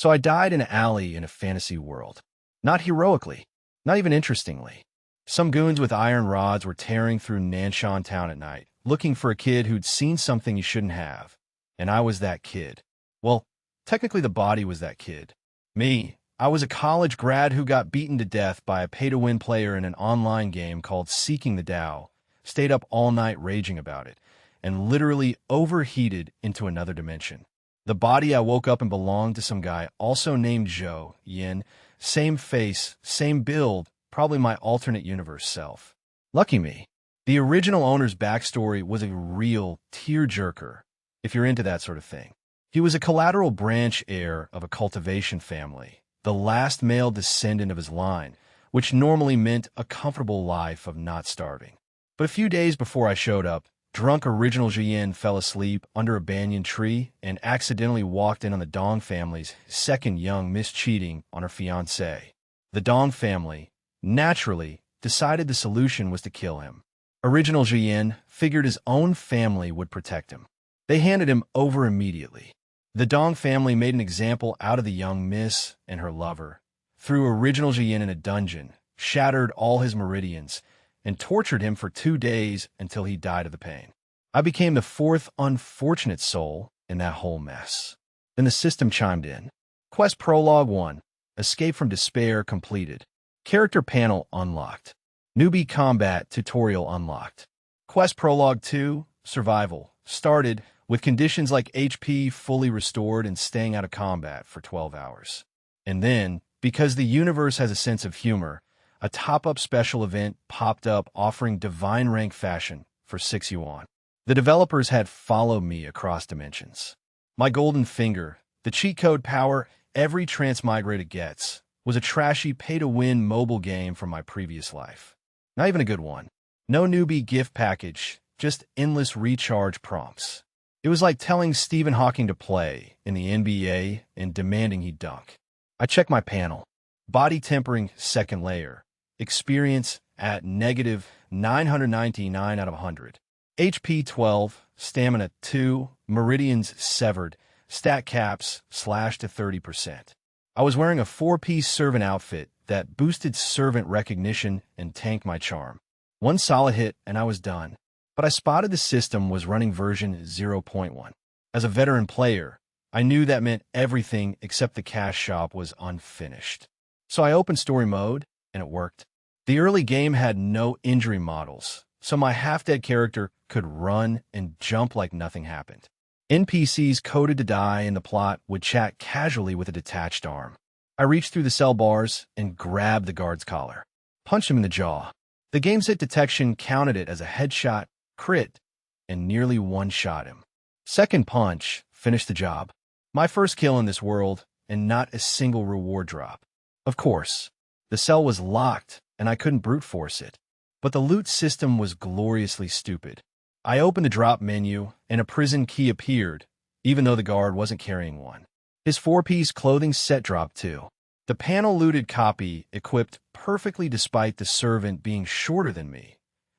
So I died in an alley in a fantasy world. Not heroically, not even interestingly. Some goons with iron rods were tearing through Nanshan town at night, looking for a kid who'd seen something he shouldn't have. And I was that kid. Well, technically the body was that kid. Me. I was a college grad who got beaten to death by a pay-to-win player in an online game called Seeking the Tao, stayed up all night raging about it, and literally overheated into another dimension. The body I woke up and belonged to some guy also named Zhou Yin, same face, same build, probably my alternate universe self. Lucky me. The original owner's backstory was a real tearjerker, if you're into that sort of thing. He was a collateral branch heir of a cultivation family, the last male descendant of his line, which normally meant a comfortable life of not starving. But a few days before I showed up, drunk original Jian fell asleep under a banyan tree and accidentally walked in on the Dong family's second young miss cheating on her fiancé. The Dong family, naturally, decided the solution was to kill him. Original Jian figured his own family would protect him. They handed him over immediately. The Dong family made an example out of the young miss and her lover, threw original Jian in a dungeon, shattered all his meridians, and tortured him for 2 days until he died of the pain. I became the fourth unfortunate soul in that whole mess. Then the system chimed in. Quest Prologue 1. Escape from Despair completed. Character panel unlocked. Newbie combat tutorial unlocked. Quest Prologue 2. Survival started with conditions like HP fully restored and staying out of combat for 12 hours. And then, because the universe has a sense of humor, a top-up special event popped up offering divine rank fashion for 6 yuan. The developers had followed me across dimensions. My golden finger, the cheat code power every transmigrated gets, was a trashy pay-to-win mobile game from my previous life. Not even a good one. No newbie gift package, just endless recharge prompts. It was like telling Stephen Hawking to play in the NBA and demanding he dunk. I checked my panel. Body tempering, second layer. Experience at negative 999 out of 100. HP 12, stamina 2, meridians severed, stat caps slashed to 30%. I was wearing a 4-piece servant outfit that boosted servant recognition and tanked my charm. One solid hit and I was done. But I spotted the system was running version 0.1. As a veteran player, I knew that meant everything except the cash shop was unfinished. So I opened story mode, and it worked. The early game had no injury models, so my half-dead character could run and jump like nothing happened. NPCs coded to die and the plot would chat casually with a detached arm. I reached through the cell bars and grabbed the guard's collar. Punched him in the jaw. The game's hit detection counted it as a headshot, crit, and nearly one-shot him. Second punch finished the job. My first kill in this world, and not a single reward drop. Of course, the cell was locked, and I couldn't brute force it. But the loot system was gloriously stupid. I opened the drop menu, and a prison key appeared, even though the guard wasn't carrying one. His 4-piece clothing set dropped too. The panel-looted copy equipped perfectly despite the servant being shorter than me,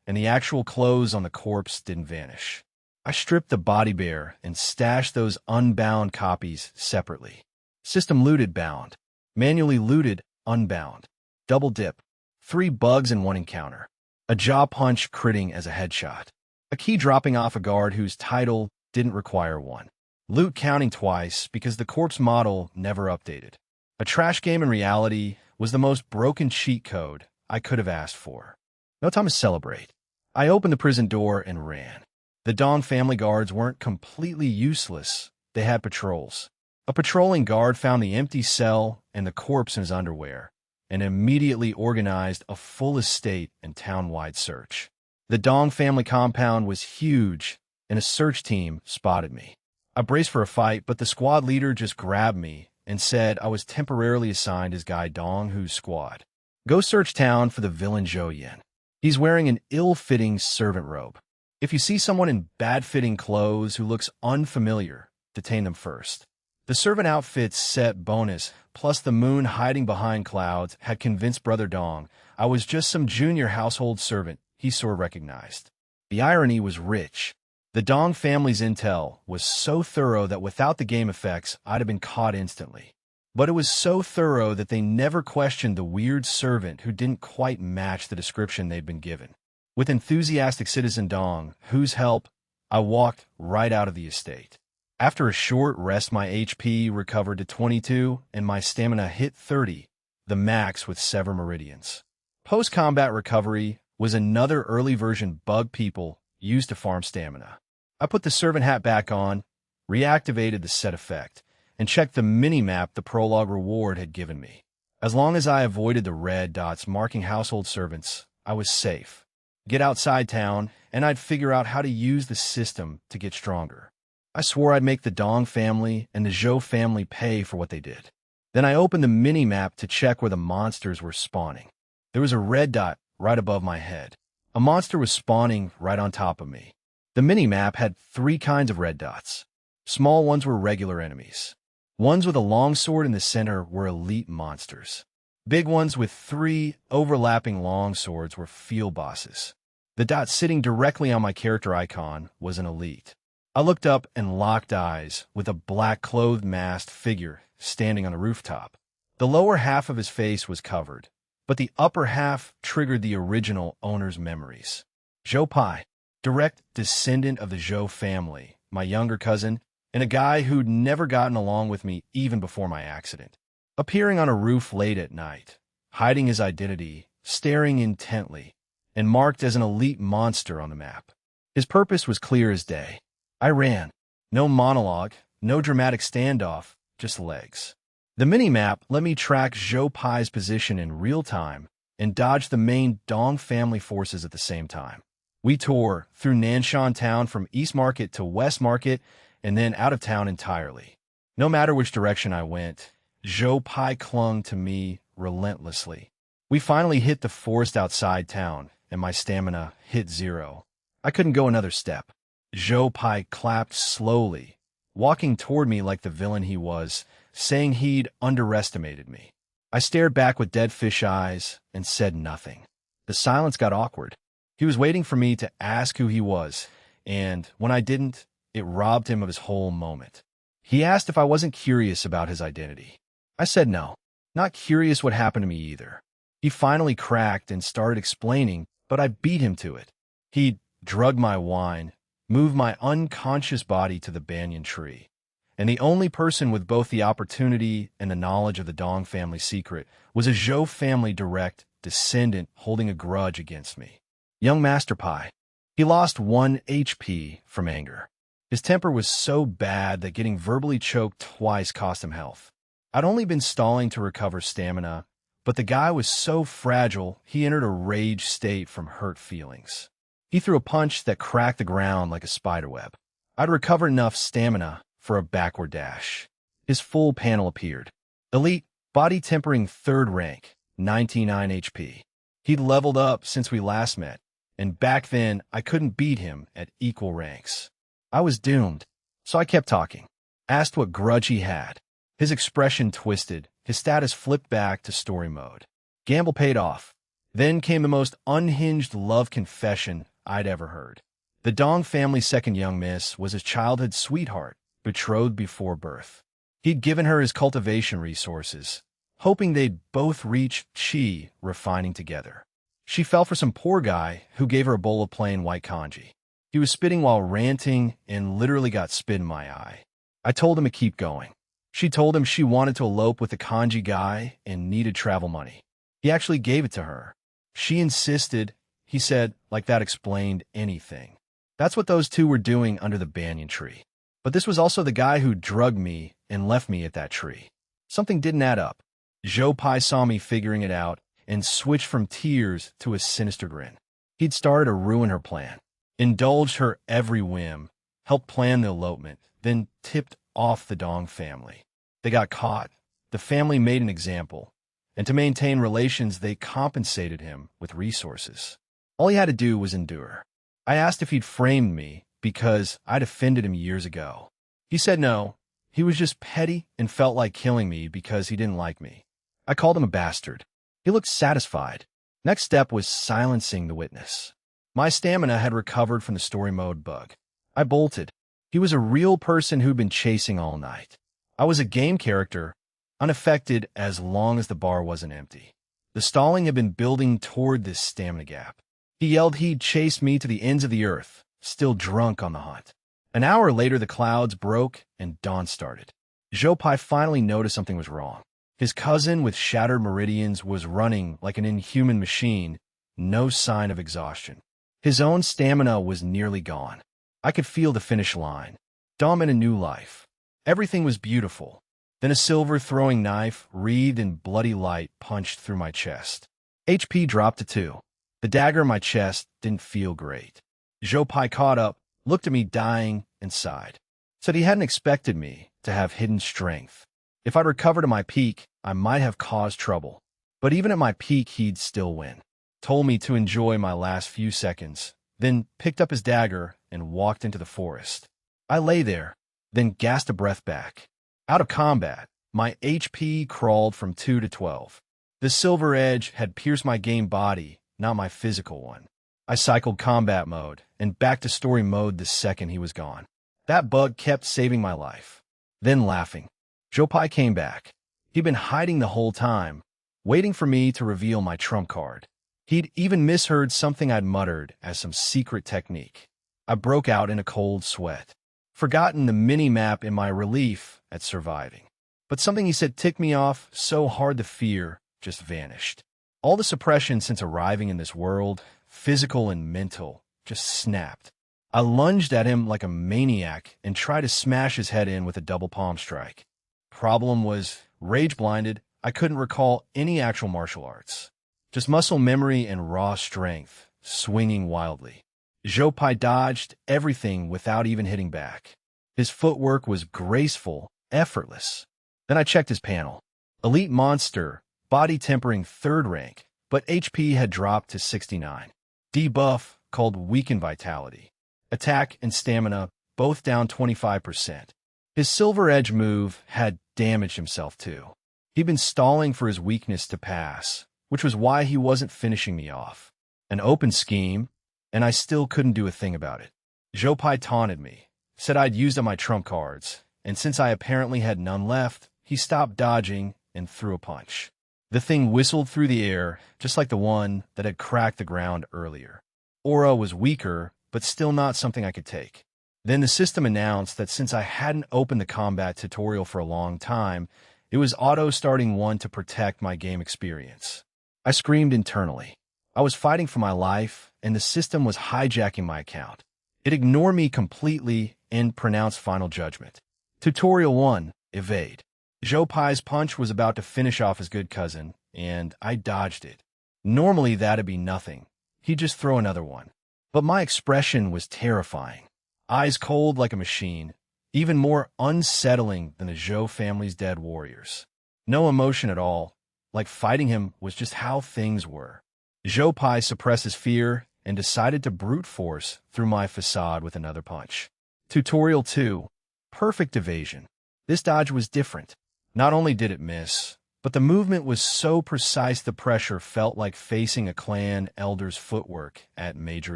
and the actual clothes on the corpse didn't vanish. I stripped the body bare and stashed those unbound copies separately. System looted bound. Manually looted unbound. Double dip. 3 bugs in 1 encounter. A jaw punch critting as a headshot. A key dropping off a guard whose title didn't require one. Loot counting twice because the corpse model never updated. A trash game in reality was the most broken cheat code I could have asked for. No time to celebrate. I opened the prison door and ran. The Dong family guards weren't completely useless. They had patrols. A patrolling guard found the empty cell and the corpse in his underwear, and immediately organized a full estate and town-wide search. The Dong family compound was huge, and a search team spotted me. I braced for a fight, but the squad leader just grabbed me and said I was temporarily assigned as Guy Dong Hu's squad. Go search town for the villain Zhou Yin. He's wearing an ill-fitting servant robe. If you see someone in bad-fitting clothes who looks unfamiliar, detain them first. The servant outfit's set bonus, plus the moon hiding behind clouds, had convinced Brother Dong I was just some junior household servant he sort of recognized. The irony was rich. The Dong family's intel was so thorough that without the game effects, I'd have been caught instantly. But it was so thorough that they never questioned the weird servant who didn't quite match the description they'd been given. With enthusiastic citizen Dong, whose help, I walked right out of the estate. After a short rest, my HP recovered to 22 and my stamina hit 30, the max with 7 Meridians. Post-combat recovery was another early version bug people used to farm stamina. I put the servant hat back on, reactivated the set effect, and checked the mini-map the prologue reward had given me. As long as I avoided the red dots marking household servants, I was safe. Get outside town, and I'd figure out how to use the system to get stronger. I swore I'd make the Dong family and the Zhou family pay for what they did. Then I opened the mini-map to check where the monsters were spawning. There was a red dot right above my head. A monster was spawning right on top of me. The mini-map had 3 kinds of red dots. Small ones were regular enemies. Ones with a long sword in the center were elite monsters. Big ones with 3 overlapping long swords were field bosses. The dot sitting directly on my character icon was an elite. I looked up and locked eyes with a black-clothed masked figure standing on a rooftop. The lower half of his face was covered, but the upper half triggered the original owner's memories. Zhou Pai, direct descendant of the Zhou family, my younger cousin, and a guy who'd never gotten along with me even before my accident. Appearing on a roof late at night, hiding his identity, staring intently, and marked as an elite monster on the map. His purpose was clear as day. I ran. No monologue, no dramatic standoff, just legs. The mini-map let me track Zhou Pai's position in real time and dodge the main Dong family forces at the same time. We tore through Nanshan town from East Market to West Market and then out of town entirely. No matter which direction I went, Zhou Pai clung to me relentlessly. We finally hit the forest outside town, and my stamina hit 0. I couldn't go another step. Zhou Pai clapped slowly, walking toward me like the villain he was, saying he'd underestimated me. I stared back with dead fish eyes and said nothing. The silence got awkward. He was waiting for me to ask who he was, and when I didn't, it robbed him of his whole moment. He asked if I wasn't curious about his identity. I said no, not curious what happened to me either. He finally cracked and started explaining, but I beat him to it. He'd drugged my wine, moved my unconscious body to the banyan tree, and the only person with both the opportunity and the knowledge of the Dong family secret was a Zhou family direct descendant holding a grudge against me. Young Master Pai. He lost 1 HP from anger. His temper was so bad that getting verbally choked twice cost him health. I'd only been stalling to recover stamina, but the guy was so fragile he entered a rage state from hurt feelings. He threw a punch that cracked the ground like a spiderweb. I'd recovered enough stamina for a backward dash. His full panel appeared. Elite, body tempering 3rd rank, 99 HP. He'd leveled up since we last met, and back then I couldn't beat him at equal ranks. I was doomed, so I kept talking. Asked what grudge he had. His expression twisted, his status flipped back to story mode. Gamble paid off. Then came the most unhinged love confession I'd ever heard. The Dong family's second young miss was his childhood sweetheart, betrothed before birth. He'd given her his cultivation resources, hoping they'd both reach chi refining together. She fell for some poor guy who gave her a bowl of plain white kanji. He was spitting while ranting and literally got spit in my eye. I told him to keep going. She told him she wanted to elope with the kanji guy and needed travel money. He actually gave it to her. She insisted. He said, like that explained anything. That's what those two were doing under the banyan tree. But this was also the guy who drugged me and left me at that tree. Something didn't add up. Zhou Pai saw me figuring it out and switched from tears to a sinister grin. He'd started to ruin her plan, indulged her every whim, helped plan the elopement, then tipped off the Dong family. They got caught. The family made an example, and to maintain relations, they compensated him with resources. All he had to do was endure. I asked if he'd framed me because I'd offended him years ago. He said no. He was just petty and felt like killing me because he didn't like me. I called him a bastard. He looked satisfied. Next step was silencing the witness. My stamina had recovered from the story mode bug. I bolted. He was a real person who'd been chasing all night. I was a game character, unaffected as long as the bar wasn't empty. The stalling had been building toward this stamina gap. He yelled he'd chase me to the ends of the earth, still drunk on the hunt. An hour later, the clouds broke and dawn started. Jopai finally noticed something was wrong. His cousin with shattered meridians was running like an inhuman machine, no sign of exhaustion. His own stamina was nearly gone. I could feel the finish line. Dom in a new life. Everything was beautiful. Then a silver throwing knife, wreathed in bloody light, punched through my chest. HP dropped to 2. The dagger in my chest didn't feel great. Jopai caught up, looked at me dying, and sighed. Said he hadn't expected me to have hidden strength. If I'd recovered to my peak, I might have caused trouble. But even at my peak, he'd still win. Told me to enjoy my last few seconds, then picked up his dagger and walked into the forest. I lay there, then gasped a breath back. Out of combat, my HP crawled from 2 to 12. The silver edge had pierced my game body, not my physical one. I cycled combat mode and back to story mode the second he was gone. That bug kept saving my life. Then laughing. Jopai came back. He'd been hiding the whole time, waiting for me to reveal my trump card. He'd even misheard something I'd muttered as some secret technique. I broke out in a cold sweat. Forgotten the mini-map in my relief at surviving. But something he said ticked me off so hard the fear just vanished. All the suppression since arriving in this world, physical and mental, just snapped. I lunged at him like a maniac and tried to smash his head in with a double palm strike. Problem was, rage-blinded, I couldn't recall any actual martial arts. Just muscle memory and raw strength, swinging wildly. Jopai dodged everything without even hitting back. His footwork was graceful, effortless. Then I checked his panel. Elite monster, body tempering 3rd rank, but HP had dropped to 69. Debuff called weakened vitality. Attack and stamina both down 25%. His silver edge move had damaged himself too. He'd been stalling for his weakness to pass, which was why he wasn't finishing me off. An open scheme, and I still couldn't do a thing about it. Jopai taunted me, said I'd used up my trump cards, and since I apparently had none left, he stopped dodging and threw a punch. The thing whistled through the air, just like the one that had cracked the ground earlier. Aura was weaker, but still not something I could take. Then the system announced that since I hadn't opened the combat tutorial for a long time, it was auto-starting one to protect my game experience. I screamed internally. I was fighting for my life, and the system was hijacking my account. It ignored me completely and pronounced final judgment. Tutorial 1, Evade. Jopai's punch was about to finish off his good cousin, and I dodged it. Normally that'd be nothing. He'd just throw another one. But my expression was terrifying. Eyes cold like a machine, even more unsettling than the Zhou family's dead warriors. No emotion at all, like fighting him was just how things were. Jopai suppressed his fear and decided to brute force through my facade with another punch. Tutorial 2. Perfect evasion. This dodge was different. Not only did it miss, but the movement was so precise the pressure felt like facing a clan elder's footwork at major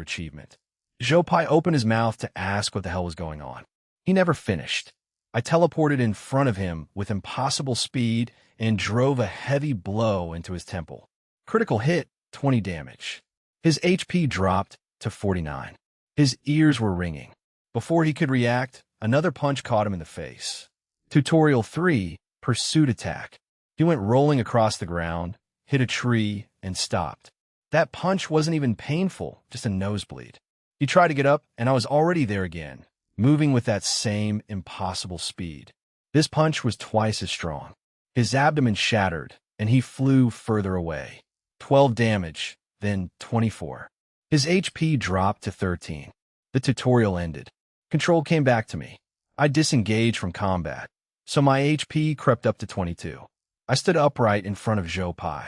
achievement. Jopai opened his mouth to ask what the hell was going on. He never finished. I teleported in front of him with impossible speed and drove a heavy blow into his temple. Critical hit, 20 damage. His HP dropped to 49. His ears were ringing. Before he could react, another punch caught him in the face. Tutorial 3, Pursuit Attack. He went rolling across the ground, hit a tree, and stopped. That punch wasn't even painful, just a nosebleed. He tried to get up, and I was already there again, moving with that same impossible speed. This punch was twice as strong. His abdomen shattered, and he flew further away. 12 damage, then 24. His HP dropped to 13. The tutorial ended. Control came back to me. I disengaged from combat, so my HP crept up to 22. I stood upright in front of Jopai.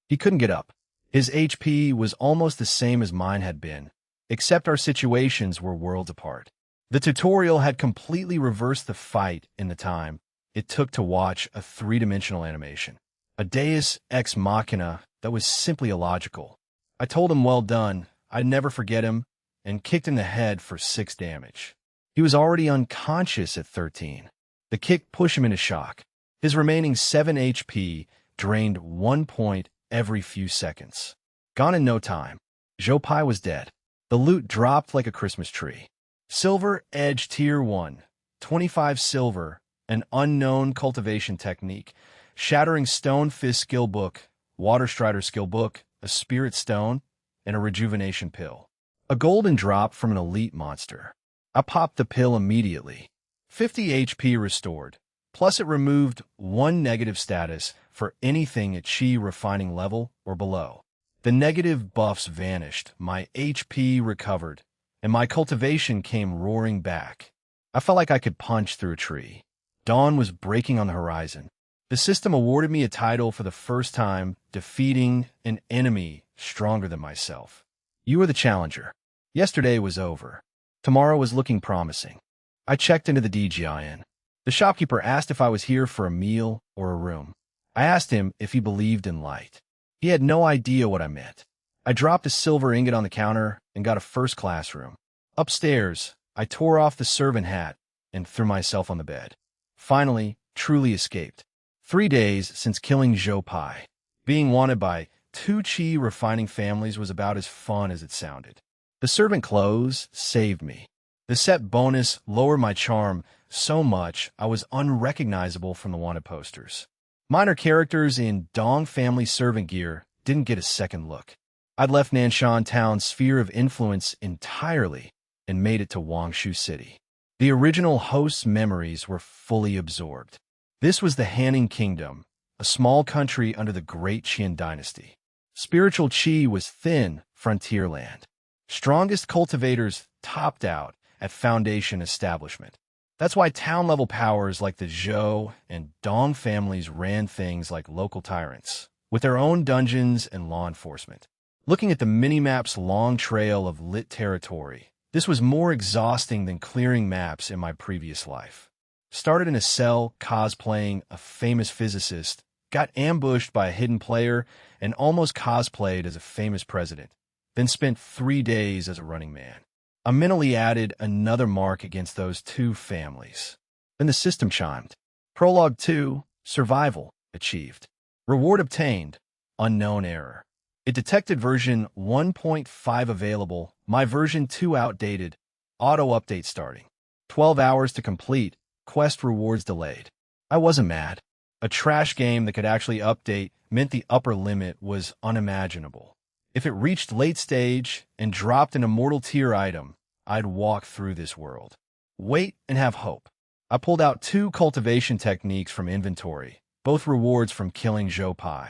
He couldn't get up. His HP was almost the same as mine had been, except our situations were worlds apart. The tutorial had completely reversed the fight in the time it took to watch a three-dimensional animation. A deus ex machina that was simply illogical. I told him well done, I'd never forget him, and kicked in the head for 6 damage. He was already unconscious at 13. The kick pushed him into shock. His remaining 7 HP drained 1 point every few seconds. Gone in no time. Zhou Pai was dead. The loot dropped like a Christmas tree. Silver Edge Tier 1, 25 silver, an unknown cultivation technique, Shattering Stone Fist skill book, Water Strider skill book, a Spirit Stone, and a Rejuvenation pill. A golden drop from an elite monster. I popped the pill immediately. 50 HP restored, plus it removed 1 negative status for anything at Chi refining level or below. The negative buffs vanished, my HP recovered, and my cultivation came roaring back. I felt like I could punch through a tree. Dawn was breaking on the horizon. The system awarded me a title for the first time, defeating an enemy stronger than myself. You were the challenger. Yesterday was over. Tomorrow was looking promising. I checked into the DGIN. The shopkeeper asked if I was here for a meal or a room. I asked him if he believed in light. He had no idea what I meant. I dropped a silver ingot on the counter and got a first-class room. Upstairs, I tore off the servant hat and threw myself on the bed. Finally, truly escaped. 3 days since killing Zhou Pai. Being wanted by 2 Chi refining families was about as fun as it sounded. The servant clothes saved me. The set bonus lowered my charm so much I was unrecognizable from the wanted posters. Minor characters in Dong family servant gear didn't get a second look. I'd left Nanshan Town's sphere of influence entirely and made it to Wangshu City. The original host's memories were fully absorbed. This was the Hanning Kingdom, a small country under the Great Qian Dynasty. Spiritual Qi was thin frontier land. Strongest cultivators topped out at foundation establishment. That's why town-level powers like the Zhou and Dong families ran things like local tyrants, with their own dungeons and law enforcement. Looking at the mini-map's long trail of lit territory, this was more exhausting than clearing maps in my previous life. Started in a cell cosplaying a famous physicist, got ambushed by a hidden player, and almost cosplayed as a famous president, then spent 3 days as a running man. I mentally added another mark against those 2 families. Then the system chimed. Prologue 2, Survival, achieved. Reward obtained, unknown error. It detected version 1.5 available, my version 2 outdated, auto-update starting. 12 hours to complete, quest rewards delayed. I wasn't mad. A trash game that could actually update meant the upper limit was unimaginable. If it reached late stage and dropped an immortal tier item, I'd walk through this world. Wait and have hope. I pulled out 2 cultivation techniques from inventory, both rewards from killing Zhou Pai.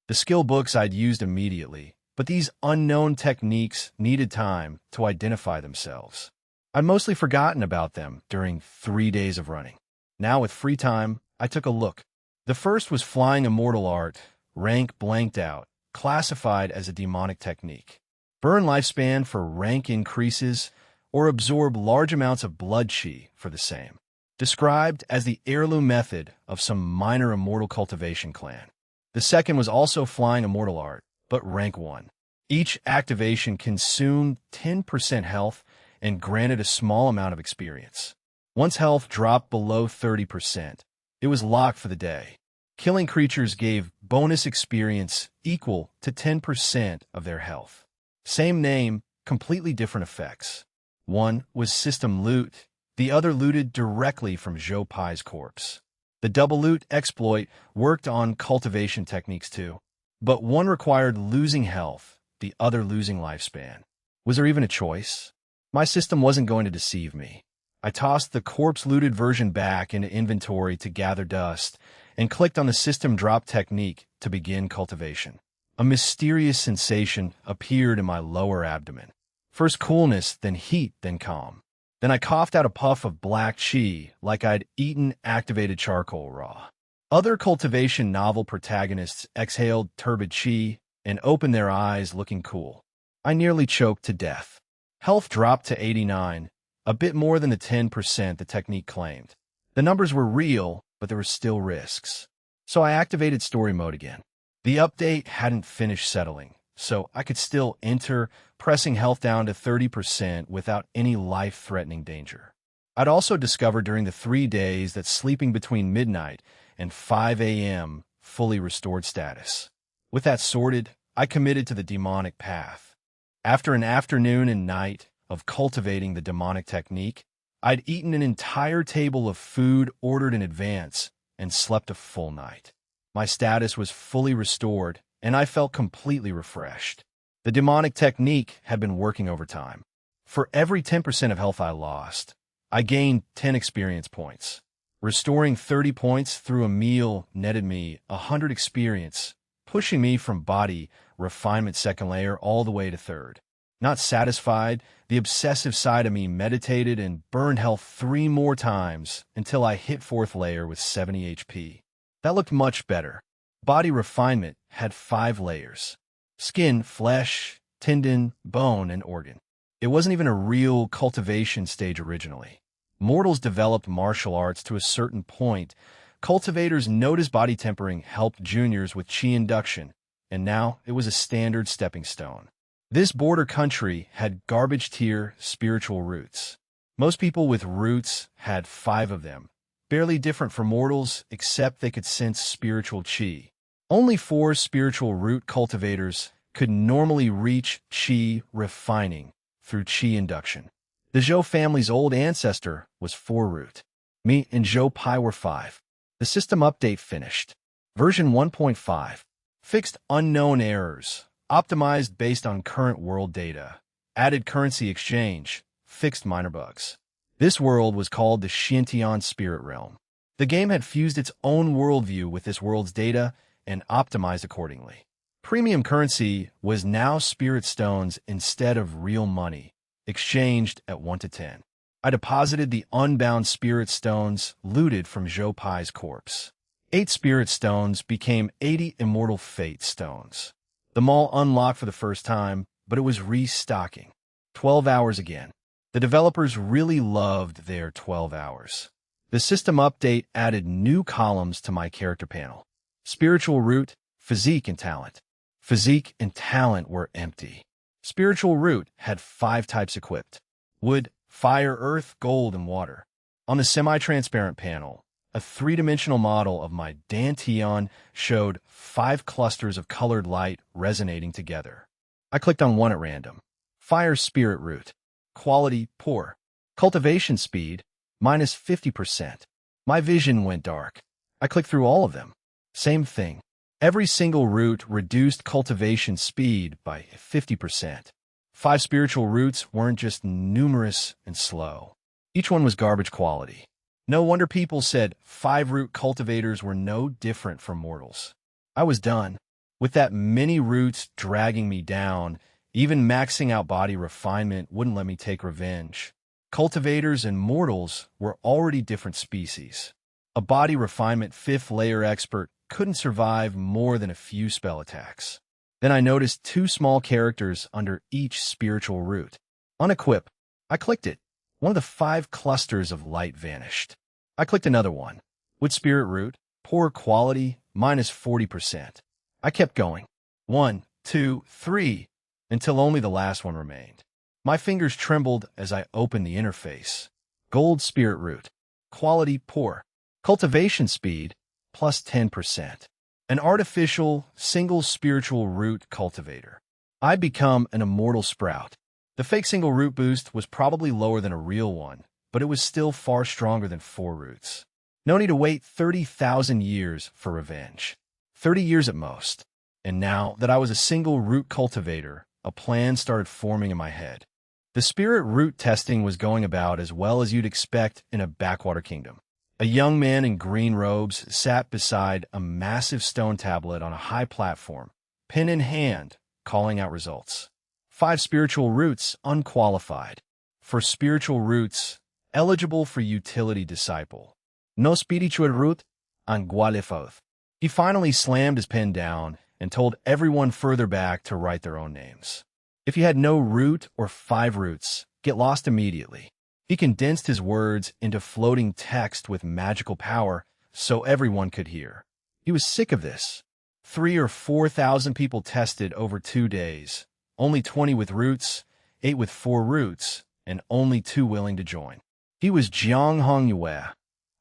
The skill books I'd used immediately, but these unknown techniques needed time to identify themselves. I'd mostly forgotten about them during 3 days of running. Now with free time, I took a look. The first was Flying Immortal Art, rank blanked out, classified as a demonic technique. Burn lifespan for rank increases or absorb large amounts of blood chi for the same. Described as the heirloom method of some minor immortal cultivation clan. The second was also Flying Immortal Art, but rank 1. Each activation consumed 10% health and granted a small amount of experience. Once health dropped below 30%, it was locked for the day. Killing creatures gave bonus experience equal to 10% of their health. Same name, completely different effects. One was system loot, the other looted directly from Zhou Pai's corpse. The double loot exploit worked on cultivation techniques too, but one required losing health, the other losing lifespan. Was there even a choice? My system wasn't going to deceive me. I tossed the corpse-looted version back into inventory to gather dust and clicked on the system drop technique to begin cultivation. A mysterious sensation appeared in my lower abdomen. First coolness, then heat, then calm. Then I coughed out a puff of black chi like I'd eaten activated charcoal raw. Other cultivation novel protagonists exhaled turbid chi and opened their eyes looking cool. I nearly choked to death. Health dropped to 89, a bit more than the 10% the technique claimed. The numbers were real, but there were still risks. So I activated story mode again. The update hadn't finished settling, so I could still enter, pressing health down to 30% without any life-threatening danger. I'd also discovered during the 3 days that sleeping between midnight and 5 a.m. fully restored status. With that sorted, I committed to the demonic path. After an afternoon and night of cultivating the demonic technique, I'd eaten an entire table of food ordered in advance and slept a full night. My status was fully restored, and I felt completely refreshed. The demonic technique had been working overtime. For every 10% of health I lost, I gained 10 experience points. Restoring 30 points through a meal netted me 100 experience, pushing me from body refinement second layer all the way to third. Not satisfied, the obsessive side of me meditated and burned health 3 more times until I hit 4th layer with 70 HP. That looked much better. Body refinement had 5 layers: skin, flesh, tendon, bone, and organ. It wasn't even a real cultivation stage originally. Mortals developed martial arts to a certain point. Cultivators noticed body tempering helped juniors with chi induction, and now it was a standard stepping stone. This border country had garbage-tier spiritual roots. Most people with roots had 5 of them, barely different from mortals except they could sense spiritual chi. Only 4 spiritual root cultivators could normally reach chi refining through chi induction. The Zhou family's old ancestor was 4 root. Me and Zhou Pai were 5. The system update finished. Version 1.5. Fixed unknown errors. Optimized based on current world data. Added currency exchange. Fixed minor bugs. This world was called the Xiantian Spirit Realm. The game had fused its own worldview with this world's data and optimized accordingly. Premium currency was now spirit stones instead of real money, exchanged at 1 to 10. I deposited the unbound spirit stones looted from Zhou Pai's corpse. 8 spirit stones became 80 immortal fate stones. The mall unlocked for the first time, but it was restocking. 12 hours again. The developers really loved their 12 hours. The system update added new columns to my character panel. Spiritual root, physique, and talent. Physique and talent were empty. Spiritual root had 5 types equipped: wood, fire, earth, gold, and water. On the semi-transparent panel, a 3-dimensional model of my Dantian showed 5 clusters of colored light resonating together. I clicked on one at random. Fire spirit root. Quality poor. Cultivation speed minus 50%. My vision went dark. I clicked through all of them. Same thing. Every single root reduced cultivation speed by 50%. 5 spiritual roots weren't just numerous and slow. Each one was garbage quality. No wonder people said 5 root cultivators were no different from mortals. I was done. With that many roots dragging me down, even maxing out body refinement wouldn't let me take revenge. Cultivators and mortals were already different species. A body refinement 5th layer expert couldn't survive more than a few spell attacks. Then I noticed 2 small characters under each spiritual root. Unequip. I clicked it. One of the 5 clusters of light vanished. I clicked another one. Wood spirit root, poor quality, minus 40%. I kept going. 1, 2, 3, until only the last one remained. My fingers trembled as I opened the interface. Gold spirit root. Quality poor. Cultivation speed, plus 10%. An artificial, single spiritual root cultivator. I become an immortal sprout. The fake single root boost was probably lower than a real one, but it was still far stronger than 4 roots. No need to wait 30,000 years for revenge. 30 years at most. And now that I was a single root cultivator, a plan started forming in my head. The spirit root testing was going about as well as you'd expect in a backwater kingdom. A young man in green robes sat beside a massive stone tablet on a high platform, pen in hand, calling out results. 5 spiritual roots unqualified. For spiritual roots, eligible for utility disciple. No spiritual root, unqualified. He finally slammed his pen down and told everyone further back to write their own names. If you had no root or 5 roots, get lost immediately. He condensed his words into floating text with magical power so everyone could hear. He was sick of this. 3,000 or 4,000 people tested over 2 days. Only 20 with roots, 8 with 4 roots, and only 2 willing to join. He was Jiang Hongyue.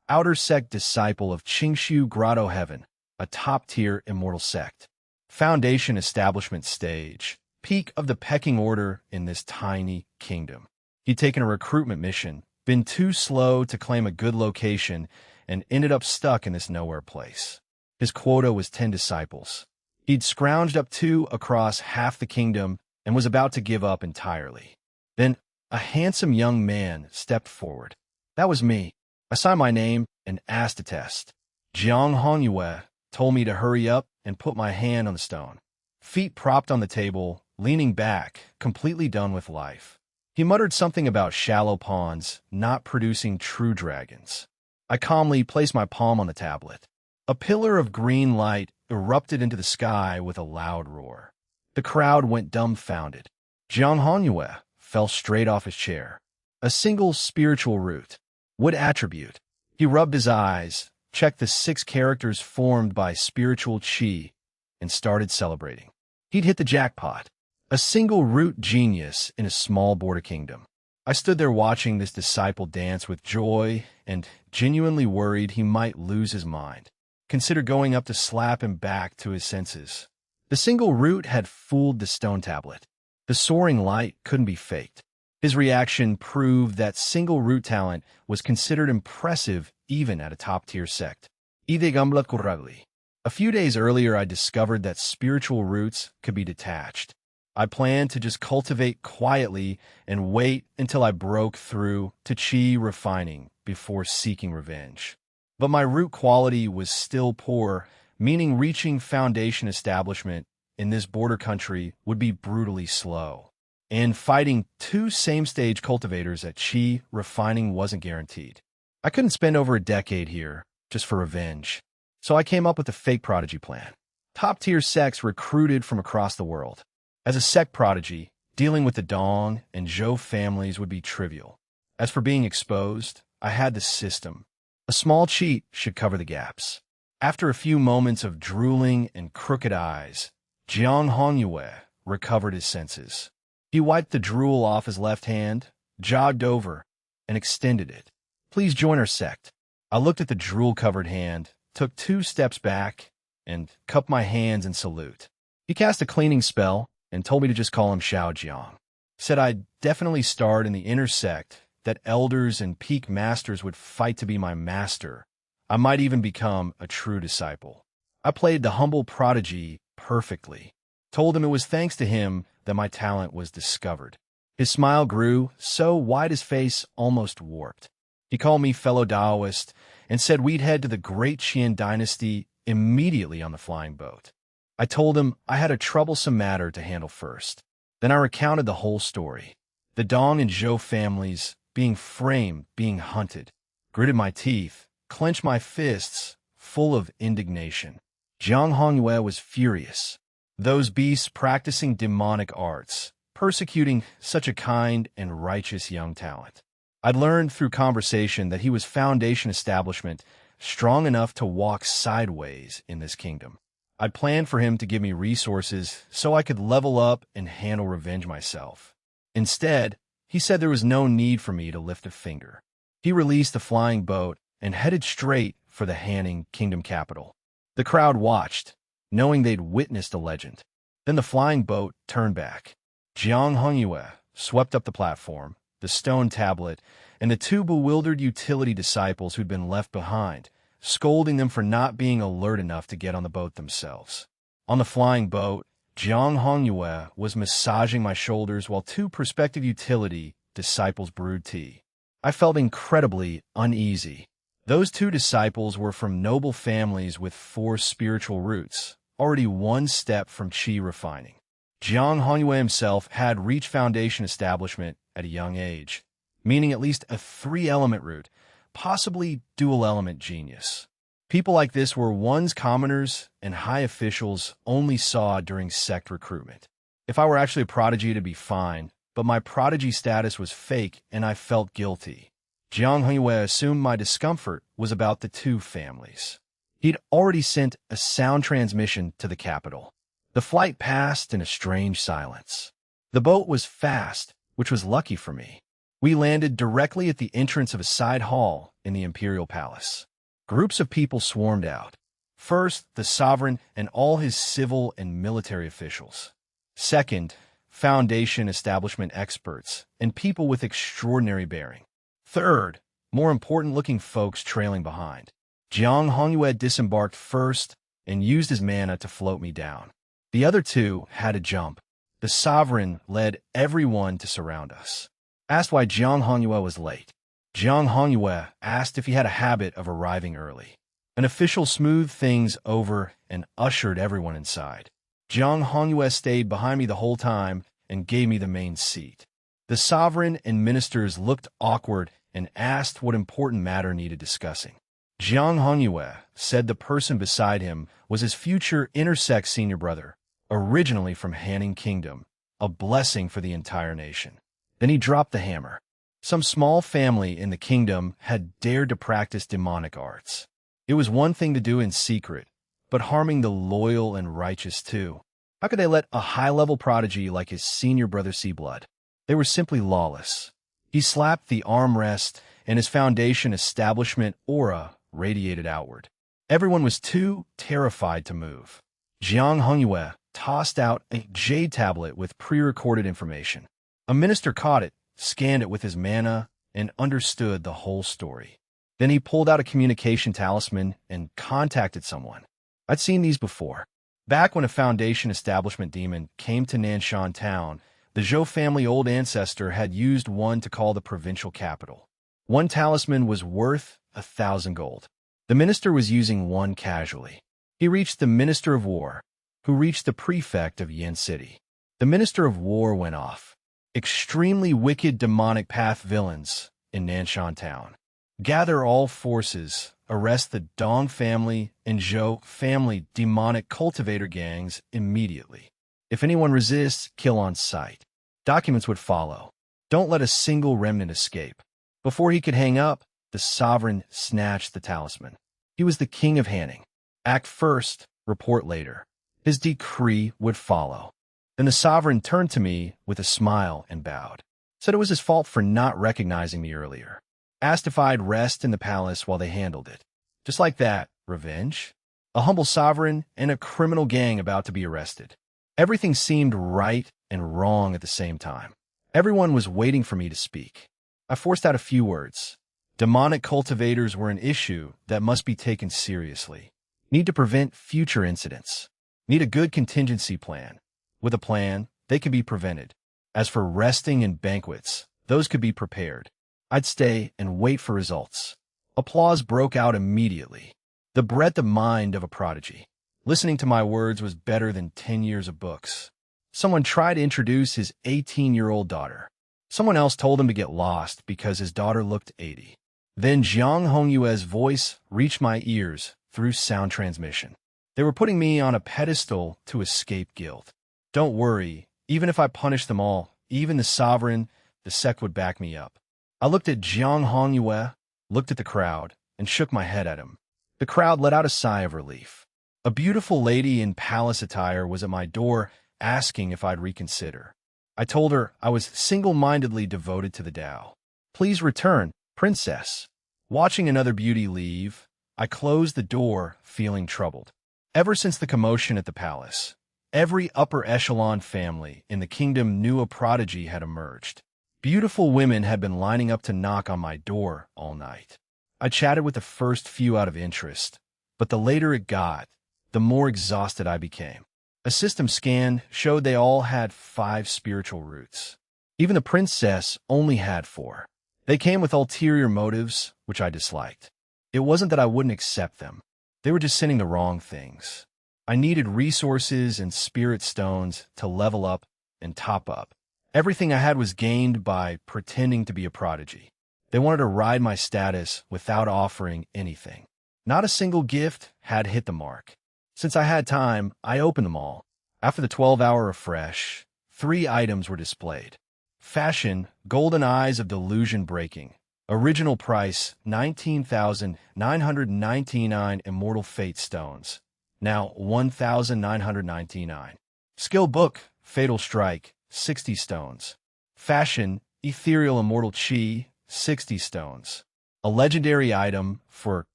outer sect disciple of Qingshu Grotto Heaven, a top-tier immortal sect. Foundation establishment stage, peak of the pecking order in this tiny kingdom. He'd taken a recruitment mission, been too slow to claim a good location, and ended up stuck in this nowhere place. His quota was 10 disciples. He'd scrounged up 2 across half the kingdom and was about to give up entirely. Then a handsome young man stepped forward. That was me. I signed my name and asked to test. Jiang Hongyue told me to hurry up and put my hand on the stone. Feet propped on the table, leaning back, completely done with life. He muttered something about shallow ponds not producing true dragons. I calmly placed my palm on the tablet. A pillar of green light erupted into the sky with a loud roar. The crowd went dumbfounded. Jiang Hongyue fell straight off his chair. A single spiritual root. What attribute? He rubbed his eyes, checked the 6 characters formed by spiritual qi, and started celebrating. He'd hit the jackpot. A single root genius in a small border kingdom. I stood there watching this disciple dance with joy and genuinely worried he might lose his mind. Considered going up to slap him back to his senses. The single root had fooled the stone tablet. The soaring light couldn't be faked. His reaction proved that single root talent was considered impressive even at a top-tier sect. A few days earlier, I discovered that spiritual roots could be detached. I planned to just cultivate quietly and wait until I broke through to qi refining before seeking revenge. But my root quality was still poor, meaning reaching foundation establishment in this border country would be brutally slow. And fighting 2 same-stage cultivators at qi refining wasn't guaranteed. I couldn't spend over a decade here just for revenge. So I came up with a fake prodigy plan. Top-tier sects recruited from across the world. As a sect prodigy, dealing with the Dong and Zhou families would be trivial. As for being exposed, I had the system. A small cheat should cover the gaps. After a few moments of drooling and crooked eyes, Jiang Hongyue recovered his senses. He wiped the drool off his left hand, jogged over, and extended it. Please join our sect. I looked at the drool-covered hand, took 2 steps back, and cupped my hands in salute. He cast a cleaning spell and told me to just call him Xiao Jiang. Said I'd definitely start in the inner sect, that elders and peak masters would fight to be my master. I might even become a true disciple. I played the humble prodigy perfectly. Told him it was thanks to him that my talent was discovered. His smile grew so wide his face almost warped. He called me fellow Taoist and said we'd head to the Great Qian dynasty immediately on the flying boat. I told him I had a troublesome matter to handle first. Then I recounted the whole story. The Dong and Zhou families being framed, being hunted. Gritted my teeth, clenched my fists, full of indignation. Jiang Hongyue was furious. Those beasts practicing demonic arts, persecuting such a kind and righteous young talent. I'd learned through conversation that he was foundation establishment strong enough to walk sideways in this kingdom. I'd planned for him to give me resources so I could level up and handle revenge myself. Instead, he said there was no need for me to lift a finger. He released the flying boat and headed straight for the Hanning kingdom capital. The crowd watched, knowing they'd witnessed a legend. Then the flying boat turned back. Jiang Hongyue swept up the platform, the stone tablet, and the 2 bewildered utility disciples who'd been left behind, scolding them for not being alert enough to get on the boat themselves. On the flying boat, Jiang Hongyue was massaging my shoulders while 2 prospective utility disciples brewed tea. I felt incredibly uneasy. Those 2 disciples were from noble families with 4 spiritual roots, already 1 step from qi refining. Jiang Hongyue himself had reached foundation establishment at a young age, meaning at least a 3-element root, possibly dual-element genius. People like this were ones commoners and high officials only saw during sect recruitment. If I were actually a prodigy, it'd be fine, but my prodigy status was fake and I felt guilty. Jiang Hongyue assumed my discomfort was about the 2 families. He'd already sent a sound transmission to the capital. The flight passed in a strange silence. The boat was fast, which was lucky for me. We landed directly at the entrance of a side hall in the imperial palace. Groups of people swarmed out. First, the sovereign and all his civil and military officials. Second, foundation establishment experts and people with extraordinary bearing. Third, more important-looking folks trailing behind. Jiang Hongyue disembarked first and used his mana to float me down. The other two had to jump. The sovereign led everyone to surround us. Asked why Jiang Hongyue was late. Jiang Hongyue asked if he had a habit of arriving early. An official smoothed things over and ushered everyone inside. Jiang Hongyue stayed behind me the whole time and gave me the main seat. The sovereign and ministers looked awkward and asked what important matter needed discussing. Jiang Hongyue said the person beside him was his future intersex senior brother, originally from Hanning Kingdom, a blessing for the entire nation. Then he dropped the hammer. Some small family in the kingdom had dared to practice demonic arts. It was one thing to do in secret, but harming the loyal and righteous too. How could they let a high-level prodigy like his senior brother see blood? They were simply lawless. He slapped the armrest, and his foundation establishment aura radiated outward. Everyone was too terrified to move. Jiang Hongyue tossed out a jade tablet with pre-recorded information. A minister caught it, scanned it with his mana, and understood the whole story. Then he pulled out a communication talisman and contacted someone. I'd seen these before. Back when a foundation establishment demon came to Nanshan town, the Zhou family old ancestor had used one to call the provincial capital. One talisman was worth 1,000 gold. The minister was using one casually. He reached the Minister of War, who reached the prefect of Yin City. The Minister of War went off. Extremely wicked demonic path villains in Nanshan town. Gather all forces, arrest the Dong family and Zhou family demonic cultivator gangs immediately. If anyone resists, kill on sight. Documents would follow. Don't let a single remnant escape. Before he could hang up, the sovereign snatched the talisman. He was the king of Hanning. Act first, report later. His decree would follow. Then the sovereign turned to me with a smile and bowed. Said it was his fault for not recognizing me earlier. Asked if I'd rest in the palace while they handled it. Just like that, revenge? A humble sovereign and a criminal gang about to be arrested. Everything seemed right and wrong at the same time. Everyone was waiting for me to speak. I forced out a few words. Demonic cultivators were an issue that must be taken seriously. Need to prevent future incidents. Need a good contingency plan. With a plan, they can be prevented. As for resting and banquets, those could be prepared. I'd stay and wait for results. Applause broke out immediately. The breadth of mind of a prodigy. Listening to my words was better than 10 years of books. Someone tried to introduce his 18-year-old daughter. Someone else told him to get lost because his daughter looked 80. Then Jiang Hongyue's voice reached my ears through sound transmission. They were putting me on a pedestal to escape guilt. Don't worry, even if I punish them all, even the sovereign, the sect would back me up. I looked at Jiang Hongyue, looked at the crowd, and shook my head at him. The crowd let out a sigh of relief. A beautiful lady in palace attire was at my door asking if I'd reconsider. I told her I was single-mindedly devoted to the Tao. Please return, princess. Watching another beauty leave, I closed the door, feeling troubled. Ever since the commotion at the palace, every upper echelon family in the kingdom knew a prodigy had emerged. Beautiful women had been lining up to knock on my door all night. I chatted with the first few out of interest, but the later it got, the more exhausted I became. A system scan showed they all had 5 spiritual roots. Even the princess only had 4. They came with ulterior motives, which I disliked. It wasn't that I wouldn't accept them. They were just sending the wrong things. I needed resources and spirit stones to level up and top up. Everything I had was gained by pretending to be a prodigy. They wanted to ride my status without offering anything. Not a single gift had hit the mark. Since I had time, I opened them all. After the 12-hour refresh, 3 items were displayed. Fashion, golden eyes of delusion breaking. Original price, 19,999 immortal fate stones. Now 1,999. Skill book, fatal strike, 60 stones. Fashion, Ethereal Immortal Chi, 60 stones. A legendary item for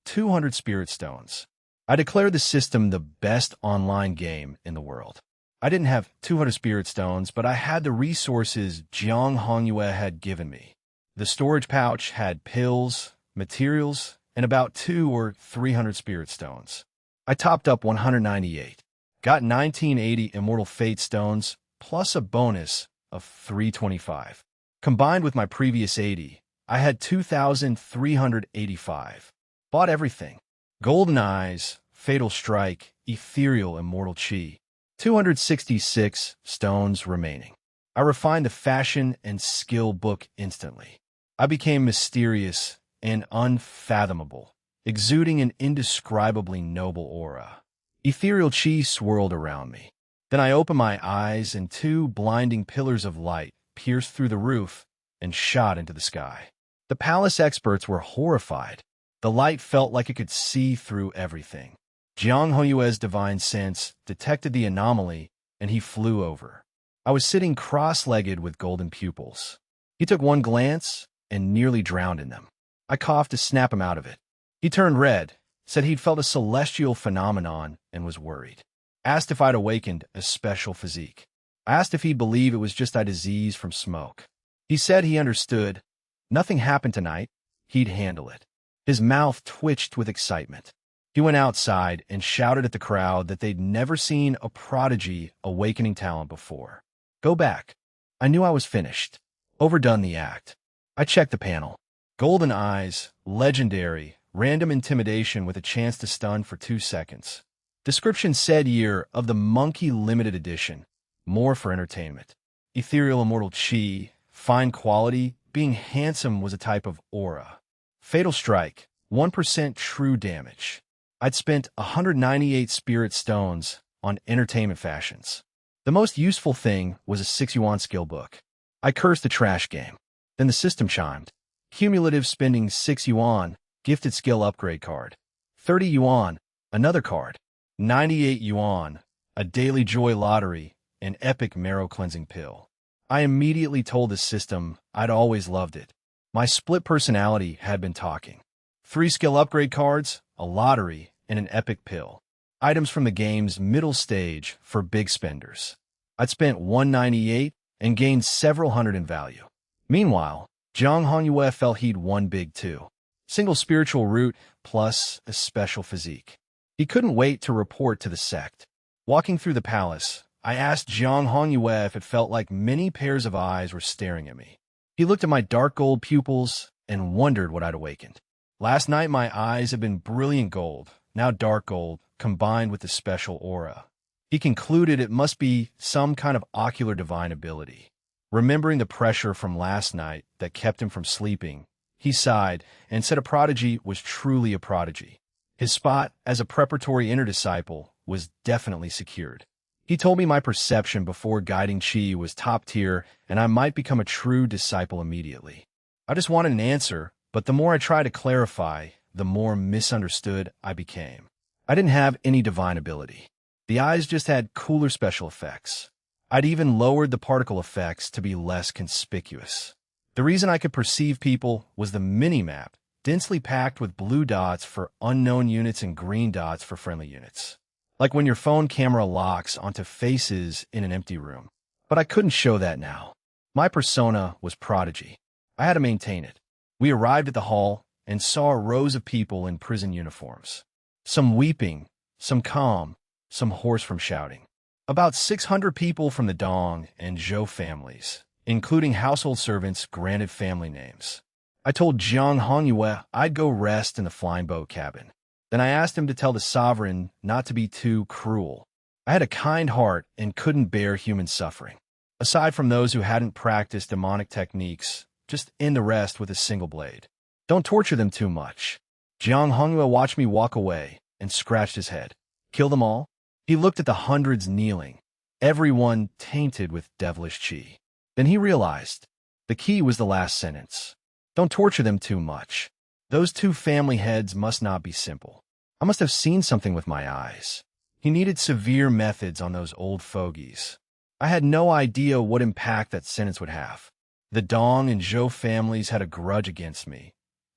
200 spirit stones. I declared the system the best online game in the world. I didn't have 200 spirit stones, but I had the resources Jiang Hongyue had given me. The storage pouch had pills, materials, and about 200 or 300 spirit stones. I topped up 198. Got 1980 Immortal Fate stones, plus a bonus of 325. Combined with my previous 80, I had 2,385. Bought everything. Golden Eyes, Fatal Strike, Ethereal Immortal Chi. 266 stones remaining. I refined the fashion and skill book instantly. I became mysterious and unfathomable, exuding an indescribably noble aura. Ethereal Chi swirled around me. Then I opened my eyes and 2 blinding pillars of light pierced through the roof and shot into the sky. The palace experts were horrified. The light felt like it could see through everything. Jiang Hongyue's divine sense detected the anomaly, and he flew over. I was sitting cross-legged with golden pupils. He took one glance and nearly drowned in them. I coughed to snap him out of it. He turned red, said he'd felt a celestial phenomenon and was worried. Asked if I'd awakened a special physique. I asked if he'd believe it was just a disease from smoke. He said he understood. Nothing happened tonight. He'd handle it. His mouth twitched with excitement. He went outside and shouted at the crowd that they'd never seen a prodigy awakening talent before. Go back. I knew I was finished. Overdone the act. I checked the panel. Golden Eyes, Legendary, Random Intimidation with a chance to stun for 2 seconds. Description said year of the Monkey Limited Edition. More for entertainment. Ethereal Immortal Chi, fine quality, being handsome was a type of aura. Fatal Strike, 1% true damage. I'd spent 198 spirit stones on entertainment fashions. The most useful thing was a 6 yuan skill book. I cursed the trash game. Then the system chimed. Cumulative spending 6 yuan, gifted skill upgrade card. 30 yuan, another card. 98 yuan, a daily joy lottery, an epic marrow cleansing pill. I immediately told the system I'd always loved it. My split personality had been talking. 3 skill upgrade cards, a lottery, and an epic pill. Items from the game's middle stage for big spenders. I'd spent 198 and gained several hundred in value. Meanwhile, Jiang Hongyue felt he'd won big too. Single spiritual root plus a special physique. He couldn't wait to report to the sect. Walking through the palace, I asked Jiang Hongyue if it felt like many pairs of eyes were staring at me. He looked at my dark gold pupils and wondered what I'd awakened. Last night my eyes had been brilliant gold, now dark gold, combined with the special aura. He concluded it must be some kind of ocular divine ability. Remembering the pressure from last night that kept him from sleeping, he sighed and said a prodigy was truly a prodigy. His spot as a preparatory inner disciple was definitely secured. He told me my perception before guiding Chi was top tier and I might become a true disciple immediately. I just wanted an answer, but the more I tried to clarify, the more misunderstood I became. I didn't have any divine ability. The eyes just had cooler special effects. I'd even lowered the particle effects to be less conspicuous. The reason I could perceive people was the mini-map, densely packed with blue dots for unknown units and green dots for friendly units. Like when your phone camera locks onto faces in an empty room. But I couldn't show that now. My persona was prodigy. I had to maintain it. We arrived at the hall and saw rows of people in prison uniforms. Some weeping, some calm, some hoarse from shouting. About 600 people from the Dong and Zhou families, including household servants granted family names. I told Jiang Hongyue I'd go rest in the flying boat cabin. Then I asked him to tell the sovereign not to be too cruel. I had a kind heart and couldn't bear human suffering. Aside from those who hadn't practiced demonic techniques, just end the rest with a single blade. Don't torture them too much. Jiang Hongyue watched me walk away and scratched his head. Kill them all? He looked at the hundreds kneeling, everyone tainted with devilish chi. Then he realized the key was the last sentence. Don't torture them too much. Those 2 family heads must not be simple. I must have seen something with my eyes. He needed severe methods on those old fogies. I had no idea what impact that sentence would have. The Dong and Zhou families had a grudge against me,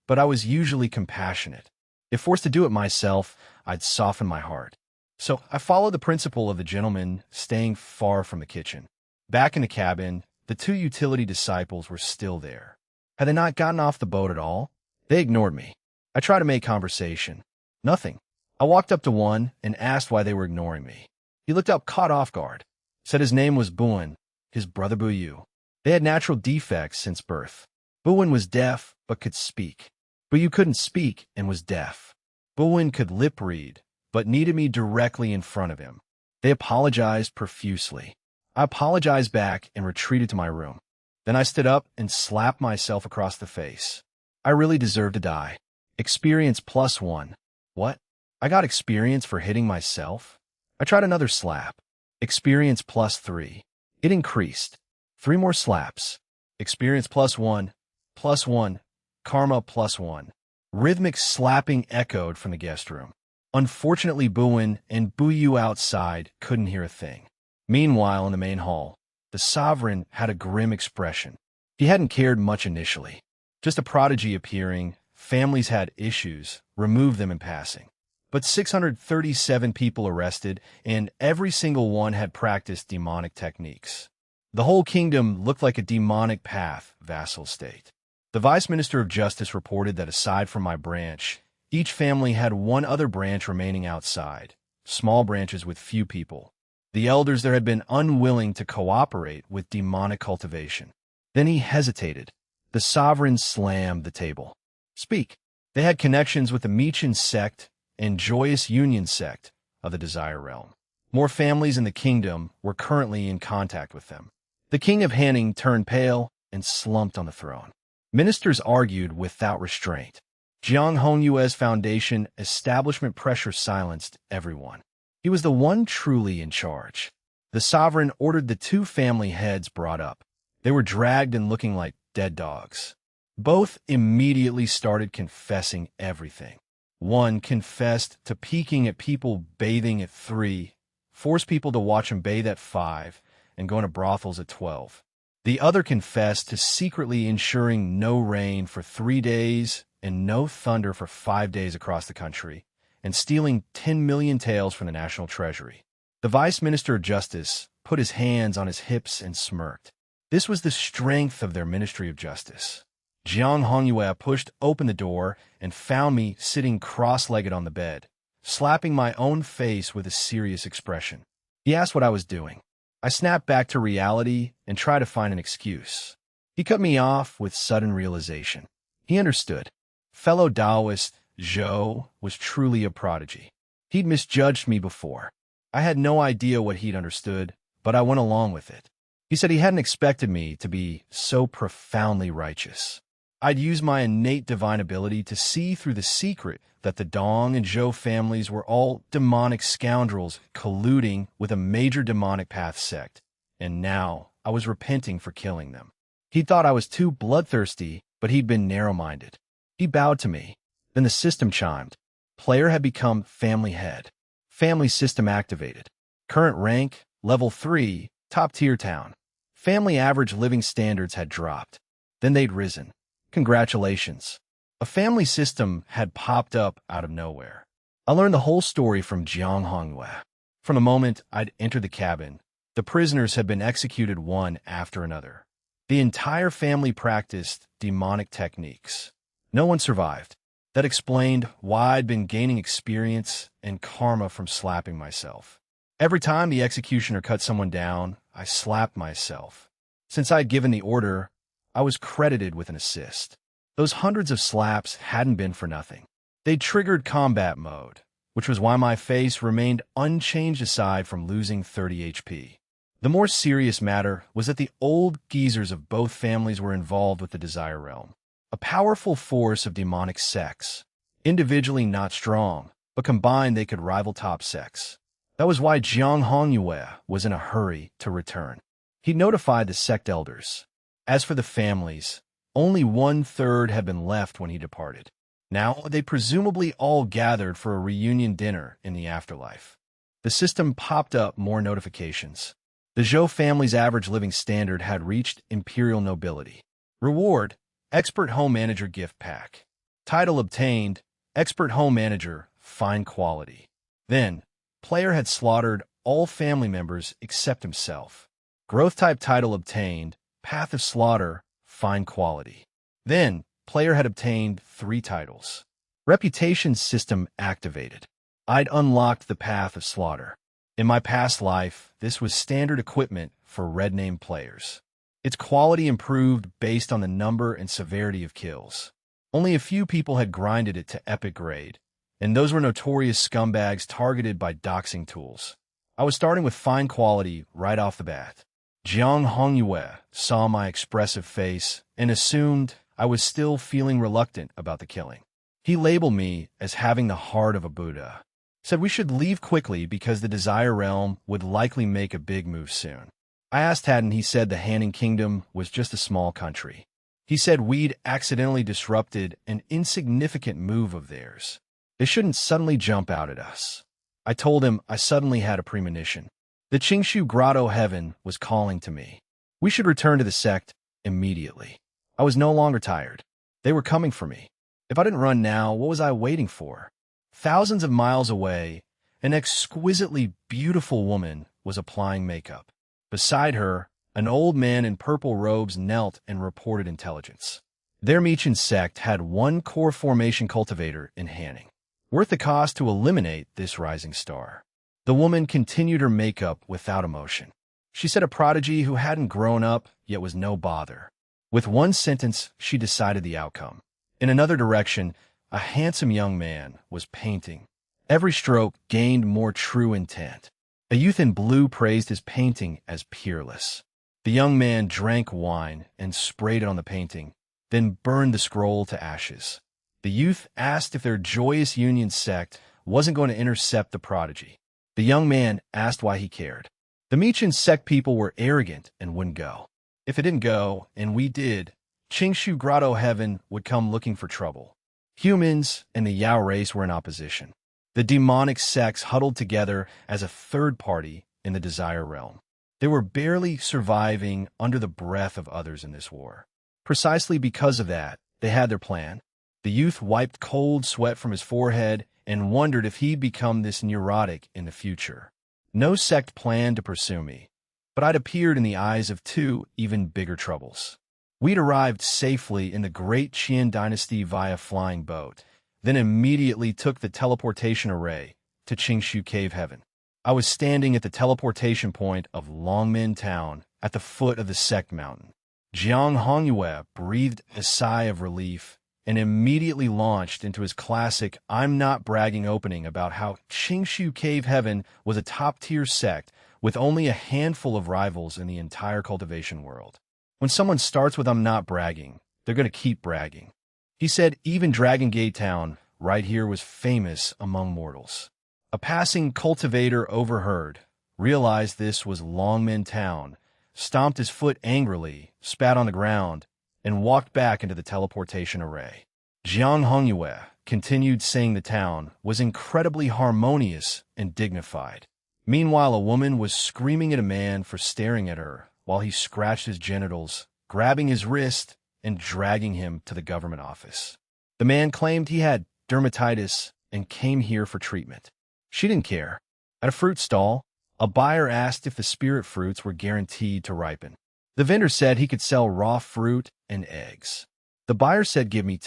but I was usually compassionate. If forced to do it myself, I'd soften my heart. So I followed the principle of the gentleman, staying far from the kitchen. Back in the cabin, the two utility disciples were still there. Had they not gotten off the boat at all? They ignored me. I tried to make conversation. Nothing. I walked up to one and asked why they were ignoring me. He looked up, caught off guard. Said his name was Buin, his brother Buyu. They had natural defects since birth. Buin was deaf but could speak. Buyu couldn't speak and was deaf. Buin could lip read, but needed me directly in front of him. They apologized profusely. I apologized back and retreated to my room. Then I stood up and slapped myself across the face. I really deserved to die. Experience +1. What? I got experience for hitting myself? I tried another slap. Experience +3. It increased. 3 more slaps. Experience +1. +1. Karma +1. Rhythmic slapping echoed from the guest room. Unfortunately, Buin and Buyu outside couldn't hear a thing. Meanwhile, in the main hall, the sovereign had a grim expression. He hadn't cared much initially. Just a prodigy appearing, families had issues, removed them in passing. But 637 people arrested, and every single one had practiced demonic techniques. The whole kingdom looked like a demonic path, vassal state. The Vice Minister of Justice reported that aside from my branch, each family had one other branch remaining outside, small branches with few people. The elders there had been unwilling to cooperate with demonic cultivation. Then he hesitated. The sovereign slammed the table. Speak. They had connections with the Meechan sect and Joyous Union sect of the Desire Realm. More families in the kingdom were currently in contact with them. The king of Hanning turned pale and slumped on the throne. Ministers argued without restraint. Jiang Hongyue's foundation establishment pressure silenced everyone. He was the one truly in charge. The sovereign ordered the two family heads brought up. They were dragged and looking like dead dogs. Both immediately started confessing everything. One confessed to peeking at people bathing at 3, forced people to watch him bathe at 5, and going to brothels at 12. The other confessed to secretly ensuring no rain for 3 days and no thunder for 5 days across the country, and stealing 10 million taels from the national treasury. The Vice Minister of Justice put his hands on his hips and smirked. This was the strength of their Ministry of Justice. Jiang Hongyue pushed open the door and found me sitting cross-legged on the bed, slapping my own face with a serious expression. He asked what I was doing. I snapped back to reality and tried to find an excuse. He cut me off with sudden realization. He understood. Fellow Taoist Zhou was truly a prodigy. He'd misjudged me before. I had no idea what he'd understood, but I went along with it. He said he hadn't expected me to be so profoundly righteous. I'd use my innate divine ability to see through the secret that the Dong and Zhou families were all demonic scoundrels colluding with a major demonic path sect, and now I was repenting for killing them. He thought I was too bloodthirsty, but he'd been narrow-minded. He bowed to me. Then the system chimed. Player had become family head. Family system activated. Current rank, level 3, top-tier town. Family average living standards had dropped. Then they'd risen. Congratulations. A family system had popped up out of nowhere. I learned the whole story from Jiang Hongyue. From the moment I'd entered the cabin, the prisoners had been executed one after another. The entire family practiced demonic techniques. No one survived. That explained why I'd been gaining experience and karma from slapping myself. Every time the executioner cut someone down, I slapped myself. Since I'd given the order, I was credited with an assist. Those hundreds of slaps hadn't been for nothing. They triggered combat mode, which was why my face remained unchanged aside from losing 30 HP. The more serious matter was that the old geezers of both families were involved with the Desire Realm, a powerful force of demonic sects. Individually not strong, but combined they could rival top sects. That was why Jiang Hongyue was in a hurry to return. He notified the sect elders. As for the families, only 1/3 had been left when he departed. Now they presumably all gathered for a reunion dinner in the afterlife. The system popped up more notifications. The Zhou family's average living standard had reached imperial nobility. Reward: Expert Home Manager Gift Pack. Title obtained: Expert Home Manager, Fine Quality. Then, player had slaughtered all family members except himself. Growth type title obtained: Path of Slaughter, Fine Quality. Then, player had obtained 3 titles. Reputation system activated. I'd unlocked the Path of Slaughter. In my past life, this was standard equipment for red name players. Its quality improved based on the number and severity of kills. Only a few people had grinded it to epic grade, and those were notorious scumbags targeted by doxing tools. I was starting with fine quality right off the bat. Jiang Hongyue saw my expressive face and assumed I was still feeling reluctant about the killing. He labeled me as having the heart of a Buddha. Said we should leave quickly because the Desire Realm would likely make a big move soon. I asked Haddon. He said the Hanning Kingdom was just a small country. He said we'd accidentally disrupted an insignificant move of theirs. They shouldn't suddenly jump out at us. I told him I suddenly had a premonition. The Qingshu Grotto Heaven was calling to me. We should return to the sect immediately. I was no longer tired. They were coming for me. If I didn't run now, what was I waiting for? Thousands of miles away, an exquisitely beautiful woman was applying makeup. Beside her, an old man in purple robes knelt and reported intelligence. Their Mechan sect had 1 core formation cultivator in Hanning. Worth the cost to eliminate this rising star. The woman continued her makeup without emotion. She said a prodigy who hadn't grown up yet was no bother. With 1 sentence, she decided the outcome. In another direction, a handsome young man was painting. Every stroke gained more true intent. A youth in blue praised his painting as peerless. The young man drank wine and sprayed it on the painting, then burned the scroll to ashes. The youth asked if their joyous union sect wasn't going to intercept the prodigy. The young man asked why he cared. The Mechan sect people were arrogant and wouldn't go. If it didn't go, and we did, Qingshu Grotto Heaven would come looking for trouble. Humans and the Yao race were in opposition. The demonic sects huddled together as a third party in the Desire Realm. They were barely surviving under the breath of others in this war. Precisely because of that, they had their plan. The youth wiped cold sweat from his forehead and wondered if he'd become this neurotic in the future. No sect planned to pursue me, but I'd appeared in the eyes of 2 even bigger troubles. We'd arrived safely in the Great Qian Dynasty via flying boat, then immediately took the teleportation array to Qingshu Cave Heaven. I was standing at the teleportation point of Longmen Town at the foot of the sect mountain. Jiang Hongyue breathed a sigh of relief and immediately launched into his classic I'm not bragging opening about how Qingshu Cave Heaven was a top-tier sect with only a handful of rivals in the entire cultivation world. When someone starts with I'm not bragging, they're going to keep bragging. He said even Dragon Gate Town right here was famous among mortals. A passing cultivator overheard, realized this was Longmen Town, stomped his foot angrily, spat on the ground, and walked back into the teleportation array. Jiang Hongyue continued saying the town was incredibly harmonious and dignified. Meanwhile, a woman was screaming at a man for staring at her while he scratched his genitals, grabbing his wrist and dragging him to the government office. The man claimed he had dermatitis and came here for treatment. She didn't care. At a fruit stall, a buyer asked if the spirit fruits were guaranteed to ripen. The vendor said he could sell raw fruit and eggs. The buyer said, "Give me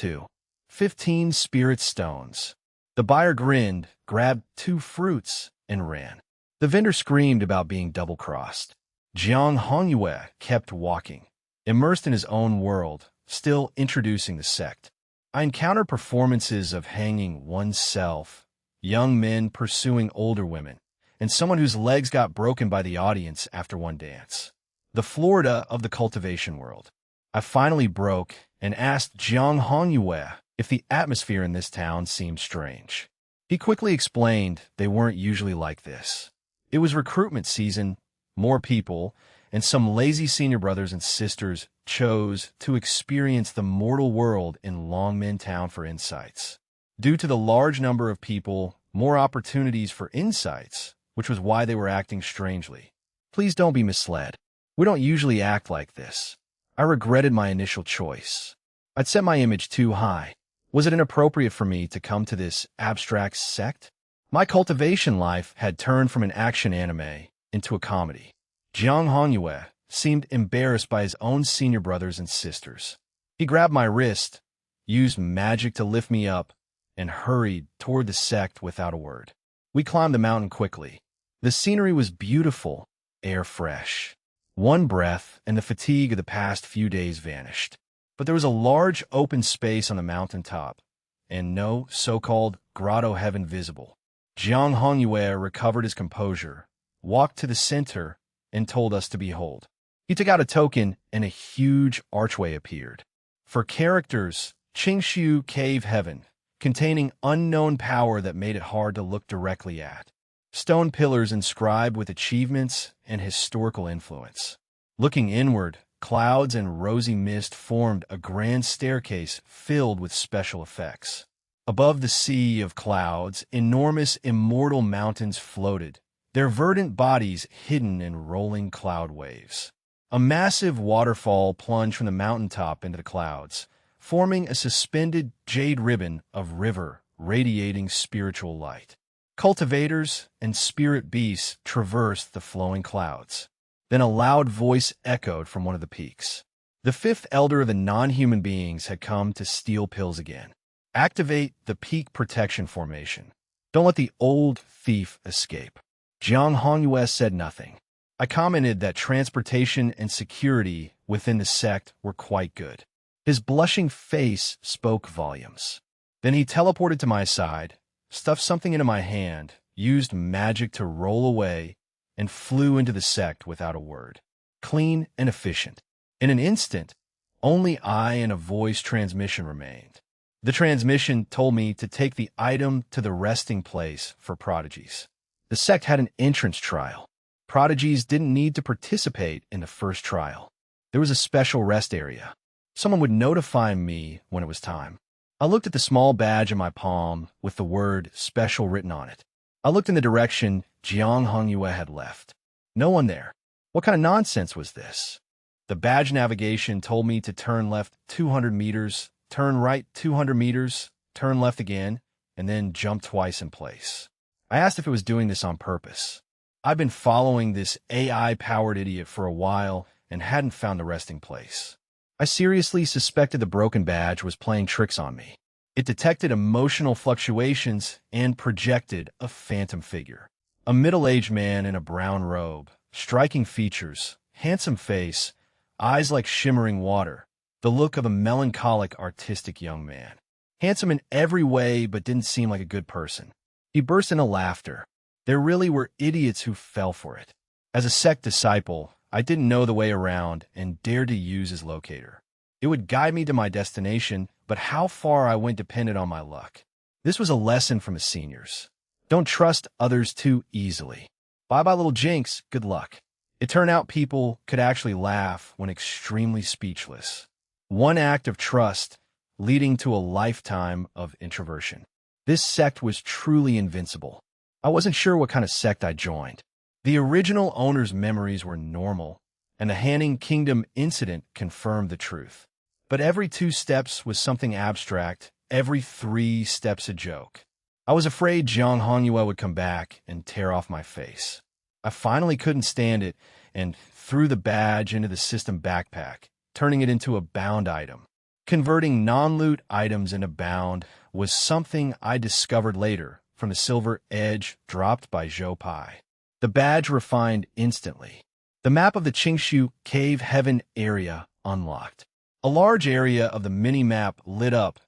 15 spirit stones." The buyer grinned, grabbed 2 fruits, and ran. The vendor screamed about being double-crossed. Jiang Hongyue kept walking, immersed in his own world, still introducing the sect. I encountered performances of hanging oneself, young men pursuing older women, and someone whose legs got broken by the audience after one dance. The Florida of the cultivation world. I finally broke and asked Jiang Hongyue if the atmosphere in this town seemed strange. He quickly explained they weren't usually like this. It was recruitment season, more people, and some lazy senior brothers and sisters chose to experience the mortal world in Longmen Town for insights. Due to the large number of people, more opportunities for insights, which was why they were acting strangely. Please don't be misled. We don't usually act like this. I regretted my initial choice. I'd set my image too high. Was it inappropriate for me to come to this abstract sect? My cultivation life had turned from an action anime into a comedy. Jiang Hongyue seemed embarrassed by his own senior brothers and sisters. He grabbed my wrist, used magic to lift me up, and hurried toward the sect without a word. We climbed the mountain quickly. The scenery was beautiful, air fresh. One breath, and the fatigue of the past few days vanished. But there was a large open space on the mountaintop, and no so-called grotto heaven visible. Jiang Hongyue recovered his composure, walked to the center, and told us to behold. He took out a token, and a huge archway appeared. For characters, Qingshu Cave Heaven, containing unknown power that made it hard to look directly at. Stone pillars inscribed with achievements and historical influence. Looking inward, clouds and rosy mist formed a grand staircase filled with special effects. Above the sea of clouds, enormous immortal mountains floated, their verdant bodies hidden in rolling cloud waves. A massive waterfall plunged from the mountaintop into the clouds, forming a suspended jade ribbon of river radiating spiritual light. Cultivators and spirit beasts traversed the flowing clouds. Then a loud voice echoed from one of the peaks. The fifth elder of the non-human beings had come to steal pills again. Activate the peak protection formation. Don't let the old thief escape. Jiang Hongyue said nothing. I commented that transportation and security within the sect were quite good. His blushing face spoke volumes. Then he teleported to my side, stuffed something into my hand, used magic to roll away, and flew into the sect without a word. Clean and efficient. In an instant, only I and a voice transmission remained. The transmission told me to take the item to the resting place for prodigies. The sect had an entrance trial. Prodigies didn't need to participate in the first trial. There was a special rest area. Someone would notify me when it was time. I looked at the small badge in my palm with the word special written on it. I looked in the direction Jiang Hongyue had left. No one there. What kind of nonsense was this? The badge navigation told me to turn left 200 meters, turn right 200 meters, turn left again, and then jump twice in place. I asked if it was doing this on purpose. I've been following this AI-powered idiot for a while and hadn't found the resting place. I seriously suspected the broken badge was playing tricks on me. It detected emotional fluctuations and projected a phantom figure. A middle-aged man in a brown robe, striking features, handsome face, eyes like shimmering water, the look of a melancholic, artistic young man. Handsome in every way, but didn't seem like a good person. He burst into laughter. There really were idiots who fell for it. As a sect disciple, I didn't know the way around and dared to use his locator. It would guide me to my destination, but how far I went depended on my luck. This was a lesson from the seniors. Don't trust others too easily. Bye-bye, little jinx. Good luck. It turned out people could actually laugh when extremely speechless. One act of trust leading to a lifetime of introversion. This sect was truly invincible. I wasn't sure what kind of sect I joined. The original owner's memories were normal, and the Hanning Kingdom incident confirmed the truth. But every 2 steps was something abstract, every 3 steps a joke. I was afraid Jiang Hongyue would come back and tear off my face. I finally couldn't stand it and threw the badge into the system backpack, turning it into a bound item. Converting non-loot items into bound was something I discovered later from the silver edge dropped by Zhou Pai. The badge refined instantly. The map of the Qingshu Cave Heaven area unlocked. A large area of the mini-map lit up,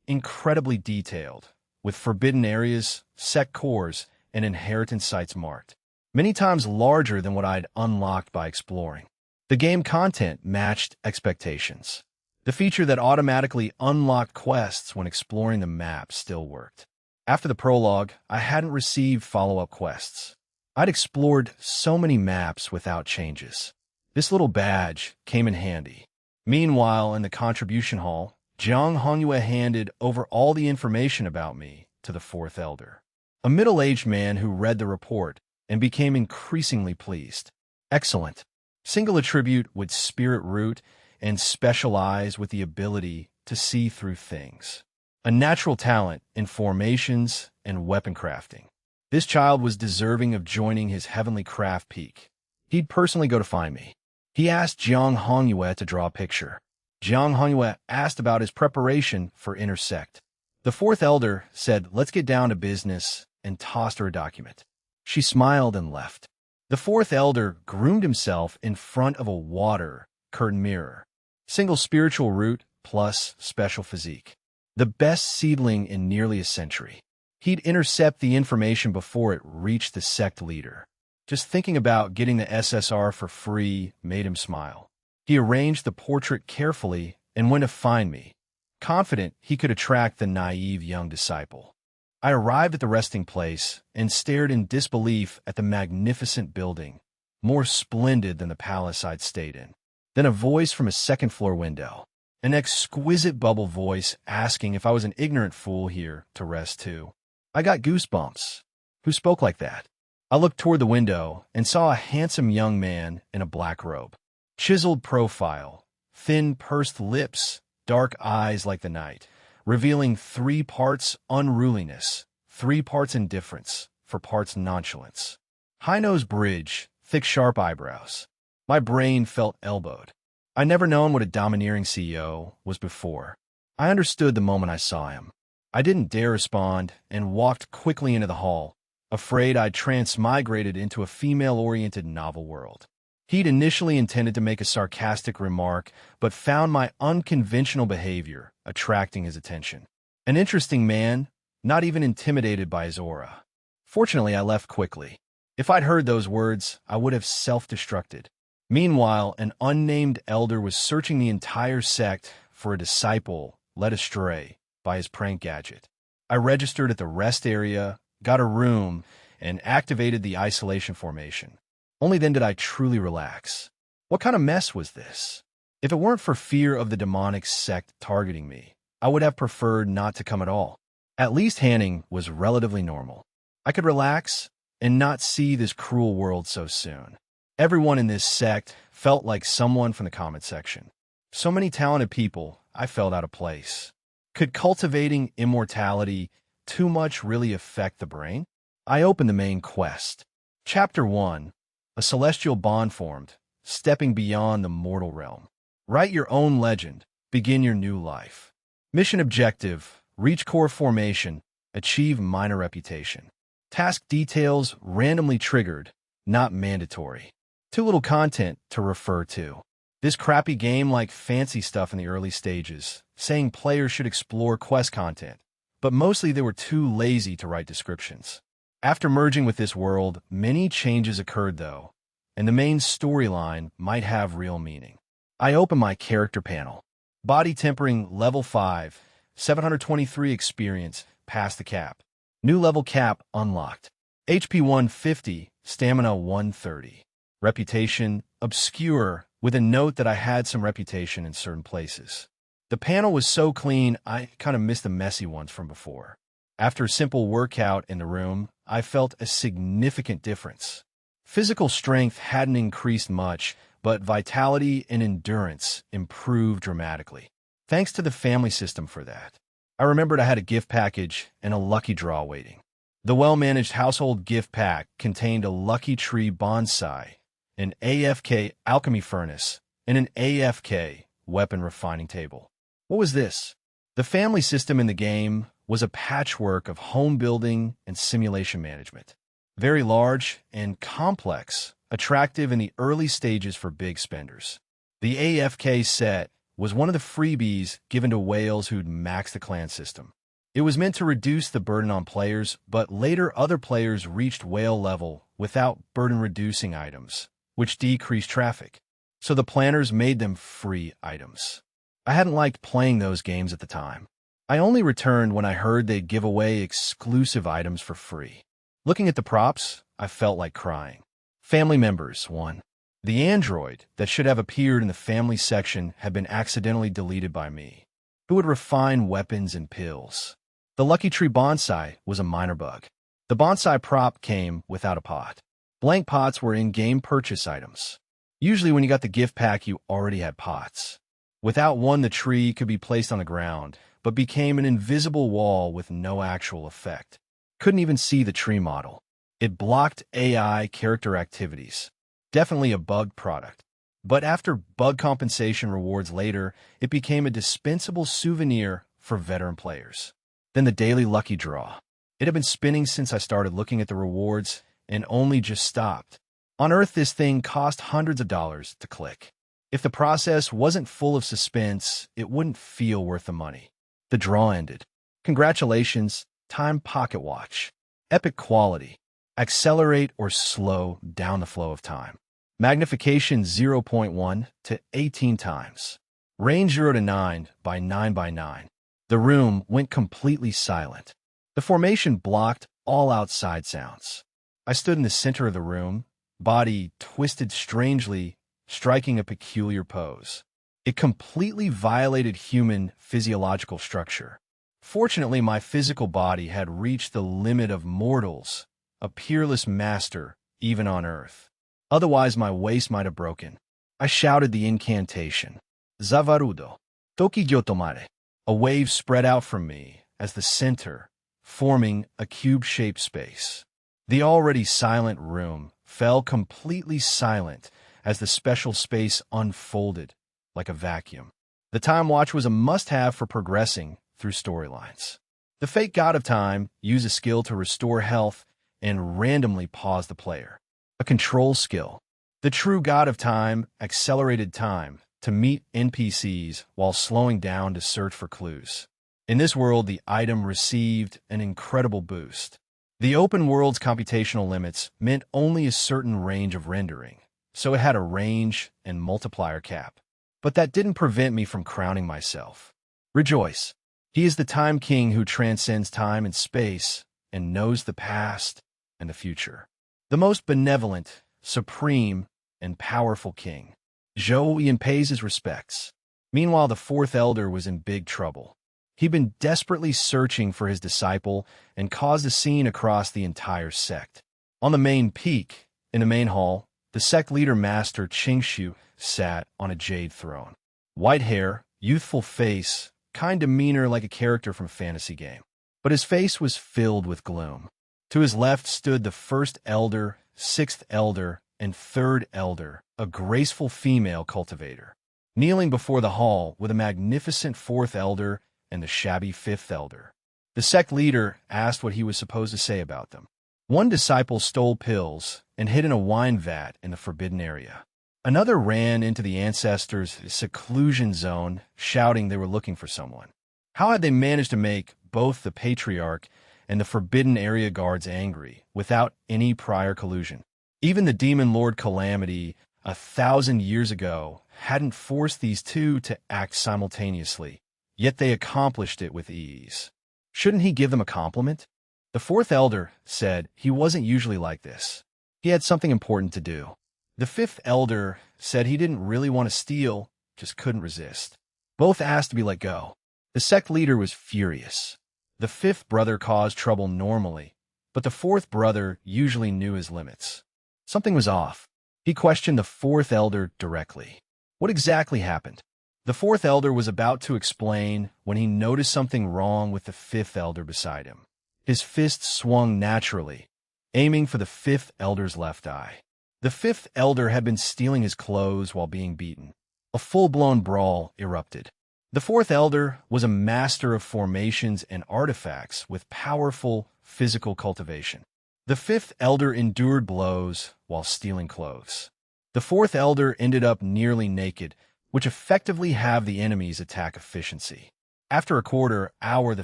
incredibly detailed, with forbidden areas, sect cores, and inheritance sites marked. Many times larger than what I'd unlocked by exploring. The game content matched expectations. The feature that automatically unlocked quests when exploring the map still worked. After the prologue, I hadn't received follow-up quests. I'd explored so many maps without changes. This little badge came in handy. Meanwhile, in the contribution hall, Jiang Hongyue handed over all the information about me to the 4th elder. A middle-aged man who read the report and became increasingly pleased. Excellent. Single attribute with spirit root and specialize with the ability to see through things. A natural talent in formations and weapon crafting. This child was deserving of joining his heavenly craft peak. He'd personally go to find me. He asked Jiang Hongyue to draw a picture. Jiang Hongyue asked about his preparation for intersect. The fourth elder said, "Let's get down to business," and tossed her a document. She smiled and left. The fourth elder groomed himself in front of a water curtain mirror. Single spiritual root plus special physique. The best seedling in nearly a century. He'd intercept the information before it reached the sect leader. Just thinking about getting the SSR for free made him smile. He arranged the portrait carefully and went to find me, confident he could attract the naive young disciple. I arrived at the resting place and stared in disbelief at the magnificent building, more splendid than the palace I'd stayed in. Then a voice from a second-floor window, an exquisite bubble voice asking if I was an ignorant fool here to rest too. I got goosebumps. Who spoke like that? I looked toward the window and saw a handsome young man in a black robe. Chiseled profile, thin pursed lips, dark eyes like the night, revealing 3 parts unruliness, 3 parts indifference, 4 parts nonchalance. High nose bridge, thick sharp eyebrows. My brain felt elbowed. I'd never known what a domineering CEO was before. I understood the moment I saw him. I didn't dare respond and walked quickly into the hall, afraid I'd transmigrated into a female-oriented novel world. He'd initially intended to make a sarcastic remark, but found my unconventional behavior attracting his attention. An interesting man, not even intimidated by his aura. Fortunately, I left quickly. If I'd heard those words, I would have self-destructed. Meanwhile, an unnamed elder was searching the entire sect for a disciple led astray by his prank gadget. I registered at the rest area, got a room, and activated the isolation formation. Only then did I truly relax. What kind of mess was this? If it weren't for fear of the demonic sect targeting me, I would have preferred not to come at all. At least Hanning was relatively normal. I could relax and not see this cruel world so soon. Everyone in this sect felt like someone from the comment section. So many talented people, I felt out of place. Could cultivating immortality too much really affect the brain? I opened the main quest. Chapter 1. A celestial bond formed, stepping beyond the mortal realm. Write your own legend. Begin your new life. Mission objective. Reach core formation. Achieve minor reputation. Task details randomly triggered, not mandatory. Too little content to refer to. This crappy game liked fancy stuff in the early stages, saying players should explore quest content, but mostly they were too lazy to write descriptions. After merging with this world, many changes occurred though, and the main storyline might have real meaning. I open my character panel. Body tempering level 5, 723 experience, past the cap. New level cap unlocked. HP 150, stamina 130. Reputation, obscure, with a note that I had some reputation in certain places. The panel was so clean, I kind of missed the messy ones from before. After a simple workout in the room, I felt a significant difference. Physical strength hadn't increased much, but vitality and endurance improved dramatically. Thanks to the family system for that. I remembered I had a gift package and a lucky draw waiting. The well-managed household gift pack contained a lucky tree bonsai, an AFK alchemy furnace, and an AFK weapon refining table. What was this? The family system in the game was a patchwork of home building and simulation management. Very large and complex, attractive in the early stages for big spenders. The AFK set was one of the freebies given to whales who'd maxed the clan system. It was meant to reduce the burden on players, but later other players reached whale level without burden-reducing items, which decreased traffic. So the planners made them free items. I hadn't liked playing those games at the time. I only returned when I heard they'd give away exclusive items for free. Looking at the props, I felt like crying. Family members, 1. The android that should have appeared in the family section had been accidentally deleted by me, who would refine weapons and pills. The Lucky Tree bonsai was a minor bug. The bonsai prop came without a pot. Blank pots were in-game purchase items. Usually when you got the gift pack, you already had pots. Without one, the tree could be placed on the ground, but became an invisible wall with no actual effect. Couldn't even see the tree model. It blocked AI character activities. Definitely a bugged product. But after bug compensation rewards later, it became a dispensable souvenir for veteran players. Then the daily lucky draw. It had been spinning since I started looking at the rewards and only just stopped. On Earth, this thing cost hundreds of dollars to click. If the process wasn't full of suspense, it wouldn't feel worth the money. The draw ended. Congratulations, Time Pocket Watch. Epic quality. Accelerate or slow down the flow of time. Magnification 0.1 to 18 times. Range 0 to 9 by 9 by 9. The room went completely silent. The formation blocked all outside sounds. I stood in the center of the room, body twisted strangely, striking a peculiar pose. It completely violated human physiological structure. Fortunately, my physical body had reached the limit of mortals, a peerless master, even on Earth. Otherwise, my waist might have broken. I shouted the incantation. Zavarudo. Toki gyotomare. A wave spread out from me as the center, forming a cube-shaped space. The already silent room fell completely silent as the special space unfolded like a vacuum. The time watch was a must-have for progressing through storylines. The fake god of time used a skill to restore health and randomly pause the player. A control skill. The true god of time accelerated time to meet NPCs while slowing down to search for clues. In this world, the item received an incredible boost. The open world's computational limits meant only a certain range of rendering, so it had a range and multiplier cap. But that didn't prevent me from crowning myself. Rejoice. He is the Time King who transcends time and space and knows the past and the future. The most benevolent, supreme, and powerful king. Zhou pays his respects. Meanwhile, the fourth elder was in big trouble. He'd been desperately searching for his disciple and caused a scene across the entire sect. On the main peak, in the main hall, the sect leader Master Qingshu sat on a jade throne. White hair, youthful face, kind demeanor like a character from a fantasy game. But his face was filled with gloom. To his left stood the first elder, sixth elder, and third elder, a graceful female cultivator, kneeling before the hall with a magnificent fourth elder and the shabby fifth elder. The sect leader asked what he was supposed to say about them. One disciple stole pills and hid in a wine vat in the forbidden area. Another ran into the ancestors' seclusion zone, shouting they were looking for someone. How had they managed to make both the patriarch and the forbidden area guards angry without any prior collusion? Even the demon lord Calamity, 1,000 years ago, hadn't forced these two to act simultaneously, yet they accomplished it with ease. Shouldn't he give them a compliment? The fourth elder said he wasn't usually like this. He had something important to do. The fifth elder said he didn't really want to steal, just couldn't resist. Both asked to be let go. The sect leader was furious. The fifth brother caused trouble normally, but the fourth brother usually knew his limits. Something was off. He questioned the fourth elder directly. What exactly happened? The fourth elder was about to explain when he noticed something wrong with the fifth elder beside him. His fist swung naturally, aiming for the fifth elder's left eye. The fifth elder had been stealing his clothes while being beaten. A full-blown brawl erupted. The fourth elder was a master of formations and artifacts with powerful physical cultivation. The fifth elder endured blows while stealing clothes. The fourth elder ended up nearly naked, which effectively halved the enemy's attack efficiency. After a quarter hour, the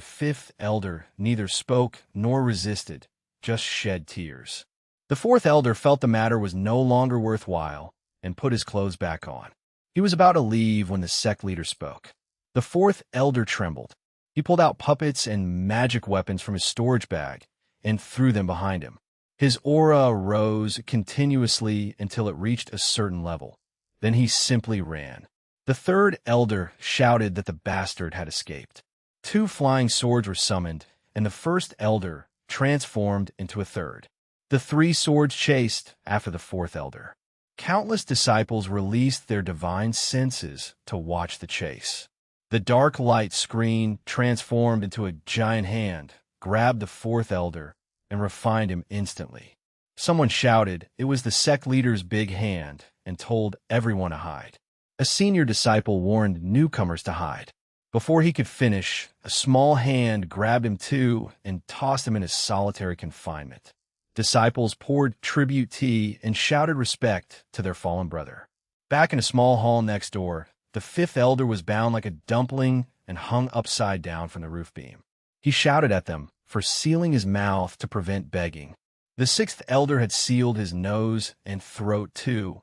fifth elder neither spoke nor resisted, just shed tears. The fourth elder felt the matter was no longer worthwhile and put his clothes back on. He was about to leave when the sect leader spoke. The fourth elder trembled. He pulled out puppets and magic weapons from his storage bag and threw them behind him. His aura rose continuously until it reached a certain level. Then he simply ran. The third elder shouted that the bastard had escaped. 2 flying swords were summoned, and the first elder transformed into a third. The 3 swords chased after the fourth elder. Countless disciples released their divine senses to watch the chase. The dark light screen transformed into a giant hand, grabbed the fourth elder, and refined him instantly. Someone shouted it was the sect leader's big hand and told everyone to hide. A senior disciple warned newcomers to hide. Before he could finish, a small hand grabbed him too and tossed him into solitary confinement. Disciples poured tribute tea and shouted respect to their fallen brother. Back in a small hall next door, the fifth elder was bound like a dumpling and hung upside down from the roof beam. He shouted at them for sealing his mouth to prevent begging. The sixth elder had sealed his nose and throat too,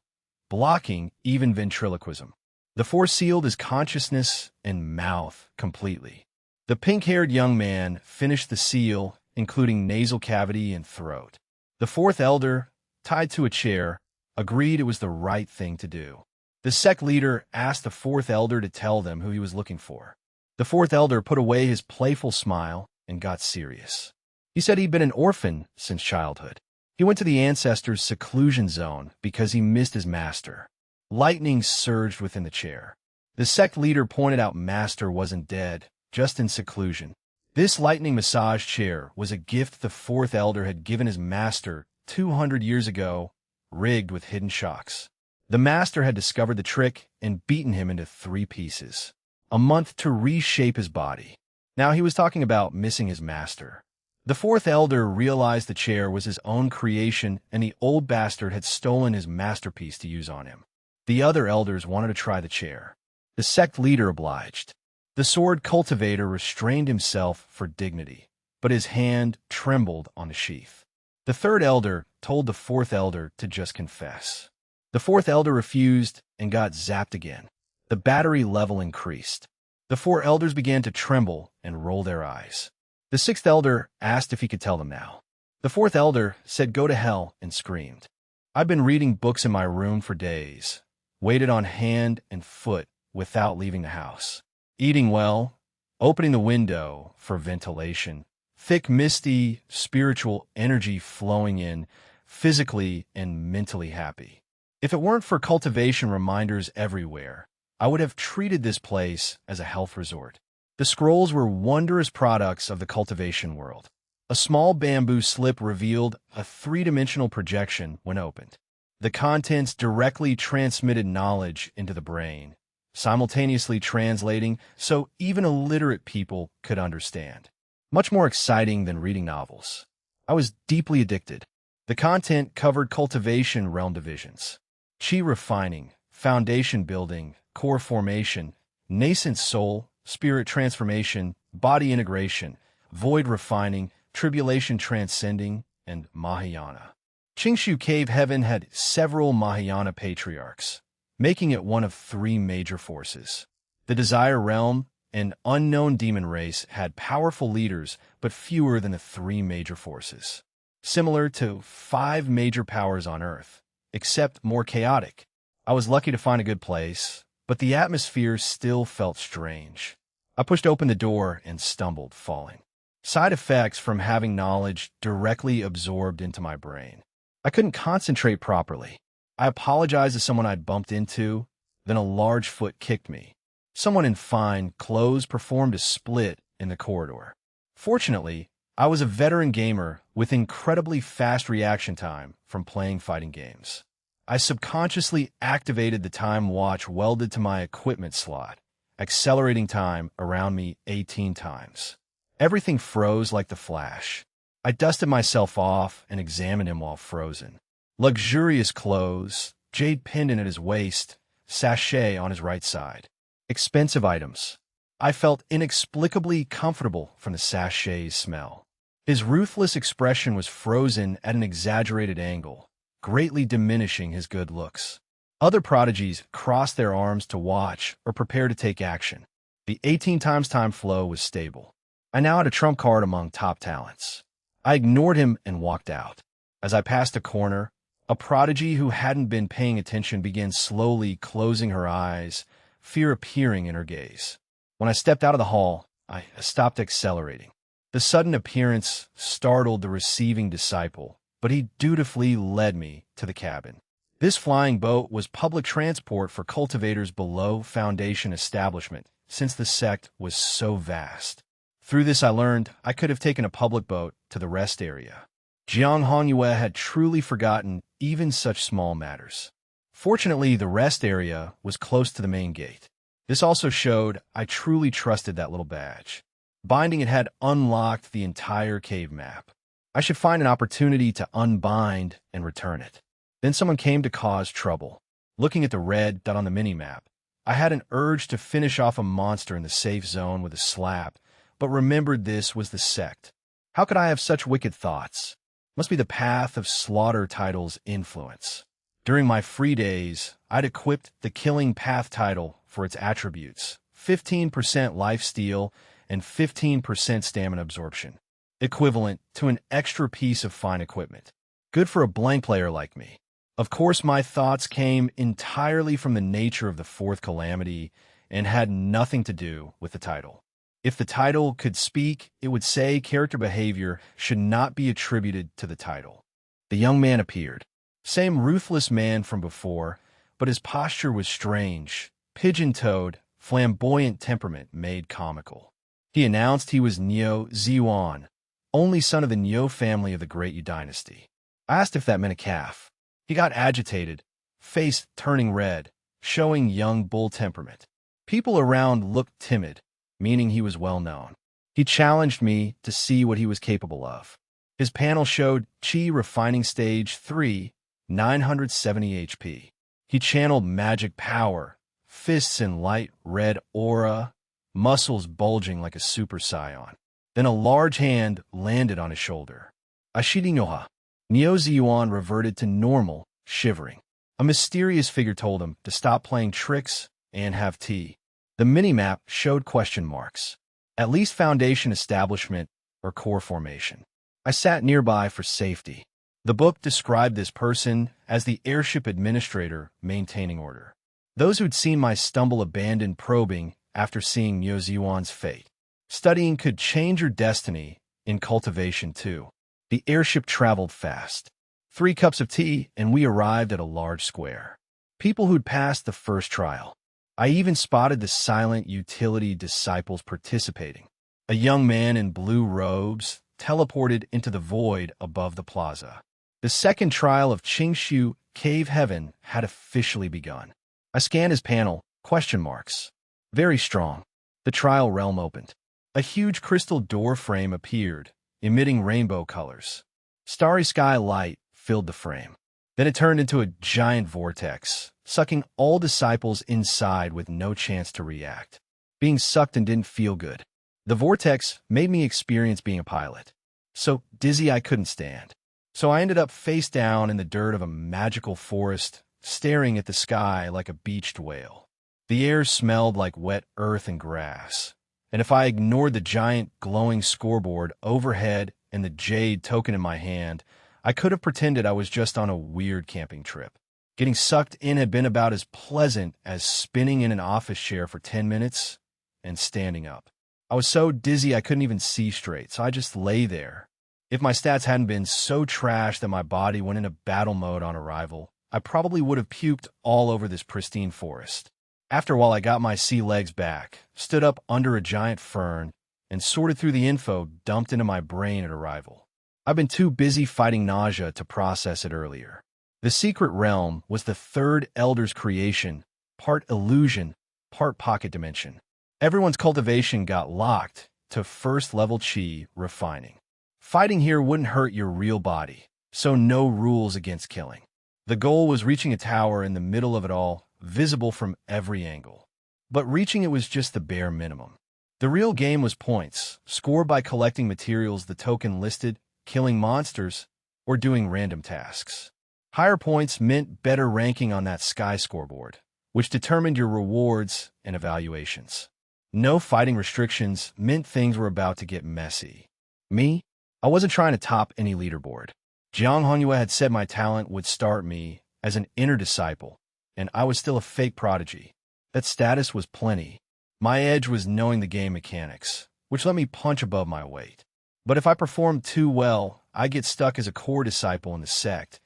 blocking even ventriloquism. The fourth sealed his consciousness and mouth completely. The pink-haired young man finished the seal, including nasal cavity and throat. The fourth elder, tied to a chair, agreed it was the right thing to do. The sect leader asked the fourth elder to tell them who he was looking for. The fourth elder put away his playful smile and got serious. He said he'd been an orphan since childhood. He went to the ancestors' seclusion zone because he missed his master. Lightning surged within the chair. The sect leader pointed out Master wasn't dead, just in seclusion. This lightning massage chair was a gift the fourth elder had given his master 200 years ago, rigged with hidden shocks. The master had discovered the trick and beaten him into 3 pieces. A month to reshape his body. Now he was talking about missing his master. The fourth elder realized the chair was his own creation and the old bastard had stolen his masterpiece to use on him. The other elders wanted to try the chair. The sect leader obliged. The sword cultivator restrained himself for dignity, but his hand trembled on the sheath. The third elder told the fourth elder to just confess. The fourth elder refused and got zapped again. The battery level increased. The 4 elders began to tremble and roll their eyes. The sixth elder asked if he could tell them now. The fourth elder said go to hell and screamed. I've been reading books in my room for days, waited on hand and foot without leaving the house. Eating well, opening the window for ventilation, thick, misty, spiritual energy flowing in, physically and mentally happy. If it weren't for cultivation reminders everywhere, I would have treated this place as a health resort. The scrolls were wondrous products of the cultivation world. A small bamboo slip revealed a 3-dimensional projection when opened. The contents directly transmitted knowledge into the brain, simultaneously translating so even illiterate people could understand. Much more exciting than reading novels. I was deeply addicted. The content covered cultivation realm divisions. Chi refining, foundation building, core formation, nascent soul, spirit transformation, body integration, void refining, tribulation transcending, and Mahayana. Qingshu Cave Heaven had several Mahayana patriarchs, making it one of 3 major forces. The Desire Realm, an unknown demon race, had powerful leaders, but fewer than the 3 major forces. Similar to 5 major powers on Earth, except more chaotic. I was lucky to find a good place, but the atmosphere still felt strange. I pushed open the door and stumbled, falling. Side effects from having knowledge directly absorbed into my brain. I couldn't concentrate properly. I apologized to someone I'd bumped into, then a large foot kicked me. Someone in fine clothes performed a split in the corridor. Fortunately, I was a veteran gamer with incredibly fast reaction time from playing fighting games. I subconsciously activated the time watch welded to my equipment slot, accelerating time around me 18 times. Everything froze like the Flash. I dusted myself off and examined him while frozen. Luxurious clothes, jade pendant at his waist, sachet on his right side. Expensive items. I felt inexplicably comfortable from the sachet's smell. His ruthless expression was frozen at an exaggerated angle, greatly diminishing his good looks. Other prodigies crossed their arms to watch or prepare to take action. The 18 times time flow was stable. I now had a trump card among top talents. I ignored him and walked out. As I passed a corner, a prodigy who hadn't been paying attention began slowly closing her eyes, fear appearing in her gaze. When I stepped out of the hall, I stopped accelerating. The sudden appearance startled the receiving disciple, but he dutifully led me to the cabin. This flying boat was public transport for cultivators below Foundation establishment, since the sect was so vast. Through this I learned I could have taken a public boat to the rest area. Jiang Honyue had truly forgotten even such small matters. Fortunately, the rest area was close to the main gate. This also showed I truly trusted that little badge. Binding it had unlocked the entire cave map. I should find an opportunity to unbind and return it. Then someone came to cause trouble. Looking at the red dot on the mini-map, I had an urge to finish off a monster in the safe zone with a slap, but remembered this was the sect. How could I have such wicked thoughts? Must be the Path of Slaughter title's influence. During my free days, I'd equipped the Killing Path title for its attributes, 15% lifesteal and 15% stamina absorption, equivalent to an extra piece of fine equipment. Good for a blank player like me. Of course, my thoughts came entirely from the nature of the fourth calamity and had nothing to do with the title. If the title could speak, it would say character behavior should not be attributed to the title. The young man appeared. Same ruthless man from before, but his posture was strange, pigeon-toed, flamboyant temperament made comical. He announced he was Neo Ziwan, only son of the Neo family of the Great Yu dynasty. I asked if that meant a calf. He got agitated, face turning red, showing young bull temperament. People around looked timid, meaning he was well known. He challenged me to see what he was capable of. His panel showed Chi Refining Stage 3, 970 HP. He channeled magic power, fists in light red aura, muscles bulging like a super scion. Then a large hand landed on his shoulder. Ashidi Noha. Neo Ziyuan reverted to normal, shivering. A mysterious figure told him to stop playing tricks and have tea. The minimap showed question marks. At least Foundation establishment or core formation. I sat nearby for safety. The book described this person as the airship administrator maintaining order. Those who'd seen my stumble abandoned probing after seeing Neo Ziyuan's fate. Studying could change your destiny in cultivation too. The airship traveled fast. 3 cups of tea, and we arrived at a large square. People who'd passed the first trial. I even spotted the silent utility disciples participating. A young man in blue robes teleported into the void above the plaza. The second trial of Qingshu Cave Heaven had officially begun. I scanned his panel, question marks. Very strong. The trial realm opened. A huge crystal door frame appeared, emitting rainbow colors. Starry sky light filled the frame. Then it turned into a giant vortex, sucking all disciples inside with no chance to react. Being sucked and didn't feel good. The vortex made me experience being a pilot. So dizzy I couldn't stand. So I ended up face down in the dirt of a magical forest, staring at the sky like a beached whale. The air smelled like wet earth and grass. And if I ignored the giant glowing scoreboard overhead and the jade token in my hand, I could have pretended I was just on a weird camping trip. Getting sucked in had been about as pleasant as spinning in an office chair for 10 minutes and standing up. I was so dizzy I couldn't even see straight, so I just lay there. If my stats hadn't been so trashed that my body went into battle mode on arrival, I probably would have puked all over this pristine forest. After a while, I got my sea legs back, stood up under a giant fern, and sorted through the info dumped into my brain at arrival. I've been too busy fighting nausea to process it earlier. The secret realm was the third Elder's creation, part illusion, part pocket dimension. Everyone's cultivation got locked to first-level chi refining. Fighting here wouldn't hurt your real body, so no rules against killing. The goal was reaching a tower in the middle of it all, visible from every angle. But reaching it was just the bare minimum. The real game was points, scored by collecting materials the token listed, killing monsters, or doing random tasks. Higher points meant better ranking on that sky scoreboard, which determined your rewards and evaluations. No fighting restrictions meant things were about to get messy. Me? I wasn't trying to top any leaderboard. Jiang Honyue had said my talent would start me as an inner disciple, and I was still a fake prodigy. That status was plenty. My edge was knowing the game mechanics, which let me punch above my weight. But if I performed too well, I'd get stuck as a core disciple in the sect,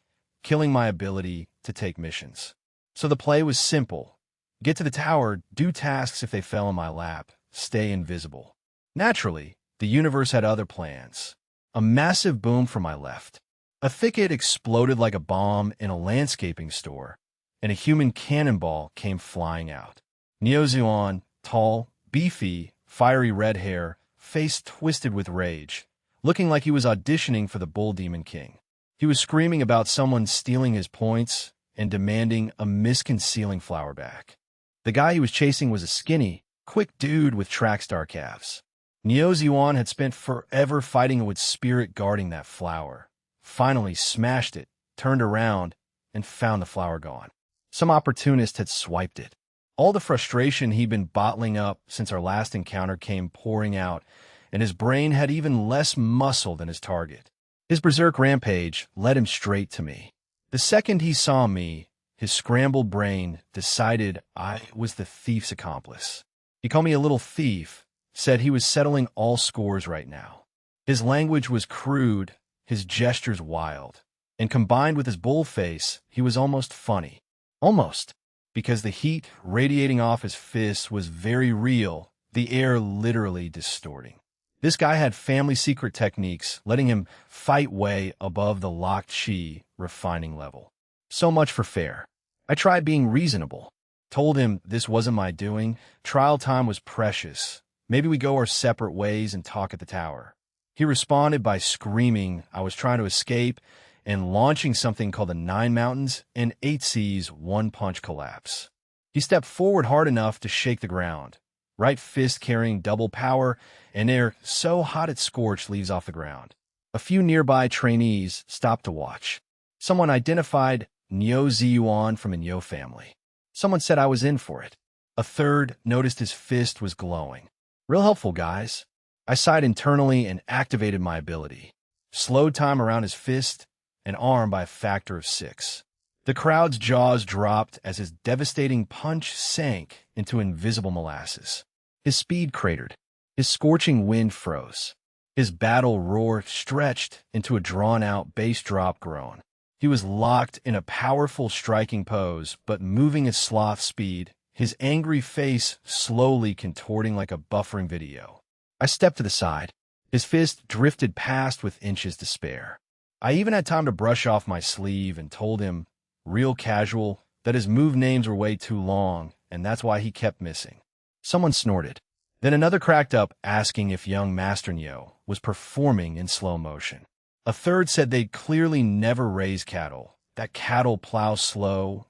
killing my ability to take missions. So the play was simple. Get to the tower, do tasks if they fell in my lap, stay invisible. Naturally, the universe had other plans. A massive boom from my left. A thicket exploded like a bomb in a landscaping store, and a human cannonball came flying out. Neo-Zuan, tall, beefy, fiery red hair, face twisted with rage, looking like he was auditioning for the Bull Demon King. He was screaming about someone stealing his points and demanding a misconcealing flower back. The guy he was chasing was a skinny, quick dude with track star calves. Neo-Zuan had spent forever fighting with spirit guarding that flower. Finally smashed it, turned around, and found the flower gone. Some opportunist had swiped it. All the frustration he'd been bottling up since our last encounter came pouring out, and his brain had even less muscle than his target. His berserk rampage led him straight to me. The second he saw me, his scrambled brain decided I was the thief's accomplice. He called me a little thief, said he was settling all scores right now. His language was crude, his gestures wild, and combined with his bull face, he was almost funny. Almost, because the heat radiating off his fists was very real, the air literally distorting. This guy had family secret techniques, letting him fight way above the locked chi refining level. So much for fair. I tried being reasonable. Told him this wasn't my doing, trial time was precious. Maybe we go our separate ways and talk at the tower. He responded by screaming I was trying to escape and launching something called the 9 Mountains and 8 Seas one-punch collapse. He stepped forward hard enough to shake the ground. Right fist carrying double power, and air so hot it scorched leaves off the ground. A few nearby trainees stopped to watch. Someone identified Neo-Zuan from Enro family. Someone said I was in for it. A third noticed his fist was glowing. Real helpful, guys. I sighed internally and activated my ability. Slowed time around his fist and arm by a factor of 6. The crowd's jaws dropped as his devastating punch sank into invisible molasses. His speed cratered. His scorching wind froze. His battle roar stretched into a drawn-out bass drop groan. He was locked in a powerful striking pose, but moving at sloth speed, his angry face slowly contorting like a buffering video. I stepped to the side. His fist drifted past with inches to spare. I even had time to brush off my sleeve and told him, real casual, that his move names were way too long, and that's why he kept missing. Someone snorted. Then another cracked up, asking if young Master Neo was performing in slow motion. A third said they'd clearly never raise cattle, that cattle plow slow,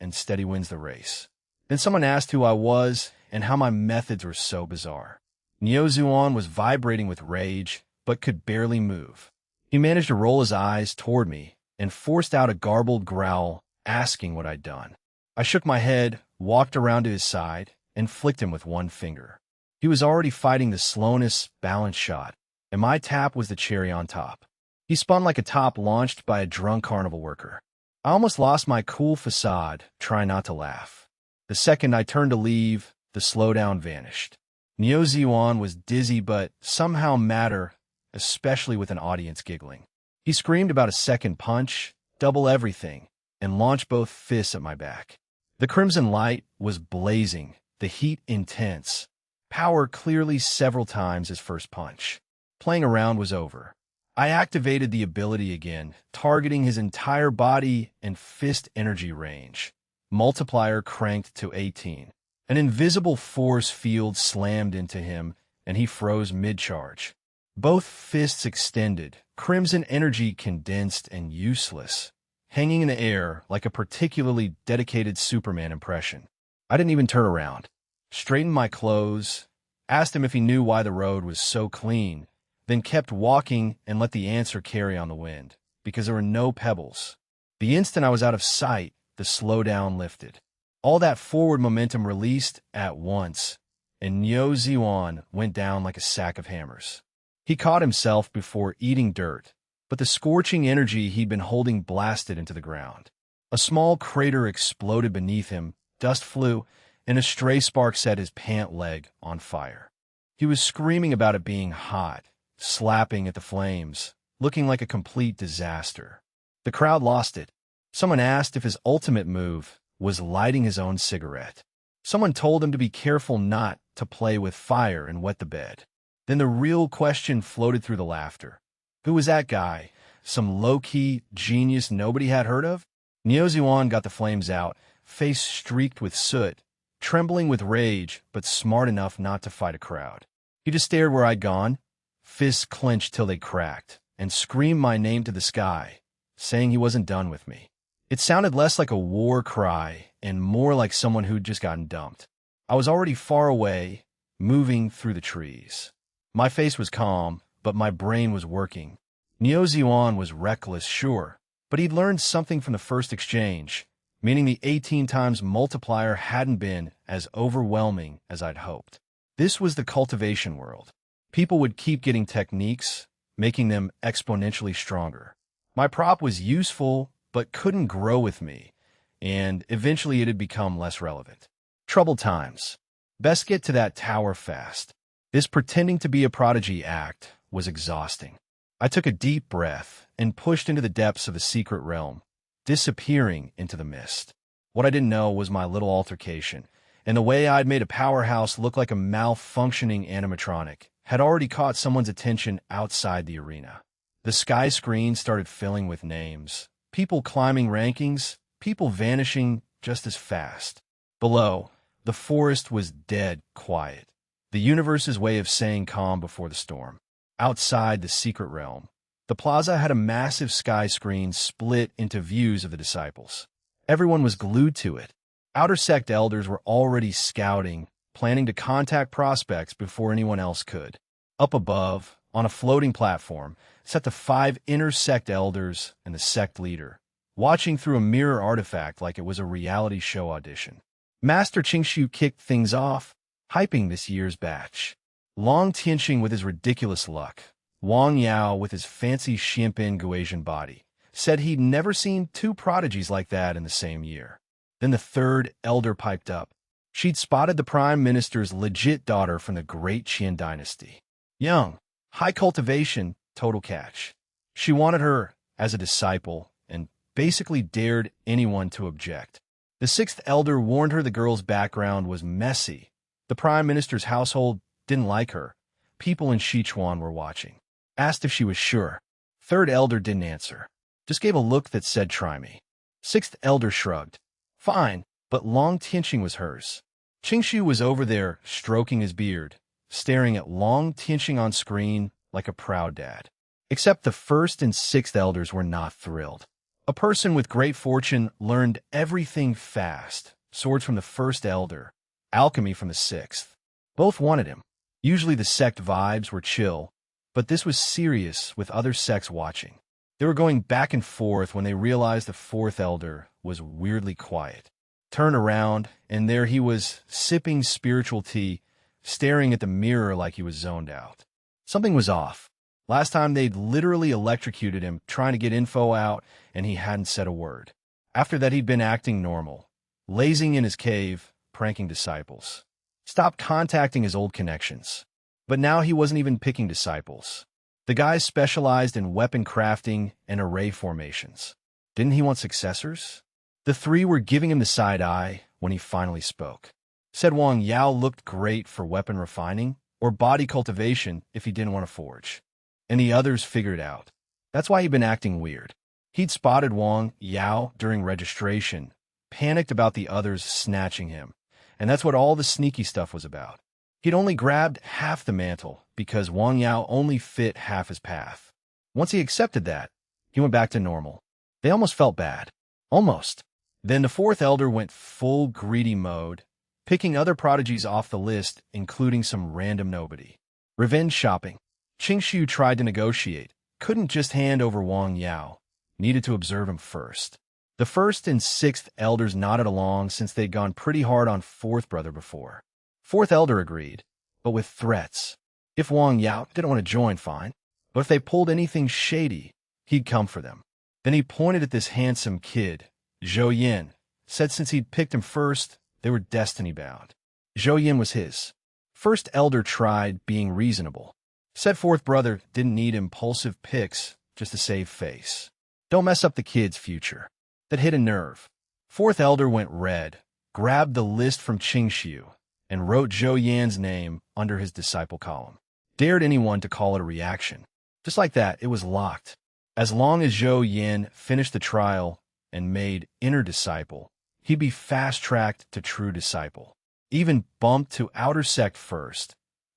and steady wins the race. Then someone asked who I was and how my methods were so bizarre. Neo-Zuan was vibrating with rage, but could barely move. He managed to roll his eyes toward me and forced out a garbled growl, asking what I'd done. I shook my head, walked around to his side, and flicked him with one finger. He was already fighting the slowness balance shot, and my tap was the cherry on top. He spun like a top launched by a drunk carnival worker. I almost lost my cool facade, trying not to laugh. The second I turned to leave, the slowdown vanished. Neo-Zuan was dizzy but somehow madder, especially with an audience giggling. He screamed about a second punch, double everything, and launched both fists at my back. The crimson light was blazing, the heat intense, power clearly several times his first punch. Playing around was over. I activated the ability again, targeting his entire body and fist energy range. Multiplier cranked to 18. An invisible force field slammed into him, and he froze mid-charge. Both fists extended, crimson energy condensed and useless, hanging in the air like a particularly dedicated Superman impression. I didn't even turn around. Straightened my clothes, asked him if he knew why the road was so clean, then kept walking and let the answer carry on the wind, because there were no pebbles. The instant I was out of sight, the slowdown lifted. All that forward momentum released at once, and Neo-Zuan went down like a sack of hammers. He caught himself before eating dirt, but the scorching energy he'd been holding blasted into the ground. A small crater exploded beneath him, dust flew, and a stray spark set his pant leg on fire. He was screaming about it being hot, slapping at the flames, looking like a complete disaster. The crowd lost it. Someone asked if his ultimate move was lighting his own cigarette. Someone told him to be careful not to play with fire and wet the bed. Then the real question floated through the laughter. Who was that guy? Some low-key genius nobody had heard of? Nyoziwan got the flames out, face streaked with soot, trembling with rage, but smart enough not to fight a crowd. He just stared where I'd gone, fists clenched till they cracked, and screamed my name to the sky, saying he wasn't done with me. It sounded less like a war cry and more like someone who'd just gotten dumped. I was already far away, moving through the trees. My face was calm, but my brain was working. Nyoziwan was reckless, sure, but he'd learned something from the first exchange, meaning the 18 times multiplier hadn't been as overwhelming as I'd hoped. This was the cultivation world. People would keep getting techniques, making them exponentially stronger. My prop was useful, but couldn't grow with me, and eventually it'd become less relevant. Troubled times. Best get to that tower fast. This pretending to be a prodigy act was exhausting. I took a deep breath and pushed into the depths of a secret realm, disappearing into the mist. What I didn't know was my little altercation, and the way I'd made a powerhouse look like a malfunctioning animatronic had already caught someone's attention outside the arena. The sky screen started filling with names, people climbing rankings, people vanishing just as fast. Below, the forest was dead quiet, the universe's way of saying calm before the storm. Outside the secret realm, the plaza had a massive sky screen split into views of the disciples. Everyone was glued to it. Outer sect elders were already scouting, planning to contact prospects before anyone else could. Up above, on a floating platform, sat the 5 inner sect elders and the sect leader, watching through a mirror artifact like it was a reality show audition. Master Qingshu kicked things off, hyping this year's batch. Long Tianxing with his ridiculous luck, Wang Yao with his fancy Xianpin Guasian body, said he'd never seen 2 prodigies like that in the same year. Then the 3rd elder piped up. She'd spotted the prime minister's legit daughter from the great Qian dynasty. Young, high cultivation, total catch. She wanted her as a disciple and basically dared anyone to object. The 6th elder warned her the girl's background was messy. The prime minister's household didn't like her. People in Sichuan were watching. Asked if she was sure. 3rd elder didn't answer. Just gave a look that said, try me. 6th elder shrugged. Fine, but Long Tianxing was hers. Qingshu was over there, stroking his beard, staring at Long Tianxing on screen like a proud dad. Except the 1st and 6th elders were not thrilled. A person with great fortune learned everything fast. Swords from the 1st elder, alchemy from the 6th. Both wanted him. Usually the sect vibes were chill, but this was serious with other sects watching. They were going back and forth when they realized the 4th elder was weirdly quiet. Turned around, and there he was, sipping spiritual tea, staring at the mirror like he was zoned out. Something was off. Last time they'd literally electrocuted him, trying to get info out, and he hadn't said a word. After that he'd been acting normal, lazing in his cave, pranking disciples. Stopped contacting his old connections. But now he wasn't even picking disciples. The guy specialized in weapon crafting and array formations. Didn't he want successors? The 3 were giving him the side eye when he finally spoke. Said Wang Yao looked great for weapon refining or body cultivation if he didn't want to forge. And the others figured it out. That's why he'd been acting weird. He'd spotted Wang Yao during registration, panicked about the others snatching him. And that's what all the sneaky stuff was about. He'd only grabbed half the mantle because Wang Yao only fit half his path. Once he accepted that, he went back to normal. They almost felt bad. Almost. Then the 4th elder went full greedy mode, picking other prodigies off the list, including some random nobody. Revenge shopping. Qingshu tried to negotiate, couldn't just hand over Wang Yao, needed to observe him first. The 1st and 6th elders nodded along since they'd gone pretty hard on 4th brother before. 4th elder agreed, but with threats. If Wang Yao didn't want to join, fine, but if they pulled anything shady, he'd come for them. Then he pointed at this handsome kid, Zhou Yin, said since he'd picked him first, they were destiny-bound. Zhou Yin was his. 1st elder tried being reasonable. Said 4th brother didn't need impulsive picks just to save face. Don't mess up the kid's future. That hit a nerve. Fourth elder went red, grabbed the list from Qingshu, and wrote Zhou Yan's name under his disciple column. Dared anyone to call it a reaction. Just like that, it was locked. As long as Zhou Yan finished the trial and made inner disciple, he'd be fast-tracked to true disciple. Even bumped to outer sect first.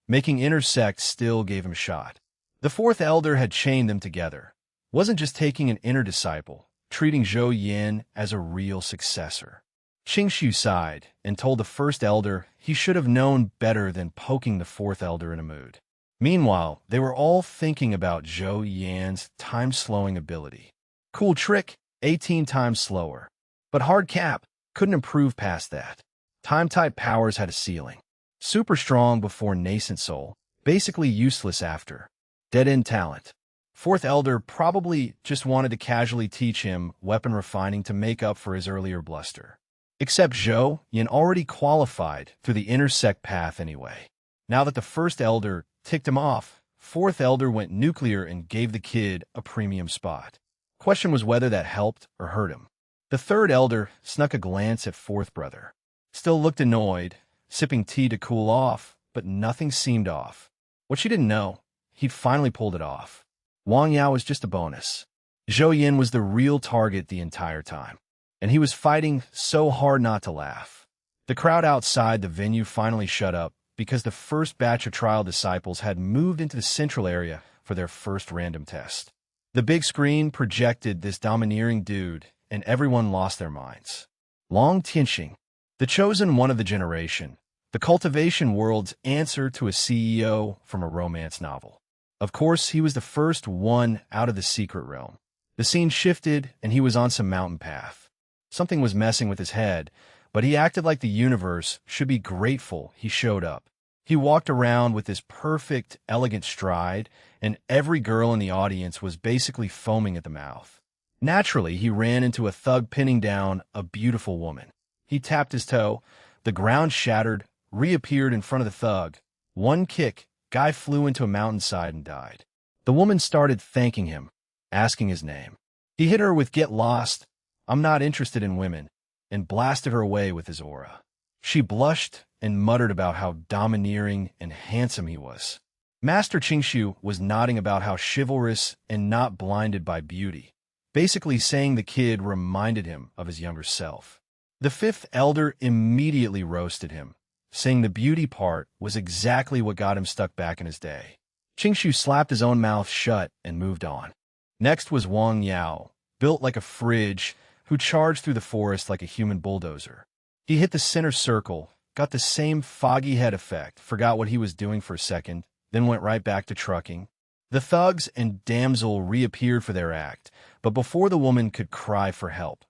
Making inner sect still gave him shot. The fourth elder had chained them together. Wasn't just taking an inner disciple, treating Zhou Yan as a real successor. Qingshu sighed and told the first elder he should have known better than poking the fourth elder in a mood. Meanwhile, they were all thinking about Zhou Yan's time-slowing ability. Cool trick, 18 times slower. But hard cap, couldn't improve past that. Time-type powers had a ceiling. Super strong before nascent soul, basically useless after. Dead-end talent. Fourth elder probably just wanted to casually teach him weapon refining to make up for his earlier bluster. Except Zhou Yan already qualified through the intersect path anyway. Now that the first elder ticked him off, fourth elder went nuclear and gave the kid a premium spot. Question was whether that helped or hurt him. The third elder snuck a glance at fourth brother. Still looked annoyed, sipping tea to cool off, but nothing seemed off. What she didn't know, he'd finally pulled it off. Wang Yao was just a bonus. Zhou Yan was the real target the entire time, and he was fighting so hard not to laugh. The crowd outside the venue finally shut up because the first batch of trial disciples had moved into the central area for their first random test. The big screen projected this domineering dude, and everyone lost their minds. Long Tianxing, the chosen one of the generation, the cultivation world's answer to a CEO from a romance novel. Of course, he was the first one out of the secret realm. The scene shifted, and he was on some mountain path. Something was messing with his head, but he acted like the universe should be grateful he showed up. He walked around with this perfect, elegant stride, and every girl in the audience was basically foaming at the mouth. Naturally, he ran into a thug pinning down a beautiful woman. He tapped his toe, the ground shattered, reappeared in front of the thug. One kick, guy flew into a mountainside and died. The woman started thanking him, asking his name. He hit her with "Get lost, I'm not interested in women," and blasted her away with his aura. She blushed and muttered about how domineering and handsome he was. Master Qingshu was nodding about how chivalrous and not blinded by beauty, basically saying the kid reminded him of his younger self. The fifth elder immediately roasted him, saying the beauty part was exactly what got him stuck back in his day. Qingshu slapped his own mouth shut and moved on. Next was Wang Yao, built like a fridge, who charged through the forest like a human bulldozer. He hit the center circle, got the same foggy head effect, forgot what he was doing for a second, then went right back to trucking. The thugs and damsel reappeared for their act, but before the woman could cry for help,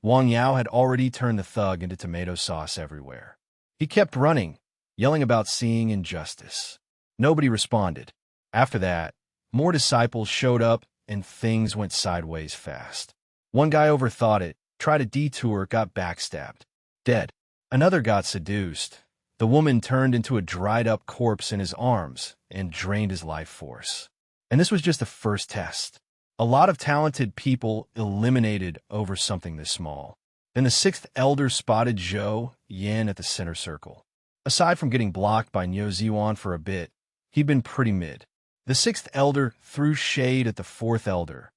Wang Yao had already turned the thug into tomato sauce everywhere. He kept running, yelling about seeing injustice. Nobody responded. After that, more disciples showed up and things went sideways fast. One guy overthought it, tried a detour, got backstabbed. Dead. Another got seduced. The woman turned into a dried-up corpse in his arms and drained his life force. And this was just the first test. A lot of talented people eliminated over something this small. Then the sixth elder spotted Zhou Yan at the center circle. Aside from getting blocked by Niu Ziwan for a bit, he'd been pretty mid. The sixth elder threw shade at the fourth elder,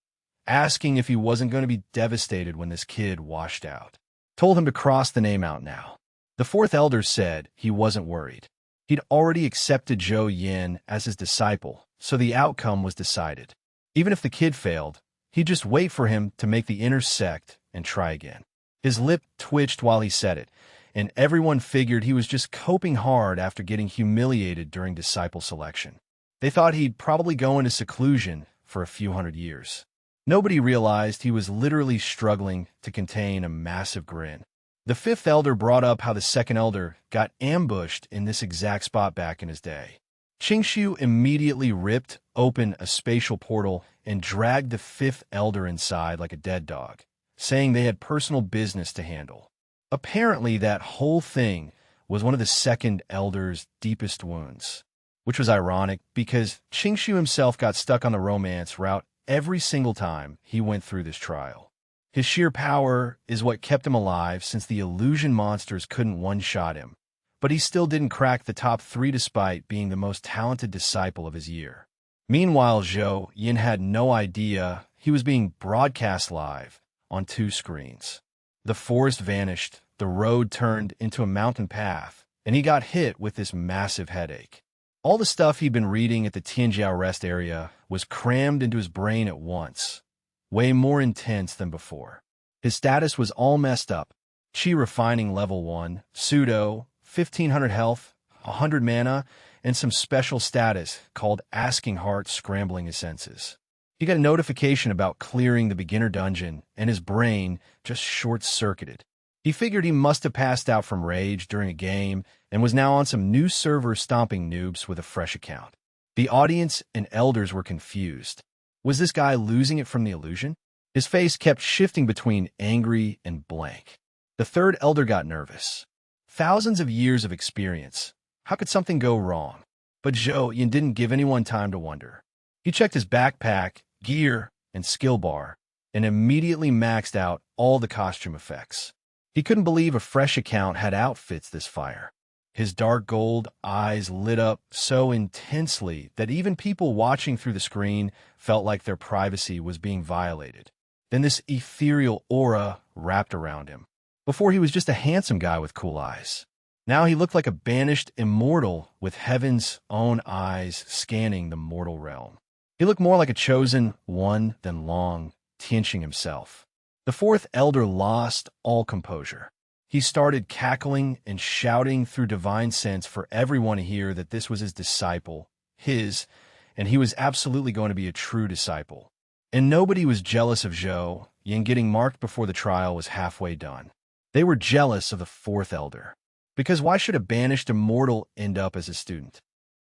asking if he wasn't going to be devastated when this kid washed out. Told him to cross the name out now. The fourth elder said he wasn't worried. He'd already accepted Zhou Yan as his disciple, so the outcome was decided. Even if the kid failed, he'd just wait for him to make the intersect and try again. His lip twitched while he said it, and everyone figured he was just coping hard after getting humiliated during disciple selection. They thought he'd probably go into seclusion for a few hundred years. Nobody realized he was literally struggling to contain a massive grin. The fifth elder brought up how the second elder got ambushed in this exact spot back in his day. Qingshu immediately ripped open a spatial portal and dragged the fifth elder inside like a dead dog, saying they had personal business to handle. Apparently, that whole thing was one of the second elder's deepest wounds, which was ironic because Qingshu himself got stuck on the romance route every single time he went through this trial. His sheer power is what kept him alive since the illusion monsters couldn't one-shot him, but he still didn't crack the top 3 despite being the most talented disciple of his year. Meanwhile, Zhou Yin had no idea he was being broadcast live on 2 screens. The forest vanished, the road turned into a mountain path, and he got hit with this massive headache. All the stuff he'd been reading at the Tianjiao rest area was crammed into his brain at once, way more intense than before. His status was all messed up. Qi refining level 1, pseudo, 1500 health, 100 mana, and some special status called Asking Heart scrambling his senses. He got a notification about clearing the beginner dungeon, and his brain just short-circuited. He figured he must have passed out from rage during a game and was now on some new server stomping noobs with a fresh account. The audience and elders were confused. Was this guy losing it from the illusion? His face kept shifting between angry and blank. The third elder got nervous. Thousands of years of experience. How could something go wrong? But Zhou Yin didn't give anyone time to wonder. He checked his backpack, gear, and skill bar, and immediately maxed out all the costume effects. He couldn't believe a fresh account had outfits this fire. His dark gold eyes lit up so intensely that even people watching through the screen felt like their privacy was being violated. Then this ethereal aura wrapped around him. Before he was just a handsome guy with cool eyes. Now he looked like a banished immortal with heaven's own eyes scanning the mortal realm. He looked more like a chosen one than Long, Tianqing himself. The fourth elder lost all composure. He started cackling and shouting through divine sense for everyone to hear that this was his disciple, and he was absolutely going to be a true disciple. And nobody was jealous of Zhou Yin getting marked before the trial was halfway done. They were jealous of the fourth elder. Because why should a banished immortal end up as a student?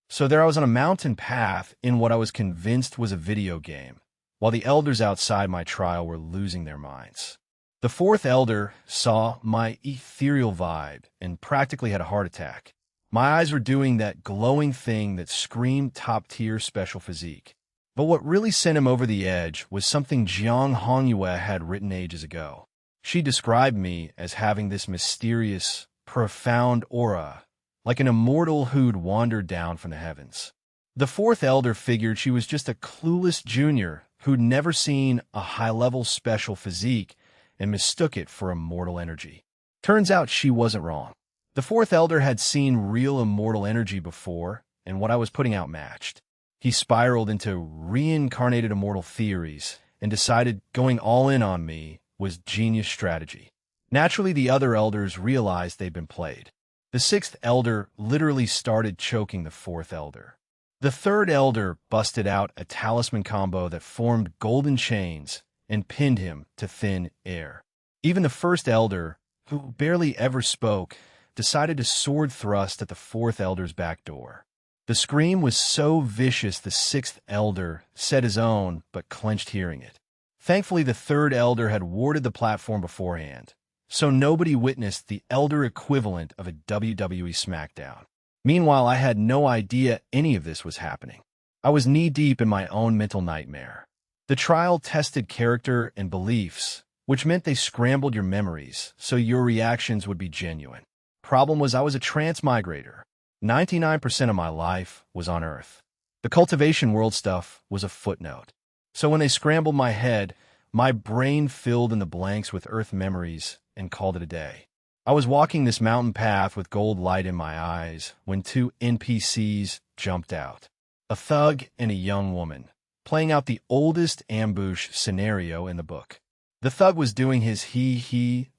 So there I was on a mountain path in what I was convinced was a video game, while the elders outside my trial were losing their minds. The fourth elder saw my ethereal vibe and practically had a heart attack. My eyes were doing that glowing thing that screamed top-tier special physique. But what really sent him over the edge was something Jiang Hongyue had written ages ago. She described me as having this mysterious, profound aura, like an immortal who'd wandered down from the heavens. The fourth elder figured she was just a clueless junior who'd never seen a high-level special physique and mistook it for immortal energy. Turns out she wasn't wrong. The fourth elder had seen real immortal energy before, and what I was putting out matched. He spiraled into reincarnated immortal theories and decided going all in on me was genius strategy. Naturally, the other elders realized they'd been played. The sixth elder literally started choking the fourth elder. The third elder busted out a talisman combo that formed golden chains and pinned him to thin air. Even the first elder, who barely ever spoke, decided to sword thrust at the fourth elder's back door. The scream was so vicious the sixth elder said his own, but clenched hearing it. Thankfully, the third elder had warded the platform beforehand, so nobody witnessed the elder equivalent of a WWE SmackDown. Meanwhile, I had no idea any of this was happening. I was knee-deep in my own mental nightmare. The trial tested character and beliefs, which meant they scrambled your memories so your reactions would be genuine. Problem was I was a transmigrator. 99% of my life was on Earth. The cultivation world stuff was a footnote. So when they scrambled my head, my brain filled in the blanks with Earth memories and called it a day. I was walking this mountain path with gold light in my eyes when 2 NPCs jumped out. A thug and a young woman, playing out the oldest ambush scenario in the book. The thug was doing his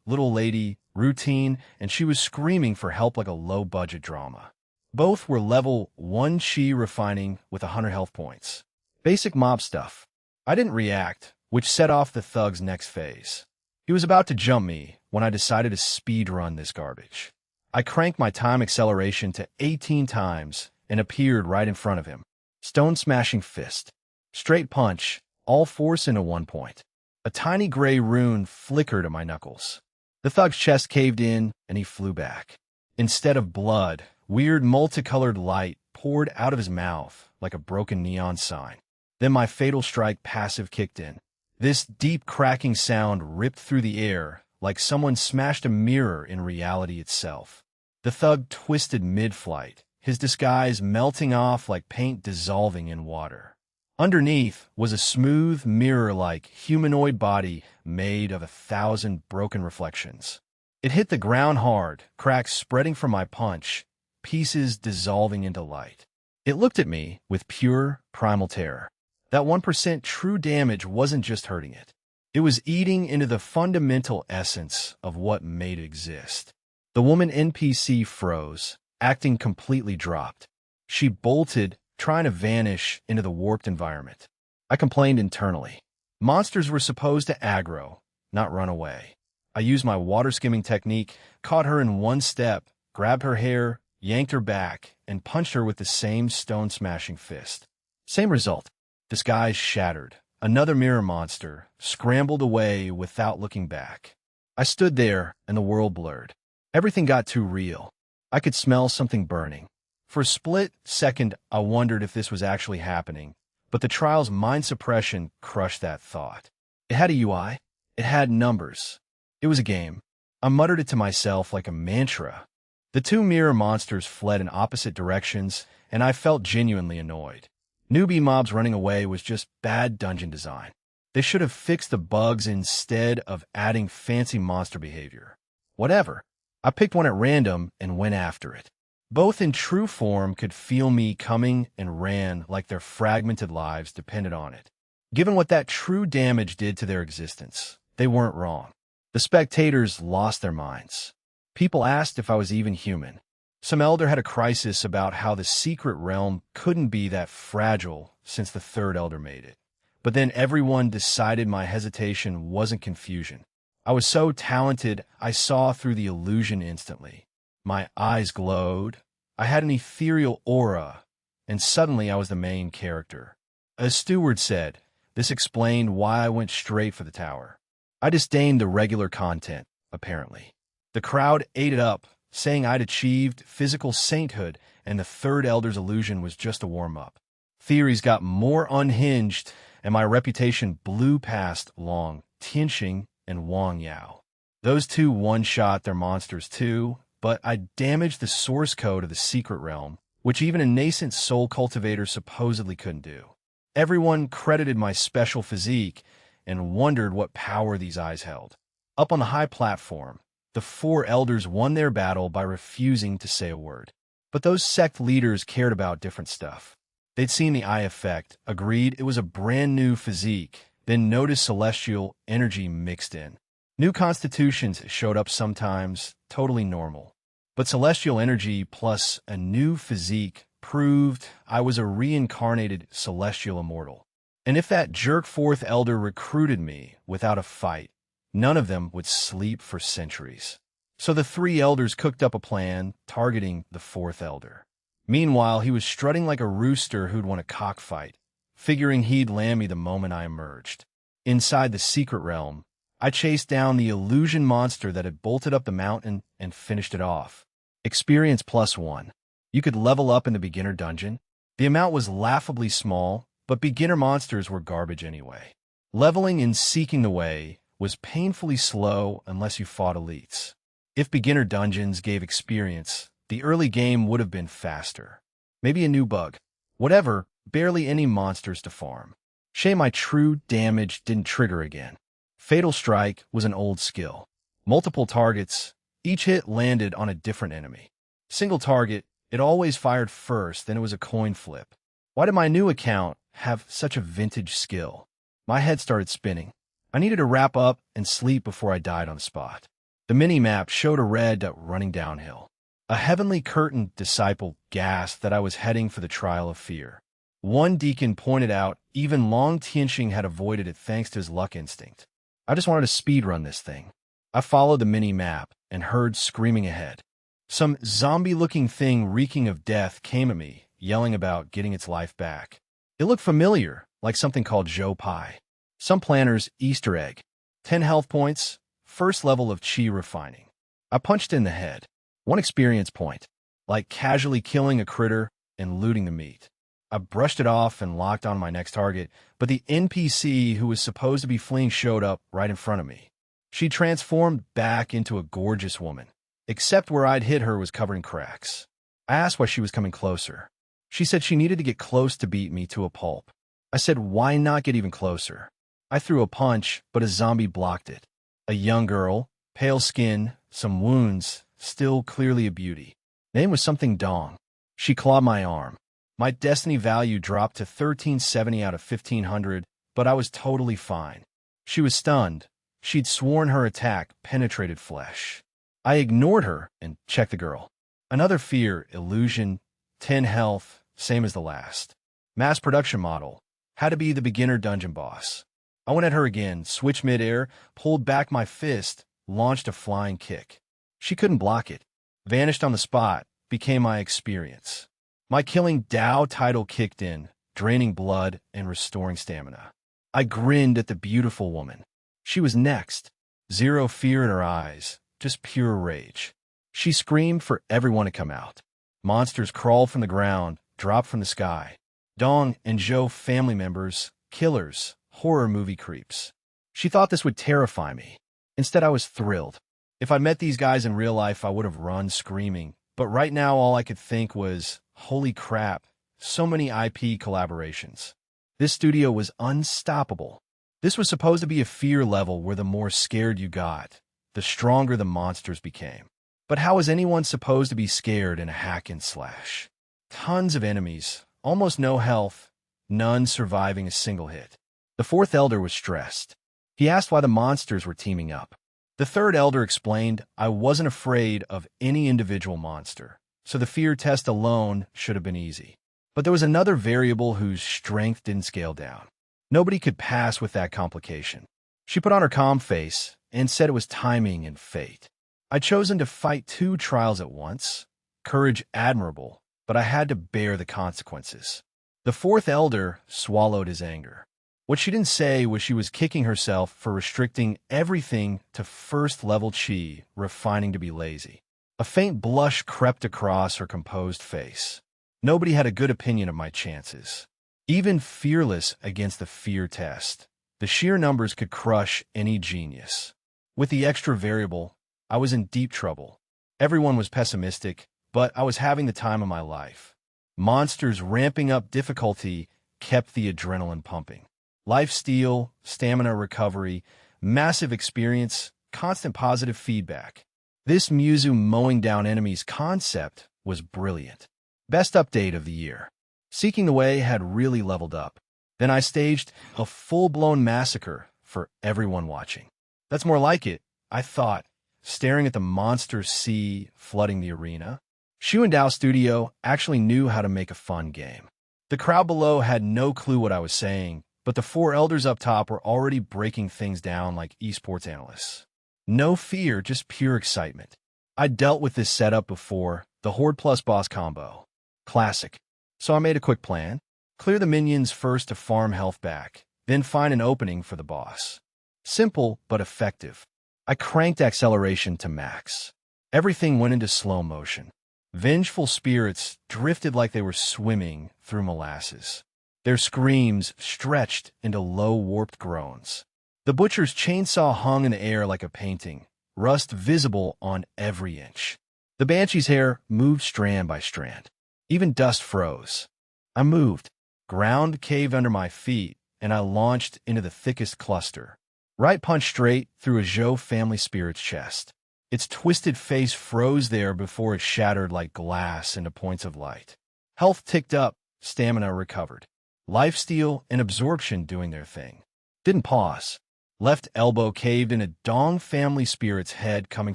little lady routine, and she was screaming for help like a low-budget drama. Both were level 1 Qi refining with 100 health points. Basic mob stuff. I didn't react, which set off the thug's next phase. He was about to jump me when I decided to speedrun this garbage. I cranked my time acceleration to 18 times and appeared right in front of him. Stone-smashing fist. Straight punch, all force into 1 point. A tiny gray rune flickered at my knuckles. The thug's chest caved in, and he flew back. Instead of blood, weird multicolored light poured out of his mouth like a broken neon sign. Then my fatal strike passive kicked in. This deep cracking sound ripped through the air like someone smashed a mirror in reality itself. The thug twisted mid-flight, his disguise melting off like paint dissolving in water. Underneath was a smooth, mirror-like humanoid body made of 1,000 broken reflections. It hit the ground hard, cracks spreading from my punch, pieces dissolving into light. It looked at me with pure, primal terror. That 1% true damage wasn't just hurting it. It was eating into the fundamental essence of what made it exist. The woman NPC froze, acting completely dropped. She bolted, trying to vanish into the warped environment. I complained internally. Monsters were supposed to aggro, not run away. I used my water-skimming technique, caught her in one step, grabbed her hair, yanked her back, and punched her with the same stone-smashing fist. Same result. Disguise shattered. Another mirror monster scrambled away without looking back. I stood there, and the world blurred. Everything got too real. I could smell something burning. For a split second, I wondered if this was actually happening, but the trial's mind suppression crushed that thought. It had a UI. It had numbers. It was a game. I muttered it to myself like a mantra. The two mirror monsters fled in opposite directions, and I felt genuinely annoyed. Newbie mobs running away was just bad dungeon design. They should have fixed the bugs instead of adding fancy monster behavior. Whatever. I picked one at random and went after it. Both in true form could feel me coming and ran like their fragmented lives depended on it. Given what that true damage did to their existence, they weren't wrong. The spectators lost their minds. People asked if I was even human. Some elder had a crisis about how the secret realm couldn't be that fragile since the third elder made it. But then everyone decided my hesitation wasn't confusion. I was so talented, I saw through the illusion instantly. My eyes glowed. I had an ethereal aura, and suddenly I was the main character. A steward said, this explained why I went straight for the tower. I disdained the regular content, apparently. The crowd ate it up, saying I'd achieved physical sainthood and the third elder's illusion was just a warm-up. Theories got more unhinged, and my reputation blew past Long, Tianxing, and Wang Yao. Those two one-shot their monsters too, but I damaged the source code of the secret realm, which even a nascent soul cultivator supposedly couldn't do. Everyone credited my special physique and wondered what power these eyes held. Up on the high platform, the four elders won their battle by refusing to say a word. But those sect leaders cared about different stuff. They'd seen the eye effect, agreed it was a brand new physique, then noticed celestial energy mixed in. New constitutions showed up sometimes, totally normal. But celestial energy plus a new physique proved I was a reincarnated celestial immortal. And if that jerk fourth elder recruited me without a fight, none of them would sleep for centuries. So the three elders cooked up a plan targeting the fourth elder. Meanwhile, he was strutting like a rooster who'd won a cockfight, figuring he'd land me the moment I emerged. Inside the secret realm, I chased down the illusion monster that had bolted up the mountain and finished it off. Experience +1. You could level up in the beginner dungeon. The amount was laughably small, but beginner monsters were garbage anyway. Leveling and seeking the way was painfully slow unless you fought elites. If beginner dungeons gave experience, the early game would have been faster. Maybe a new bug. Whatever, barely any monsters to farm. Shame my true damage didn't trigger again. Fatal Strike was an old skill. Multiple targets, each hit landed on a different enemy. Single target, it always fired first, then it was a coin flip. Why did my new account have such a vintage skill? My head started spinning. I needed to wrap up and sleep before I died on the spot. The mini-map showed a red running downhill. A heavenly curtain disciple gasped that I was heading for the trial of fear. One deacon pointed out even Long Tianxing had avoided it thanks to his luck instinct. I just wanted to speedrun this thing. I followed the mini-map and heard screaming ahead. Some zombie-looking thing reeking of death came at me, yelling about getting its life back. It looked familiar, like something called Joe Pie. Some planner's Easter egg. 10 health points, first level of chi refining. I punched in the head. 1 experience point, like casually killing a critter and looting the meat. I brushed it off and locked on my next target, but the NPC who was supposed to be fleeing showed up right in front of me. She transformed back into a gorgeous woman, except where I'd hit her was covered in cracks. I asked why she was coming closer. She said she needed to get close to beat me to a pulp. I said, why not get even closer? I threw a punch, but a zombie blocked it. A young girl, pale skin, some wounds, still clearly a beauty. Name was something Dong. She clawed my arm. My destiny value dropped to 1370 out of 1500, but I was totally fine. She was stunned. She'd sworn her attack penetrated flesh. I ignored her and checked the girl. Another fear, illusion, 10 health, same as the last. Mass production model. Had to be the beginner dungeon boss. I went at her again, switched midair, pulled back my fist, launched a flying kick. She couldn't block it. Vanished on the spot, became my experience. My killing Dao title kicked in, draining blood and restoring stamina. I grinned at the beautiful woman. She was next. Zero fear in her eyes, just pure rage. She screamed for everyone to come out. Monsters crawled from the ground, dropped from the sky. Dong and Zhou family members, killers, horror movie creeps. She thought this would terrify me. Instead, I was thrilled. If I met these guys in real life, I would have run screaming. But right now, all I could think was, holy crap, so many IP collaborations. This studio was unstoppable. This was supposed to be a fear level where the more scared you got, the stronger the monsters became. But how was anyone supposed to be scared in a hack and slash? Tons of enemies, almost no health, none surviving a single hit. The fourth elder was stressed. He asked why the monsters were teaming up. The third elder explained, I wasn't afraid of any individual monster, so the fear test alone should have been easy. But there was another variable whose strength didn't scale down. Nobody could pass with that complication. She put on her calm face and said it was timing and fate. I'd chosen to fight 2 trials at once. Courage admirable, but I had to bear the consequences. The fourth elder swallowed his anger. What she didn't say was she was kicking herself for restricting everything to first-level chi, refining to be lazy. A faint blush crept across her composed face. Nobody had a good opinion of my chances. Even fearless against the fear test, the sheer numbers could crush any genius. With the extra variable, I was in deep trouble. Everyone was pessimistic, but I was having the time of my life. Monsters ramping up difficulty kept the adrenaline pumping. Life steal, stamina recovery, massive experience, constant positive feedback. This Muzu mowing down enemies concept was brilliant. Best update of the year. Seeking the Way had really leveled up. Then I staged a full-blown massacre for everyone watching. That's more like it, I thought, staring at the monster sea flooding the arena. Shu and Dao Studio actually knew how to make a fun game. The crowd below had no clue what I was saying, but the 4 elders up top were already breaking things down like esports analysts. No fear, just pure excitement. I'd dealt with this setup before, the Horde plus boss combo. Classic. So I made a quick plan. Clear the minions first to farm health back, then find an opening for the boss. Simple, but effective. I cranked acceleration to max. Everything went into slow motion. Vengeful spirits drifted like they were swimming through molasses. Their screams stretched into low, warped groans. The butcher's chainsaw hung in the air like a painting, rust visible on every inch. The banshee's hair moved strand by strand. Even dust froze. I moved. Ground caved under my feet, and I launched into the thickest cluster. Right punch straight through a Zhou family spirit's chest. Its twisted face froze there before it shattered like glass into points of light. Health ticked up, stamina recovered. Lifesteal and absorption doing their thing. Didn't pause. Left elbow caved in a Dong family spirit's head coming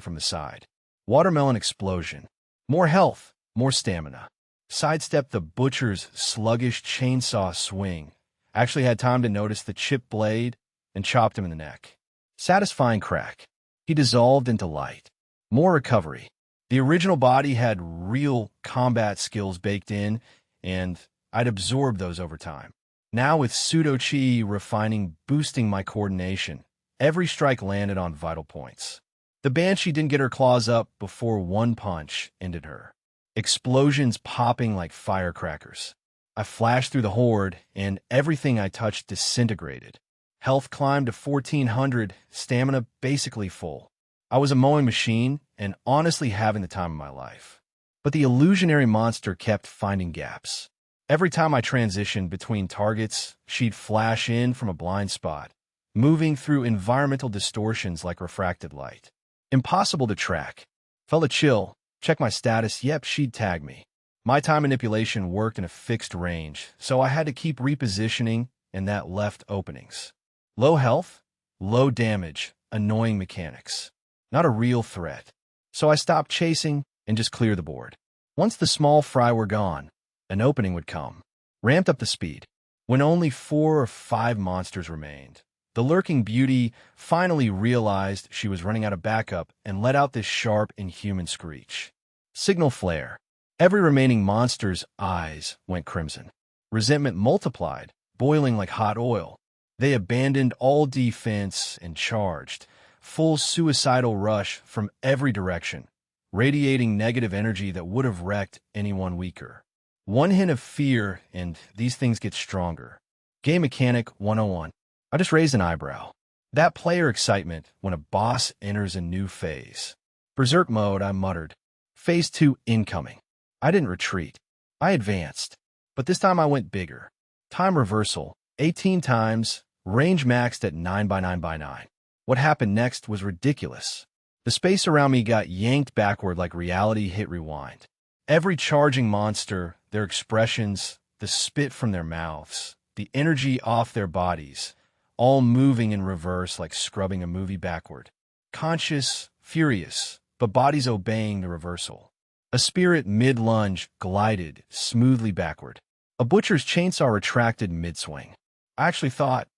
from the side. Watermelon explosion. More health, more stamina. Sidestepped the butcher's sluggish chainsaw swing. Actually had time to notice the chipped blade and chopped him in the neck. Satisfying crack. He dissolved into light. More recovery. The original body had real combat skills baked in, and I'd absorbed those over time. Now with pseudo-chi refining, boosting my coordination, every strike landed on vital points. The Banshee didn't get her claws up before one punch ended her. Explosions popping like firecrackers. I flashed through the horde, and everything I touched disintegrated. Health climbed to 1400, stamina basically full. I was a mowing machine, and honestly having the time of my life. But the illusionary monster kept finding gaps. Every time I transitioned between targets, she'd flash in from a blind spot, moving through environmental distortions like refracted light. Impossible to track. Felt a chill. Check my status. Yep, she'd tag me. My time manipulation worked in a fixed range, so I had to keep repositioning, and that left openings. Low health, low damage, annoying mechanics. Not a real threat. So I stopped chasing and just cleared the board. Once the small fry were gone, an opening would come. Ramped up the speed. When only 4 or 5 monsters remained, the lurking beauty finally realized she was running out of backup and let out this sharp, inhuman screech. Signal flare. Every remaining monster's eyes went crimson. Resentment multiplied, boiling like hot oil. They abandoned all defense and charged, full suicidal rush from every direction, radiating negative energy that would have wrecked anyone weaker. One hint of fear, and these things get stronger. Game Mechanic 101. I just raised an eyebrow. That player excitement when a boss enters a new phase. Berserk mode, I muttered. Phase 2 incoming. I didn't retreat. I advanced. But this time I went bigger. Time reversal, 18 times, range maxed at 9x9x9. What happened next was ridiculous. The space around me got yanked backward like reality hit rewind. Every charging monster, their expressions, the spit from their mouths, the energy off their bodies, all moving in reverse like scrubbing a movie backward. Conscious, furious, but bodies obeying the reversal. A spirit mid-lunge glided smoothly backward. A butcher's chainsaw retracted mid-swing. I actually thought,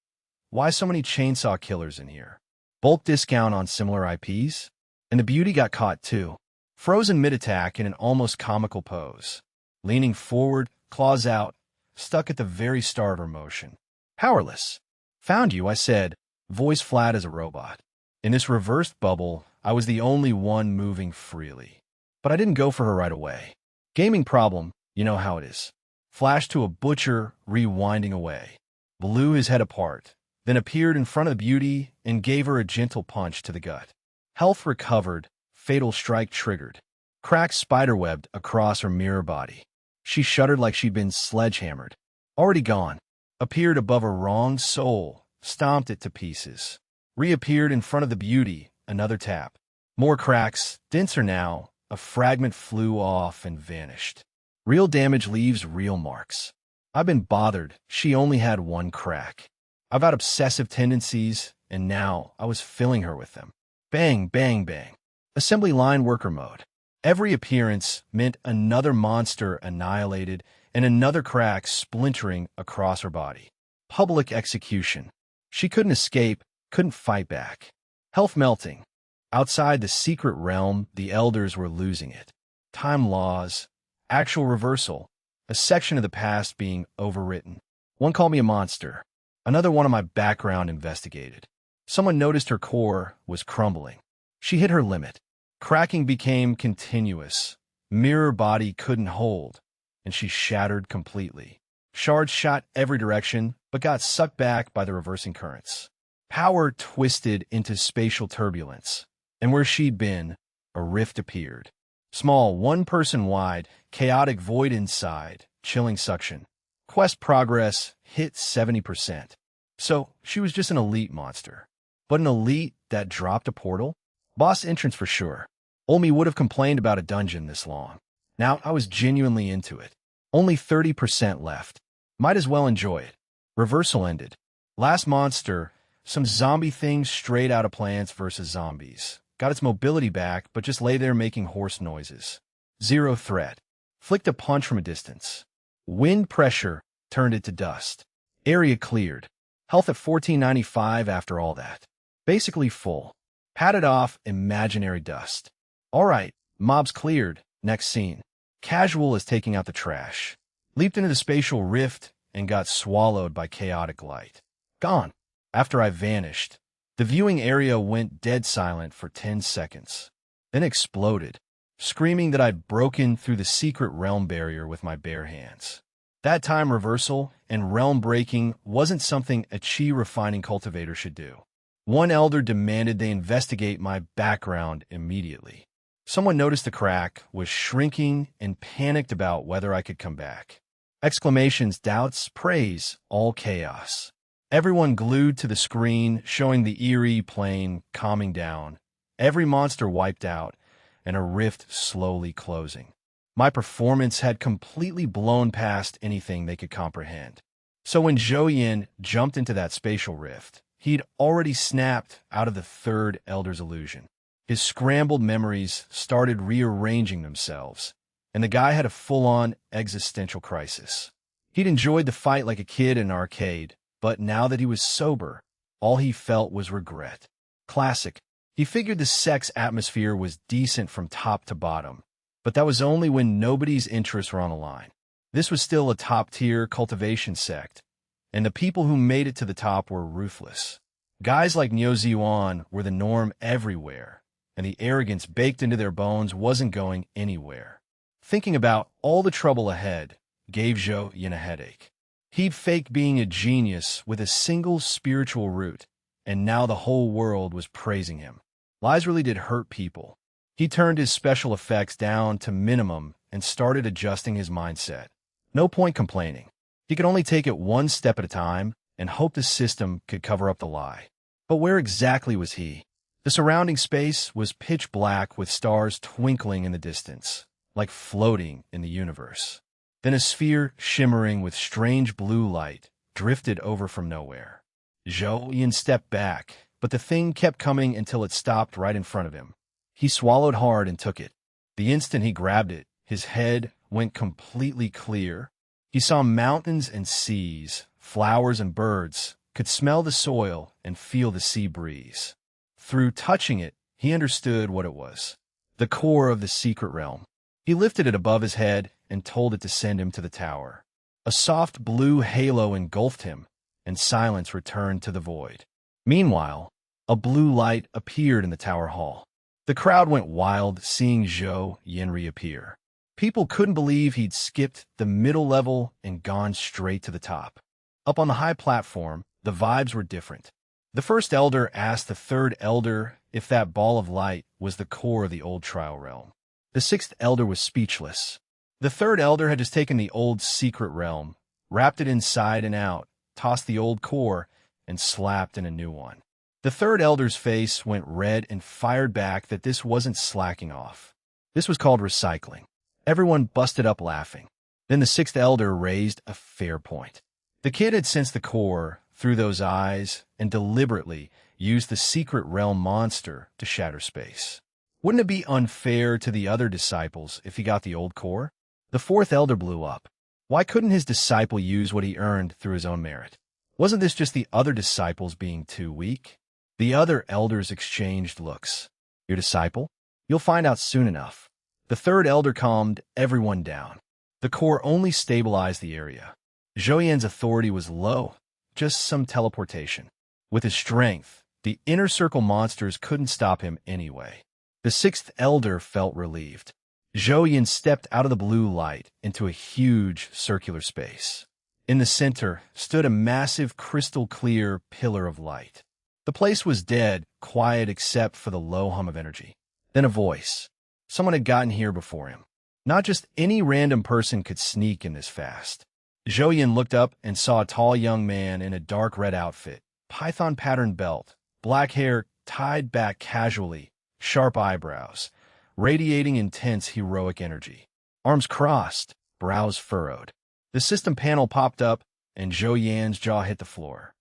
why so many chainsaw killers in here? Bulk discount on similar IPs? And the beauty got caught too. Frozen mid-attack in an almost comical pose. Leaning forward, claws out, stuck at the very start of her motion. Powerless. Found you, I said, voice flat as a robot. In this reversed bubble, I was the only one moving freely. But I didn't go for her right away. Gaming problem, you know how it is. Flashed to a butcher, rewinding away. Blew his head apart, then appeared in front of the beauty and gave her a gentle punch to the gut. Health recovered, fatal strike triggered. Cracks spiderwebbed across her mirror body. She shuddered like she'd been sledgehammered. Already gone. Appeared above her wronged soul, stomped it to pieces. Reappeared in front of the beauty, another tap. More cracks, denser now. A fragment flew off and vanished. Real damage leaves real marks. I've been bothered. She only had one crack. I've had obsessive tendencies, and now I was filling her with them. Bang, bang, bang. Assembly line worker mode. Every appearance meant another monster annihilated and another crack splintering across her body. Public execution. She couldn't escape, couldn't fight back. Health melting. Outside the secret realm, the elders were losing it. Time laws, actual reversal, a section of the past being overwritten. One called me a monster. Another one of my background investigated. Someone noticed her core was crumbling. She hit her limit. Cracking became continuous. Mirror body couldn't hold, and she shattered completely. Shards shot every direction, but got sucked back by the reversing currents. Power twisted into spatial turbulence. And where she'd been, a rift appeared. Small, one-person wide, chaotic void inside, chilling suction. Quest progress hit 70%. So she was just an elite monster. But an elite that dropped a portal? Boss entrance for sure. Old me would have complained about a dungeon this long. Now I was genuinely into it. Only 30% left. Might as well enjoy it. Reversal ended. Last monster, some zombie thing straight out of Plants vs. Zombies. Got its mobility back, but just lay there making horse noises. Zero threat. Flicked a punch from a distance. Wind pressure turned it to dust. Area cleared. Health at 1495 after all that. Basically full. Patted off imaginary dust. Alright, mobs cleared. Next scene. Casual as taking out the trash. Leaped into the spatial rift and got swallowed by chaotic light. Gone. After I vanished, the viewing area went dead silent for 10 seconds, then exploded, screaming that I'd broken through the secret realm barrier with my bare hands. That time reversal and realm breaking wasn't something a chi-refining cultivator should do. One elder demanded they investigate my background immediately. Someone noticed the crack, was shrinking, and panicked about whether I could come back. Exclamations, doubts, praise, all chaos. Everyone glued to the screen, showing the eerie plane calming down, every monster wiped out, and a rift slowly closing. My performance had completely blown past anything they could comprehend. So when Zhou Yin jumped into that spatial rift, he'd already snapped out of the third elder's illusion. His scrambled memories started rearranging themselves, and the guy had a full-on existential crisis. He'd enjoyed the fight like a kid in an arcade, but now that he was sober, all he felt was regret. Classic. He figured the sex atmosphere was decent from top to bottom, but that was only when nobody's interests were on the line. This was still a top-tier cultivation sect, and the people who made it to the top were ruthless. Guys like Niu Ziyuan were the norm everywhere, and the arrogance baked into their bones wasn't going anywhere. Thinking about all the trouble ahead gave Zhou Yin a headache. He'd faked being a genius with a single spiritual root, and now the whole world was praising him. Lies really did hurt people. He turned his special effects down to minimum and started adjusting his mindset. No point complaining. He could only take it one step at a time and hope the system could cover up the lie. But where exactly was he? The surrounding space was pitch black with stars twinkling in the distance, like floating in the universe. Then a sphere shimmering with strange blue light drifted over from nowhere. Zhou Yin stepped back, but the thing kept coming until it stopped right in front of him. He swallowed hard and took it. The instant he grabbed it, his head went completely clear. He saw mountains and seas, flowers and birds, could smell the soil and feel the sea breeze. Through touching it, he understood what it was. The core of the secret realm. He lifted it above his head and told it to send him to the tower. A soft blue halo engulfed him, and silence returned to the void. Meanwhile, a blue light appeared in the tower hall. The crowd went wild seeing Zhou Yin reappear. People couldn't believe he'd skipped the middle level and gone straight to the top. Up on the high platform, the vibes were different. The first elder asked the third elder if that ball of light was the core of the old trial realm. The sixth elder was speechless. The third elder had just taken the old secret realm, wrapped it inside and out, tossed the old core, and slapped in a new one. The third elder's face went red and fired back that this wasn't slacking off. This was called recycling. Everyone busted up laughing. Then the sixth elder raised a fair point. The kid had sensed the core through those eyes and deliberately used the secret realm monster to shatter space. Wouldn't it be unfair to the other disciples if he got the old core? The fourth elder blew up. Why couldn't his disciple use what he earned through his own merit? Wasn't this just the other disciples being too weak? The other elders exchanged looks. Your disciple? You'll find out soon enough. The third elder calmed everyone down. The core only stabilized the area. Zhou Yin's authority was low, just some teleportation. With his strength, the inner circle monsters couldn't stop him anyway. The sixth elder felt relieved. Zhou Yin stepped out of the blue light into a huge circular space. In the center stood a massive crystal-clear pillar of light. The place was dead, quiet except for the low hum of energy. Then a voice. Someone had gotten here before him. Not just any random person could sneak in this fast. Zhou Yin looked up and saw a tall young man in a dark red outfit, python-patterned belt, black hair tied back casually, sharp eyebrows, radiating intense heroic energy. Arms crossed, brows furrowed. The system panel popped up, and Zhou Yan's jaw hit the floor.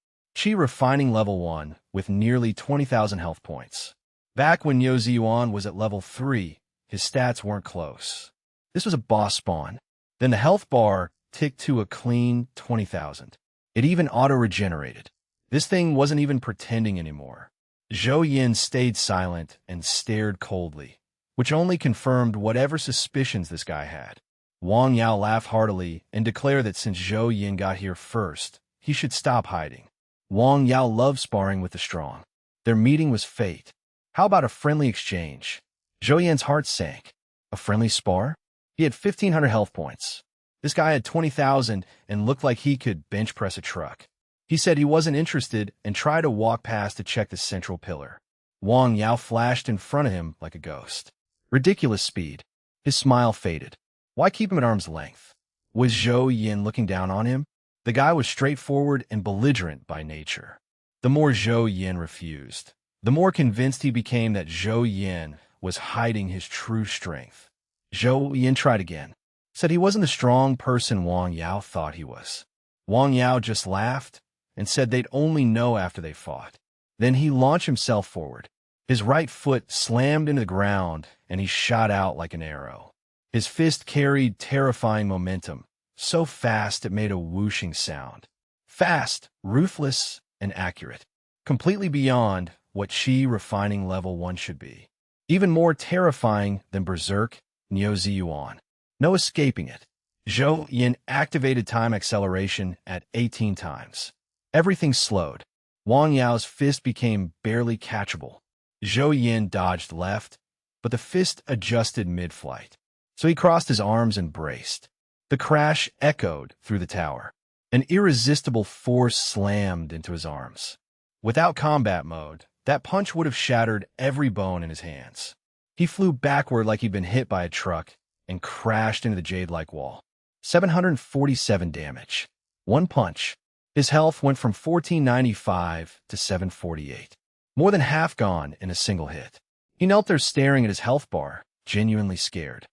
Chi refining level 1 with nearly 20,000 health points. Back when Niu Ziyuan was at level 3, his stats weren't close. This was a boss spawn. Then the health bar ticked to a clean 20,000. It even auto-regenerated. This thing wasn't even pretending anymore. Zhou Yin stayed silent and stared coldly, which only confirmed whatever suspicions this guy had. Wang Yao laughed heartily and declared that since Zhou Yin got here first, he should stop hiding. Wang Yao loved sparring with the strong. Their meeting was fate. How about a friendly exchange? Zhou Yan's heart sank. A friendly spar? He had 1,500 health points. This guy had 20,000 and looked like he could bench press a truck. He said he wasn't interested and tried to walk past to check the central pillar. Wang Yao flashed in front of him like a ghost. Ridiculous speed. His smile faded. Why keep him at arm's length? Was Zhou Yin looking down on him? The guy was straightforward and belligerent by nature. The more Zhou Yin refused, the more convinced he became that Zhou Yin was hiding his true strength. Zhou Yin tried again. Said he wasn't the strong person Wang Yao thought he was. Wang Yao just laughed and said they'd only know after they fought. Then he launched himself forward. His right foot slammed into the ground, and he shot out like an arrow. His fist carried terrifying momentum, so fast it made a whooshing sound. Fast, ruthless, and accurate. Completely beyond what Qi refining level 1 should be. Even more terrifying than Berserk Neo Ziyuan. No escaping it. Zhou Yin activated time acceleration at 18 times. Everything slowed. Wang Yao's fist became barely catchable. Zhou Yin dodged left, but the fist adjusted mid-flight. So he crossed his arms and braced. The crash echoed through the tower. An irresistible force slammed into his arms. Without combat mode, that punch would have shattered every bone in his hands. He flew backward like he'd been hit by a truck and crashed into the jade-like wall. 747 damage. One punch. His health went from 1495 to 748. More than half gone in a single hit. He knelt there staring at his health bar, genuinely scared.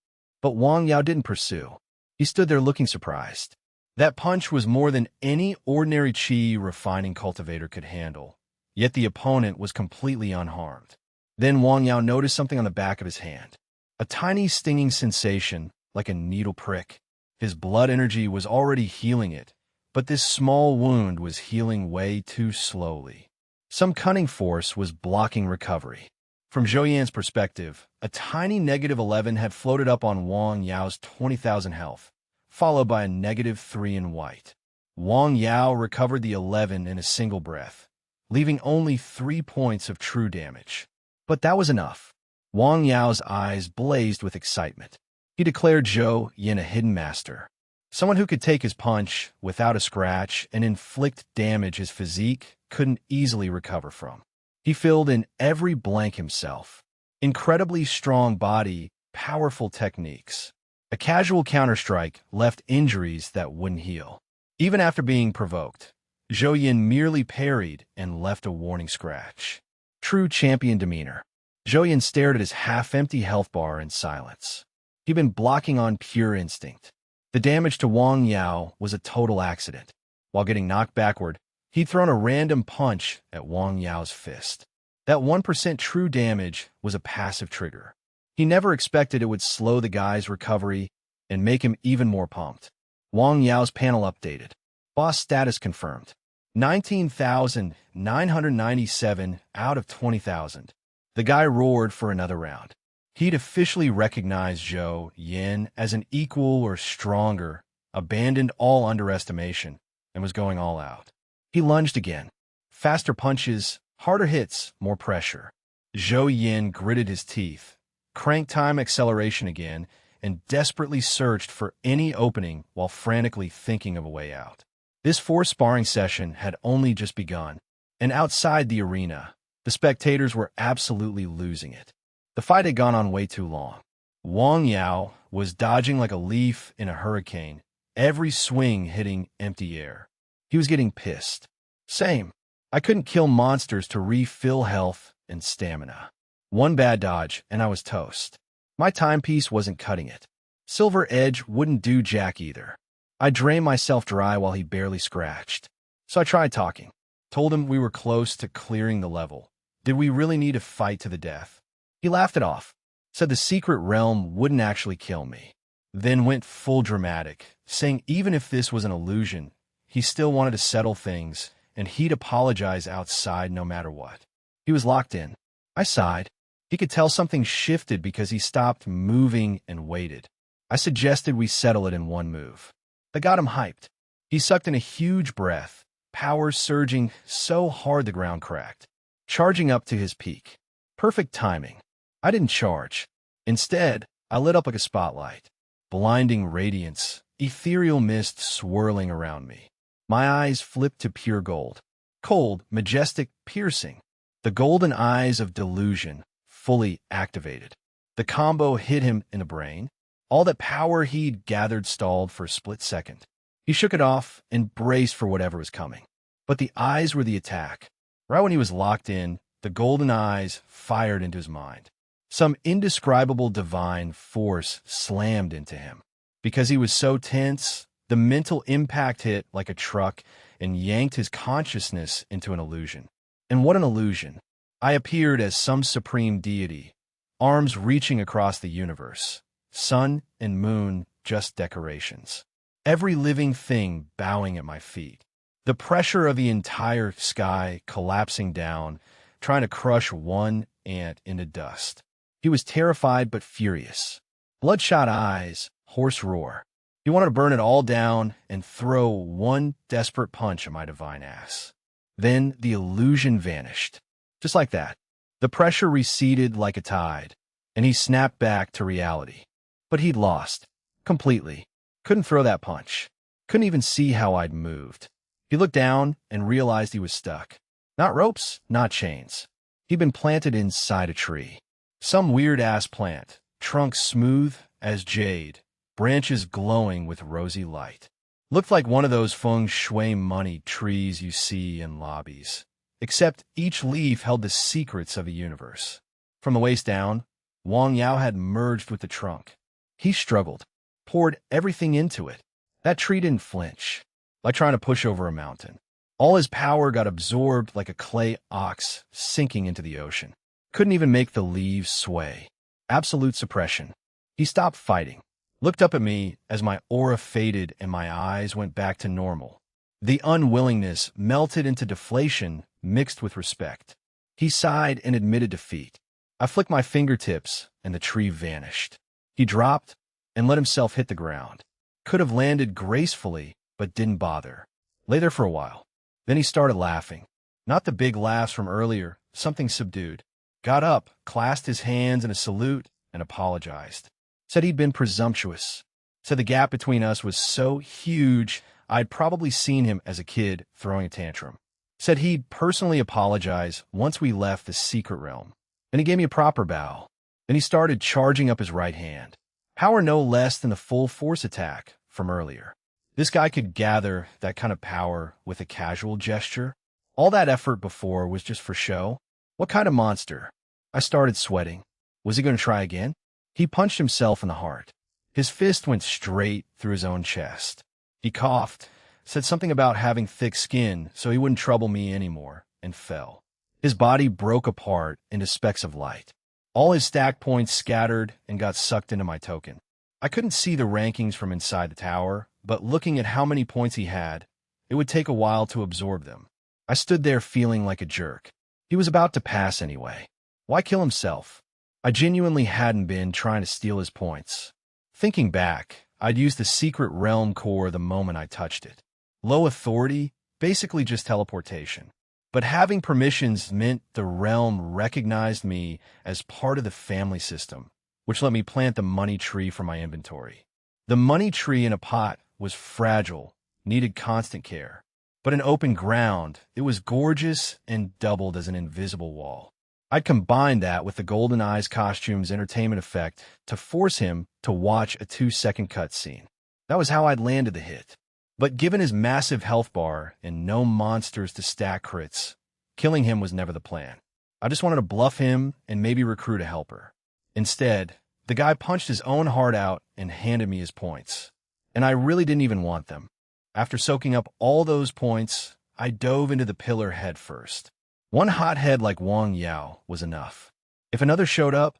But Wang Yao didn't pursue. He stood there looking surprised. That punch was more than any ordinary Qi refining cultivator could handle, yet the opponent was completely unharmed. Then Wang Yao noticed something on the back of his hand. A tiny stinging sensation, like a needle prick. His blood energy was already healing it, but this small wound was healing way too slowly. Some cunning force was blocking recovery. From Zhou Yan's perspective, a tiny -11 had floated up on Wang Yao's 20,000 health, followed by a -3 in white. Wang Yao recovered the 11 in a single breath, leaving only 3 points of true damage. But that was enough. Wang Yao's eyes blazed with excitement. He declared Zhou Yin a hidden master, someone who could take his punch without a scratch and inflict damage his physique couldn't easily recover from. He filled in every blank himself. Incredibly strong body, powerful techniques. A casual counterstrike left injuries that wouldn't heal. Even after being provoked, Zhou Yin merely parried and left a warning scratch. True champion demeanor. Zhou Yin stared at his half-empty health bar in silence. He'd been blocking on pure instinct. The damage to Wang Yao was a total accident. While getting knocked backward, he'd thrown a random punch at Wang Yao's fist. That 1% true damage was a passive trigger. He never expected it would slow the guy's recovery and make him even more pumped. Wang Yao's panel updated. Boss status confirmed. 19,997 out of 20,000. The guy roared for another round. He'd officially recognized Zhou Yin as an equal or stronger, abandoned all underestimation, and was going all out. He lunged again. Faster punches, harder hits, more pressure. Zhou Yin gritted his teeth, cranked time acceleration again, and desperately searched for any opening while frantically thinking of a way out. This 4 sparring session had only just begun, and outside the arena, the spectators were absolutely losing it. The fight had gone on way too long. Wang Yao was dodging like a leaf in a hurricane, every swing hitting empty air. He was getting pissed. Same. I couldn't kill monsters to refill health and stamina. One bad dodge, and I was toast. My timepiece wasn't cutting it. Silver Edge wouldn't do jack either. I drained myself dry while he barely scratched. So I tried talking. Told him we were close to clearing the level. Did we really need to fight to the death? He laughed it off, said the secret realm wouldn't actually kill me. Then went full dramatic, saying even if this was an illusion, he still wanted to settle things, and he'd apologize outside no matter what. He was locked in. I sighed. He could tell something shifted because he stopped moving and waited. I suggested we settle it in one move. That got him hyped. He sucked in a huge breath, power surging so hard the ground cracked, charging up to his peak. Perfect timing. I didn't charge. Instead, I lit up like a spotlight. Blinding radiance, ethereal mist swirling around me. My eyes flipped to pure gold. Cold, majestic, piercing. The golden eyes of delusion, fully activated. The combo hit him in the brain. All that power he'd gathered stalled for a split second. He shook it off and braced for whatever was coming. But the eyes were the attack. Right when he was locked in, the golden eyes fired into his mind. Some indescribable divine force slammed into him. Because he was so tense, the mental impact hit like a truck and yanked his consciousness into an illusion. And what an illusion. I appeared as some supreme deity, arms reaching across the universe, sun and moon just decorations. Every living thing bowing at my feet. The pressure of the entire sky collapsing down, trying to crush one ant into dust. He was terrified but furious. Bloodshot eyes, hoarse roar. He wanted to burn it all down and throw one desperate punch at my divine ass. Then the illusion vanished. Just like that. The pressure receded like a tide, and he snapped back to reality. But he'd lost. Completely. Couldn't throw that punch. Couldn't even see how I'd moved. He looked down and realized he was stuck. Not ropes, not chains. He'd been planted inside a tree. Some weird-ass plant, trunk smooth as jade, branches glowing with rosy light. Looked like one of those feng shui money trees you see in lobbies. Except each leaf held the secrets of a universe. From the waist down, Wang Yao had merged with the trunk. He struggled, poured everything into it. That tree didn't flinch, like trying to push over a mountain. All his power got absorbed like a clay ox sinking into the ocean. Couldn't even make the leaves sway. Absolute suppression. He stopped fighting, looked up at me as my aura faded and my eyes went back to normal. The unwillingness melted into deflation mixed with respect. He sighed and admitted defeat. I flicked my fingertips and the tree vanished. He dropped and let himself hit the ground. Could have landed gracefully, but didn't bother. Lay there for a while. Then he started laughing. Not the big laughs from earlier, something subdued. Got up, clasped his hands in a salute, and apologized. Said he'd been presumptuous. Said the gap between us was so huge I'd probably seen him as a kid throwing a tantrum. Said he'd personally apologize once we left the secret realm. Then he gave me a proper bow. Then he started charging up his right hand. Power no less than the full force attack from earlier. This guy could gather that kind of power with a casual gesture. All that effort before was just for show. What kind of monster? I started sweating. Was he going to try again? He punched himself in the heart. His fist went straight through his own chest. He coughed, said something about having thick skin so he wouldn't trouble me anymore, and fell. His body broke apart into specks of light. All his stack points scattered and got sucked into my token. I couldn't see the rankings from inside the tower, but looking at how many points he had, it would take a while to absorb them. I stood there feeling like a jerk. He was about to pass anyway. Why kill himself? I genuinely hadn't been trying to steal his points. Thinking back, I'd used the secret realm core the moment I touched it. Low authority, basically just teleportation. But having permissions meant the realm recognized me as part of the family system, which let me plant the money tree for my inventory. The money tree in a pot was fragile, needed constant care. But in open ground, it was gorgeous and doubled as an invisible wall. I'd combined that with the Golden Eyes costume's entertainment effect to force him to watch a 2-second cutscene. That was how I'd landed the hit. But given his massive health bar and no monsters to stack crits, killing him was never the plan. I just wanted to bluff him and maybe recruit a helper. Instead, the guy punched his own heart out and handed me his points. And I really didn't even want them. After soaking up all those points, I dove into the pillar head first. One hothead like Wang Yao was enough. If another showed up,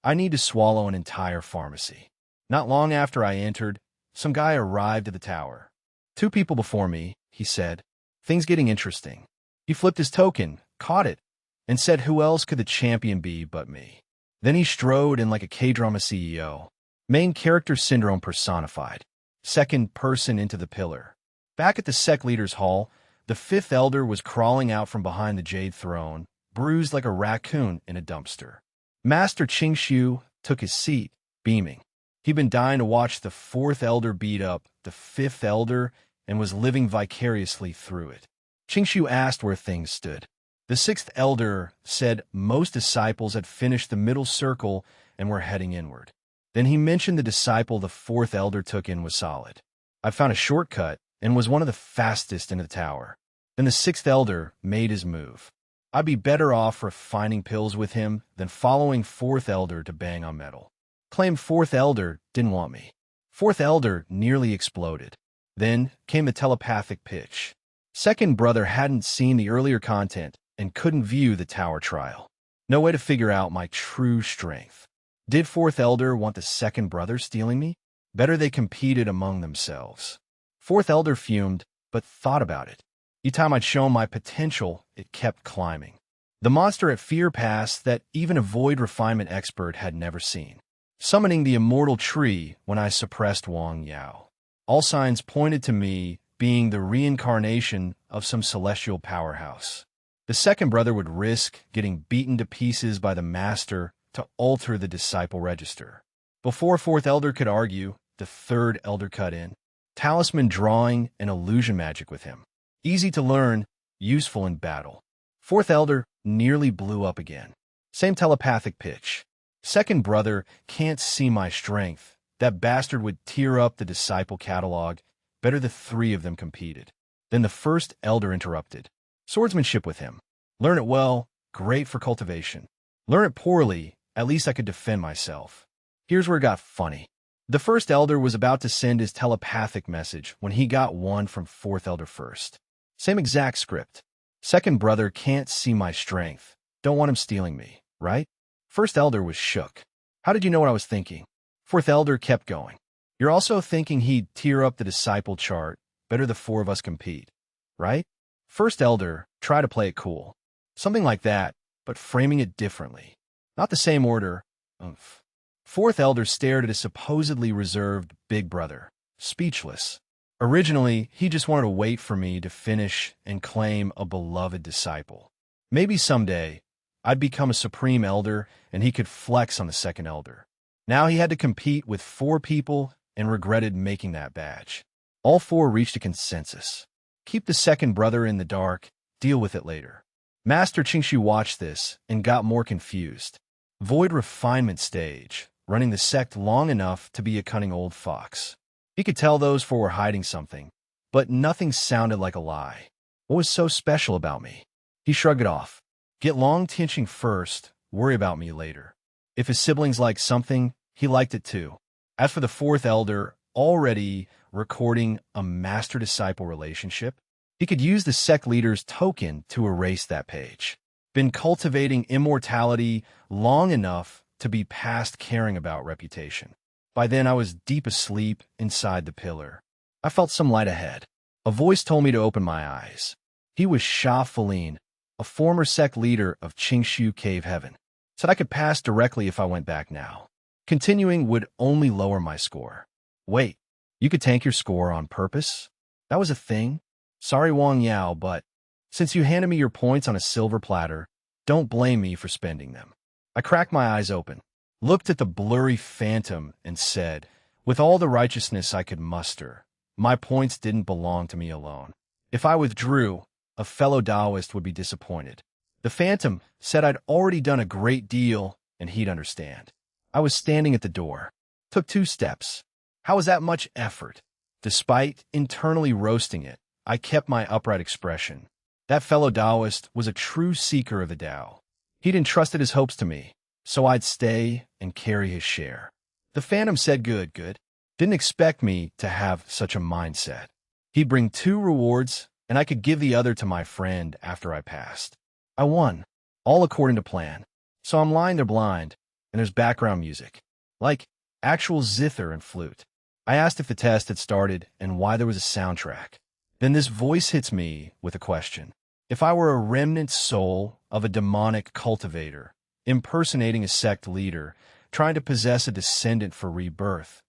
I need to swallow an entire pharmacy. Not long after I entered, some guy arrived at the tower. 2 people before me, he said. Things getting interesting. He flipped his token, caught it, and said who else could the champion be but me. Then he strode in like a K-drama CEO. Main character syndrome personified. Second person into the pillar. Back at the sect leader's hall, the 5th elder was crawling out from behind the jade throne, bruised like a raccoon in a dumpster. Master Qingshu took his seat, beaming. He'd been dying to watch the fourth elder beat up the fifth elder and was living vicariously through it. Qingshu asked where things stood. The sixth elder said most disciples had finished the middle circle and were heading inward. Then he mentioned the disciple the fourth elder took in was solid. I found a shortcut and was one of the fastest into the tower. Then the sixth elder made his move. I'd be better off refining pills with him than following fourth elder to bang on metal. Claimed fourth elder didn't want me. Fourth elder nearly exploded. Then came the telepathic pitch. Second brother hadn't seen the earlier content and couldn't view the tower trial. No way to figure out my true strength. Did fourth elder want the second brother stealing me? Better they competed among themselves. Fourth elder fumed, but thought about it. Each time I'd shown my potential, it kept climbing. The monster at Fear Pass that even a void refinement expert had never seen. Summoning the immortal tree when I suppressed Wang Yao. All signs pointed to me being the reincarnation of some celestial powerhouse. The second brother would risk getting beaten to pieces by the master to alter the disciple register. Before fourth elder could argue, the third elder cut in. Talisman drawing and illusion magic with him. Easy to learn, useful in battle. Fourth elder nearly blew up again. Same telepathic pitch. Second brother can't see my strength. That bastard would tear up the disciple catalog. Better the three of them competed. Then the first elder interrupted. Swordsmanship with him. Learn it well, great for cultivation. Learn it poorly, at least I could defend myself. Here's where it got funny. The first elder was about to send his telepathic message when he got one from fourth elder first. Same exact script. Second brother can't see my strength. Don't want him stealing me, right? First elder was shook. How did you know what I was thinking? Fourth elder kept going. You're also thinking he'd tear up the disciple chart. Better the four of us compete, right? First elder, try to play it cool. Something like that, but framing it differently. Not the same order. Oomph. Fourth elder stared at his supposedly reserved big brother, speechless. Originally, he just wanted to wait for me to finish and claim a beloved disciple. Maybe someday, I'd become a supreme elder and he could flex on the second elder. Now he had to compete with four people and regretted making that badge. All four reached a consensus. Keep the second brother in the dark, deal with it later. Master Qingshu watched this and got more confused. Void refinement stage, running the sect long enough to be a cunning old fox. He could tell those four were hiding something, but nothing sounded like a lie. What was so special about me? He shrugged it off. Get long tinching first, worry about me later. If his siblings liked something, he liked it too. As for the fourth elder, already recording a master-disciple relationship, he could use the sect leader's token to erase that page. Been cultivating immortality long enough to be past caring about reputation. By then, I was deep asleep inside the pillar. I felt some light ahead. A voice told me to open my eyes. He was Sha Feline, a former sect leader of Qingshu Cave Heaven. Said I could pass directly if I went back now. Continuing would only lower my score. Wait, you could tank your score on purpose? That was a thing? Sorry, Wang Yao, but since you handed me your points on a silver platter, don't blame me for spending them. I cracked my eyes open, looked at the blurry phantom, and said, with all the righteousness I could muster, my points didn't belong to me alone. If I withdrew, a fellow Taoist would be disappointed. The phantom said I'd already done a great deal, and he'd understand. I was standing at the door. Took 2 steps. How was that much effort? Despite internally roasting it, I kept my upright expression. That fellow Taoist was a true seeker of the Tao. He'd entrusted his hopes to me, so I'd stay and carry his share. The phantom said good. Didn't expect me to have such a mindset. He'd bring 2 rewards, and I could give the other to my friend after I passed. I won, all according to plan. So I'm lying there blind, and there's background music, like actual zither and flute. I asked if the test had started and why there was a soundtrack. Then this voice hits me with a question. If I were a remnant soul of a demonic cultivator, impersonating a sect leader, trying to possess a descendant for rebirth,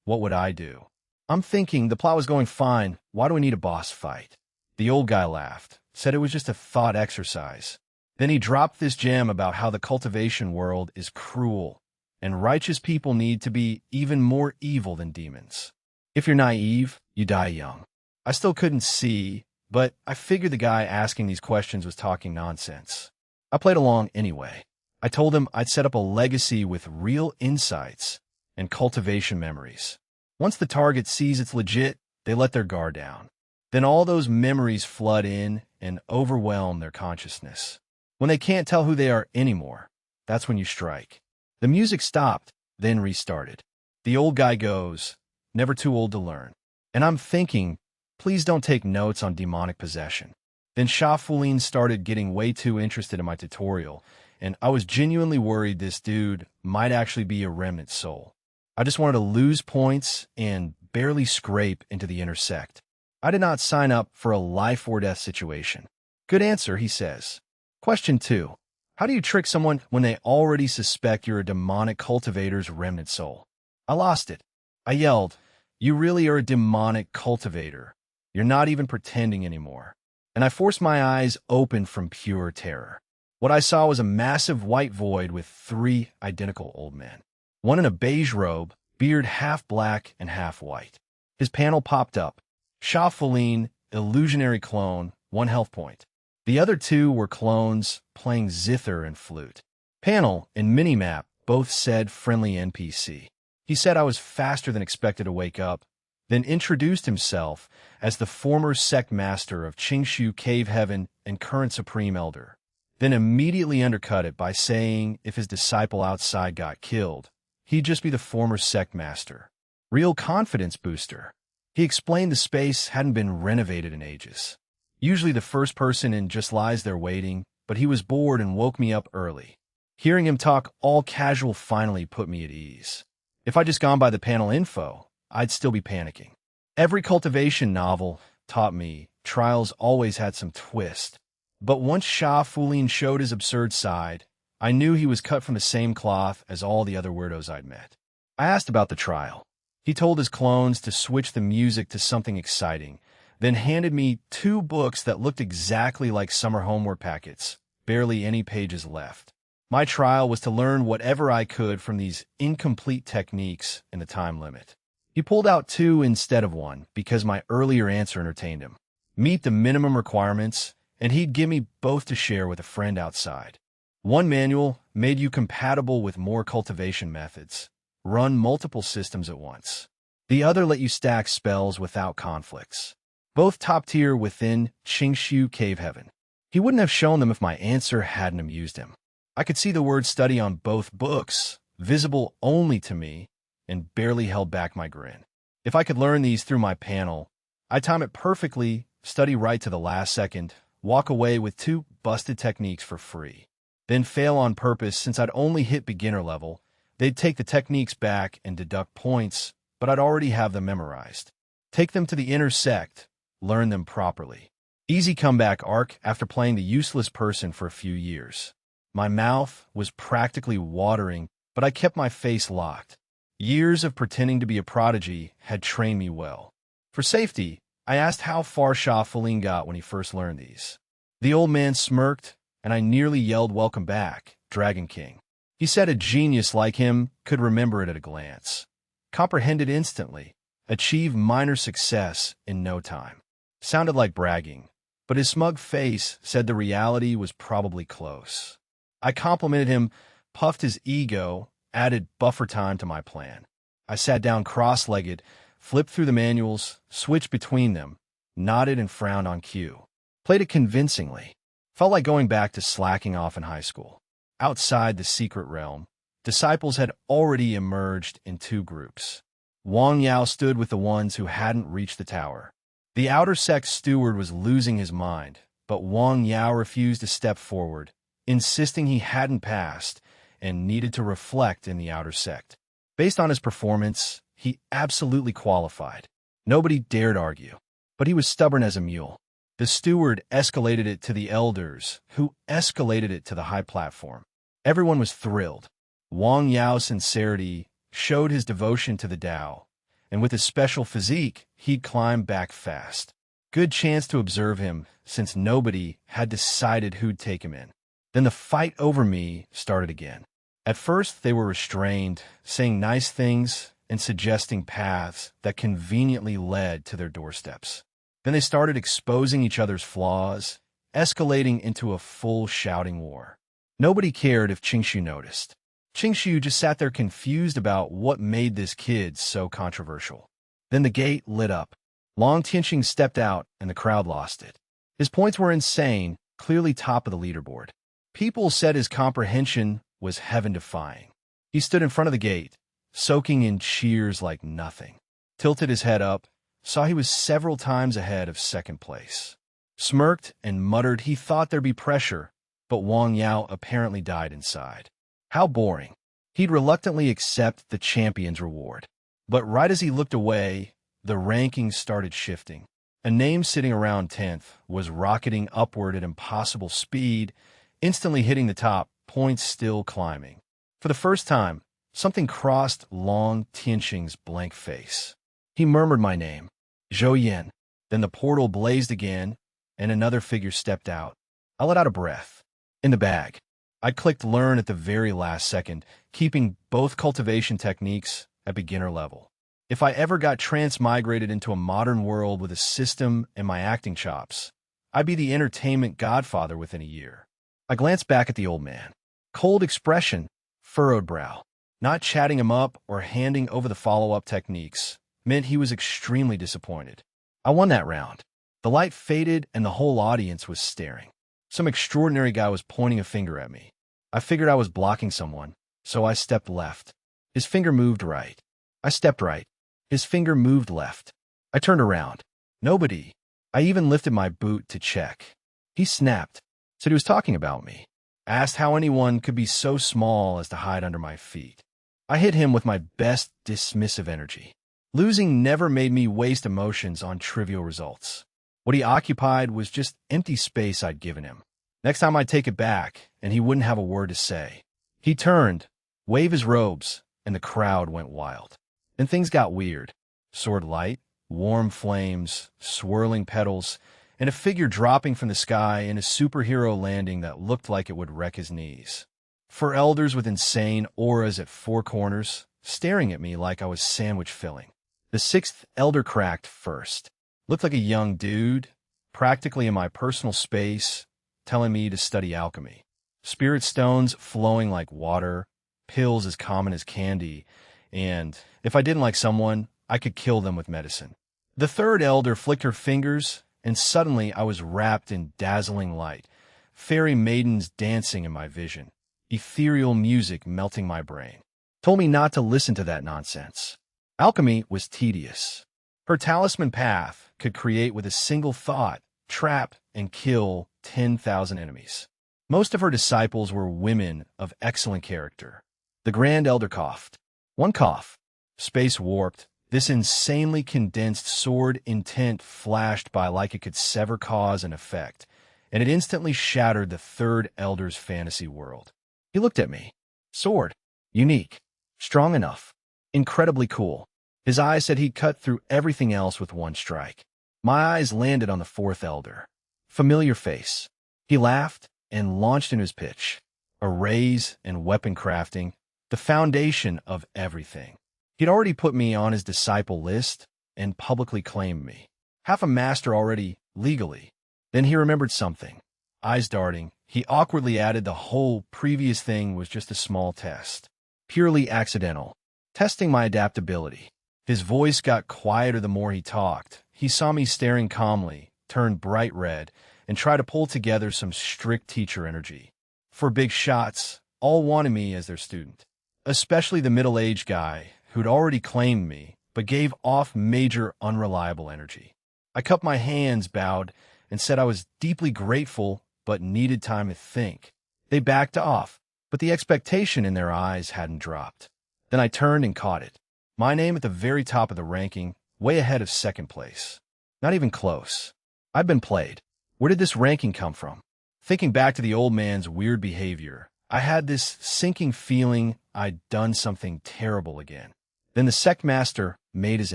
what would I do? I'm thinking the plot was going fine. Why do we need a boss fight? The old guy laughed, said it was just a thought exercise. Then he dropped this gem about how the cultivation world is cruel, and righteous people need to be even more evil than demons. If you're naive, you die young. I still couldn't see, but I figured the guy asking these questions was talking nonsense. I played along anyway. I told him I'd set up a legacy with real insights and cultivation memories. Once the target sees it's legit, they let their guard down. Then all those memories flood in and overwhelm their consciousness. When they can't tell who they are anymore, that's when you strike. The music stopped, then restarted. The old guy goes, "Never too old to learn." And I'm thinking, please don't take notes on demonic possession. Then Shah Fulin started getting way too interested in my tutorial, and I was genuinely worried this dude might actually be a remnant soul. I just wanted to lose points and barely scrape into the intersect. I did not sign up for a life-or-death situation. Good answer, he says. Question 2. How do you trick someone when they already suspect you're a demonic cultivator's remnant soul? I lost it. I yelled, "You really are a demonic cultivator. You're not even pretending anymore." And I forced my eyes open from pure terror. What I saw was a massive white void with 3 identical old men. One in a beige robe, beard half black and half white. His panel popped up. Shah Fulin, illusionary clone, 1 health point. The other 2 were clones playing zither and flute. Panel and minimap both said friendly NPC. He said I was faster than expected to wake up, then introduced himself as the former sect master of Qingshu Cave Heaven and current Supreme Elder, then immediately undercut it by saying if his disciple outside got killed, he'd just be the former sect master. Real confidence booster. He explained the space hadn't been renovated in ages. Usually the first person in just lies there waiting, but he was bored and woke me up early. Hearing him talk all casual finally put me at ease. If I'd just gone by the panel info, I'd still be panicking. Every cultivation novel taught me trials always had some twist. But once Shah Fulin showed his absurd side, I knew he was cut from the same cloth as all the other weirdos I'd met. I asked about the trial. He told his clones to switch the music to something exciting, then handed me 2 books that looked exactly like summer homework packets, barely any pages left. My trial was to learn whatever I could from these incomplete techniques in the time limit. He pulled out 2 instead of 1 because my earlier answer entertained him. Meet the minimum requirements, and he'd give me both to share with a friend outside. One manual made you compatible with more cultivation methods. Run multiple systems at once. The other let you stack spells without conflicts. Both top tier within Qingshu Cave Heaven. He wouldn't have shown them if my answer hadn't amused him. I could see the word study on both books, visible only to me, and barely held back my grin. If I could learn these through my panel, I'd time it perfectly, study right to the last second, walk away with 2 busted techniques for free. Then fail on purpose since I'd only hit beginner level. They'd take the techniques back and deduct points, but I'd already have them memorized. Take them to the intersect, learn them properly. Easy comeback arc after playing the useless person for a few years. My mouth was practically watering, but I kept my face locked. Years of pretending to be a prodigy had trained me well. For safety, I asked how far Shah Fulin got when he first learned these. The old man smirked, and I nearly yelled welcome back, Dragon King. He said a genius like him could remember it at a glance. Comprehend it instantly, achieve minor success in no time. Sounded like bragging, but his smug face said the reality was probably close. I complimented him, puffed his ego, added buffer time to my plan. I sat down cross-legged, flipped through the manuals, switched between them, nodded and frowned on cue. Played it convincingly. Felt like going back to slacking off in high school. Outside the secret realm, disciples had already emerged in 2 groups. Wang Yao stood with the ones who hadn't reached the tower. The outer sect steward was losing his mind, but Wang Yao refused to step forward, insisting he hadn't passed and needed to reflect in the outer sect. Based on his performance, he absolutely qualified. Nobody dared argue, but he was stubborn as a mule. The steward escalated it to the elders, who escalated it to the high platform. Everyone was thrilled. Wang Yao's sincerity showed his devotion to the Tao, and with his special physique, he'd climb back fast. Good chance to observe him, since nobody had decided who'd take him in. Then the fight over me started again. At first, they were restrained, saying nice things and suggesting paths that conveniently led to their doorsteps. Then they started exposing each other's flaws, escalating into a full shouting war. Nobody cared if Qingshu noticed. Qingshu just sat there confused about what made this kid so controversial. Then the gate lit up. Long Tianqing stepped out, and the crowd lost it. His points were insane, clearly top of the leaderboard. People said his comprehension was heaven-defying. He stood in front of the gate, soaking in cheers like nothing. Tilted his head up, saw he was several times ahead of second place. Smirked and muttered he thought there'd be pressure, but Wang Yao apparently died inside. How boring. He'd reluctantly accept the champion's reward. But right as he looked away, the rankings started shifting. A name sitting around 10th was rocketing upward at impossible speed, instantly hitting the top, points still climbing. For the first time, something crossed Long Tianqing's blank face. He murmured my name, Zhou Yan. Then the portal blazed again, and another figure stepped out. I let out a breath. In the bag. I clicked Learn at the very last second, keeping both cultivation techniques at beginner level. If I ever got transmigrated into a modern world with a system and my acting chops, I'd be the entertainment godfather within a year. I glanced back at the old man. Cold expression, furrowed brow. Not chatting him up or handing over the follow-up techniques meant he was extremely disappointed. I won that round. The light faded and the whole audience was staring. Some extraordinary guy was pointing a finger at me. I figured I was blocking someone, so I stepped left. His finger moved right. I stepped right. His finger moved left. I turned around. Nobody. I even lifted my boot to check. He snapped. Said he was talking about me. Asked how anyone could be so small as to hide under my feet. I hit him with my best dismissive energy. Losing never made me waste emotions on trivial results. What he occupied was just empty space I'd given him. Next time I'd take it back, and he wouldn't have a word to say. He turned, waved his robes, and the crowd went wild. Then things got weird. Sword light, warm flames, swirling petals, and a figure dropping from the sky in a superhero landing that looked like it would wreck his knees. 4 elders with insane auras at 4 corners, staring at me like I was sandwich filling. The 6th elder cracked first. Looked like a young dude, practically in my personal space, telling me to study alchemy. Spirit stones flowing like water, pills as common as candy, and if I didn't like someone, I could kill them with medicine. The 3rd elder flicked her fingers, and suddenly I was wrapped in dazzling light, fairy maidens dancing in my vision, ethereal music melting my brain. Told me not to listen to that nonsense. Alchemy was tedious. Her talisman path could create with a single thought, trap, and kill 10,000 enemies. Most of her disciples were women of excellent character. The Grand Elder coughed. One cough. Space warped. This insanely condensed sword intent flashed by like it could sever cause and effect, and it instantly shattered the 3rd Elder's fantasy world. He looked at me. Sword. Unique. Strong enough. Incredibly cool. His eyes said he'd cut through everything else with one strike. My eyes landed on the 4th Elder. Familiar face. He laughed and launched into his pitch. Arrays and weapon crafting, the foundation of everything. He'd already put me on his disciple list and publicly claimed me. Half a master already, legally. Then he remembered something. Eyes darting, he awkwardly added the whole previous thing was just a small test. Purely accidental. Testing my adaptability. His voice got quieter the more he talked. He saw me staring calmly, turned bright red, and tried to pull together some strict teacher energy. For big shots, all wanted me as their student. Especially the middle-aged guy who'd already claimed me, but gave off major unreliable energy. I cupped my hands, bowed, and said I was deeply grateful, but needed time to think. They backed off, but the expectation in their eyes hadn't dropped. Then I turned and caught it. My name at the very top of the ranking, way ahead of second place. Not even close. I've been played. Where did this ranking come from? Thinking back to the old man's weird behavior, I had this sinking feeling I'd done something terrible again. Then the sect master made his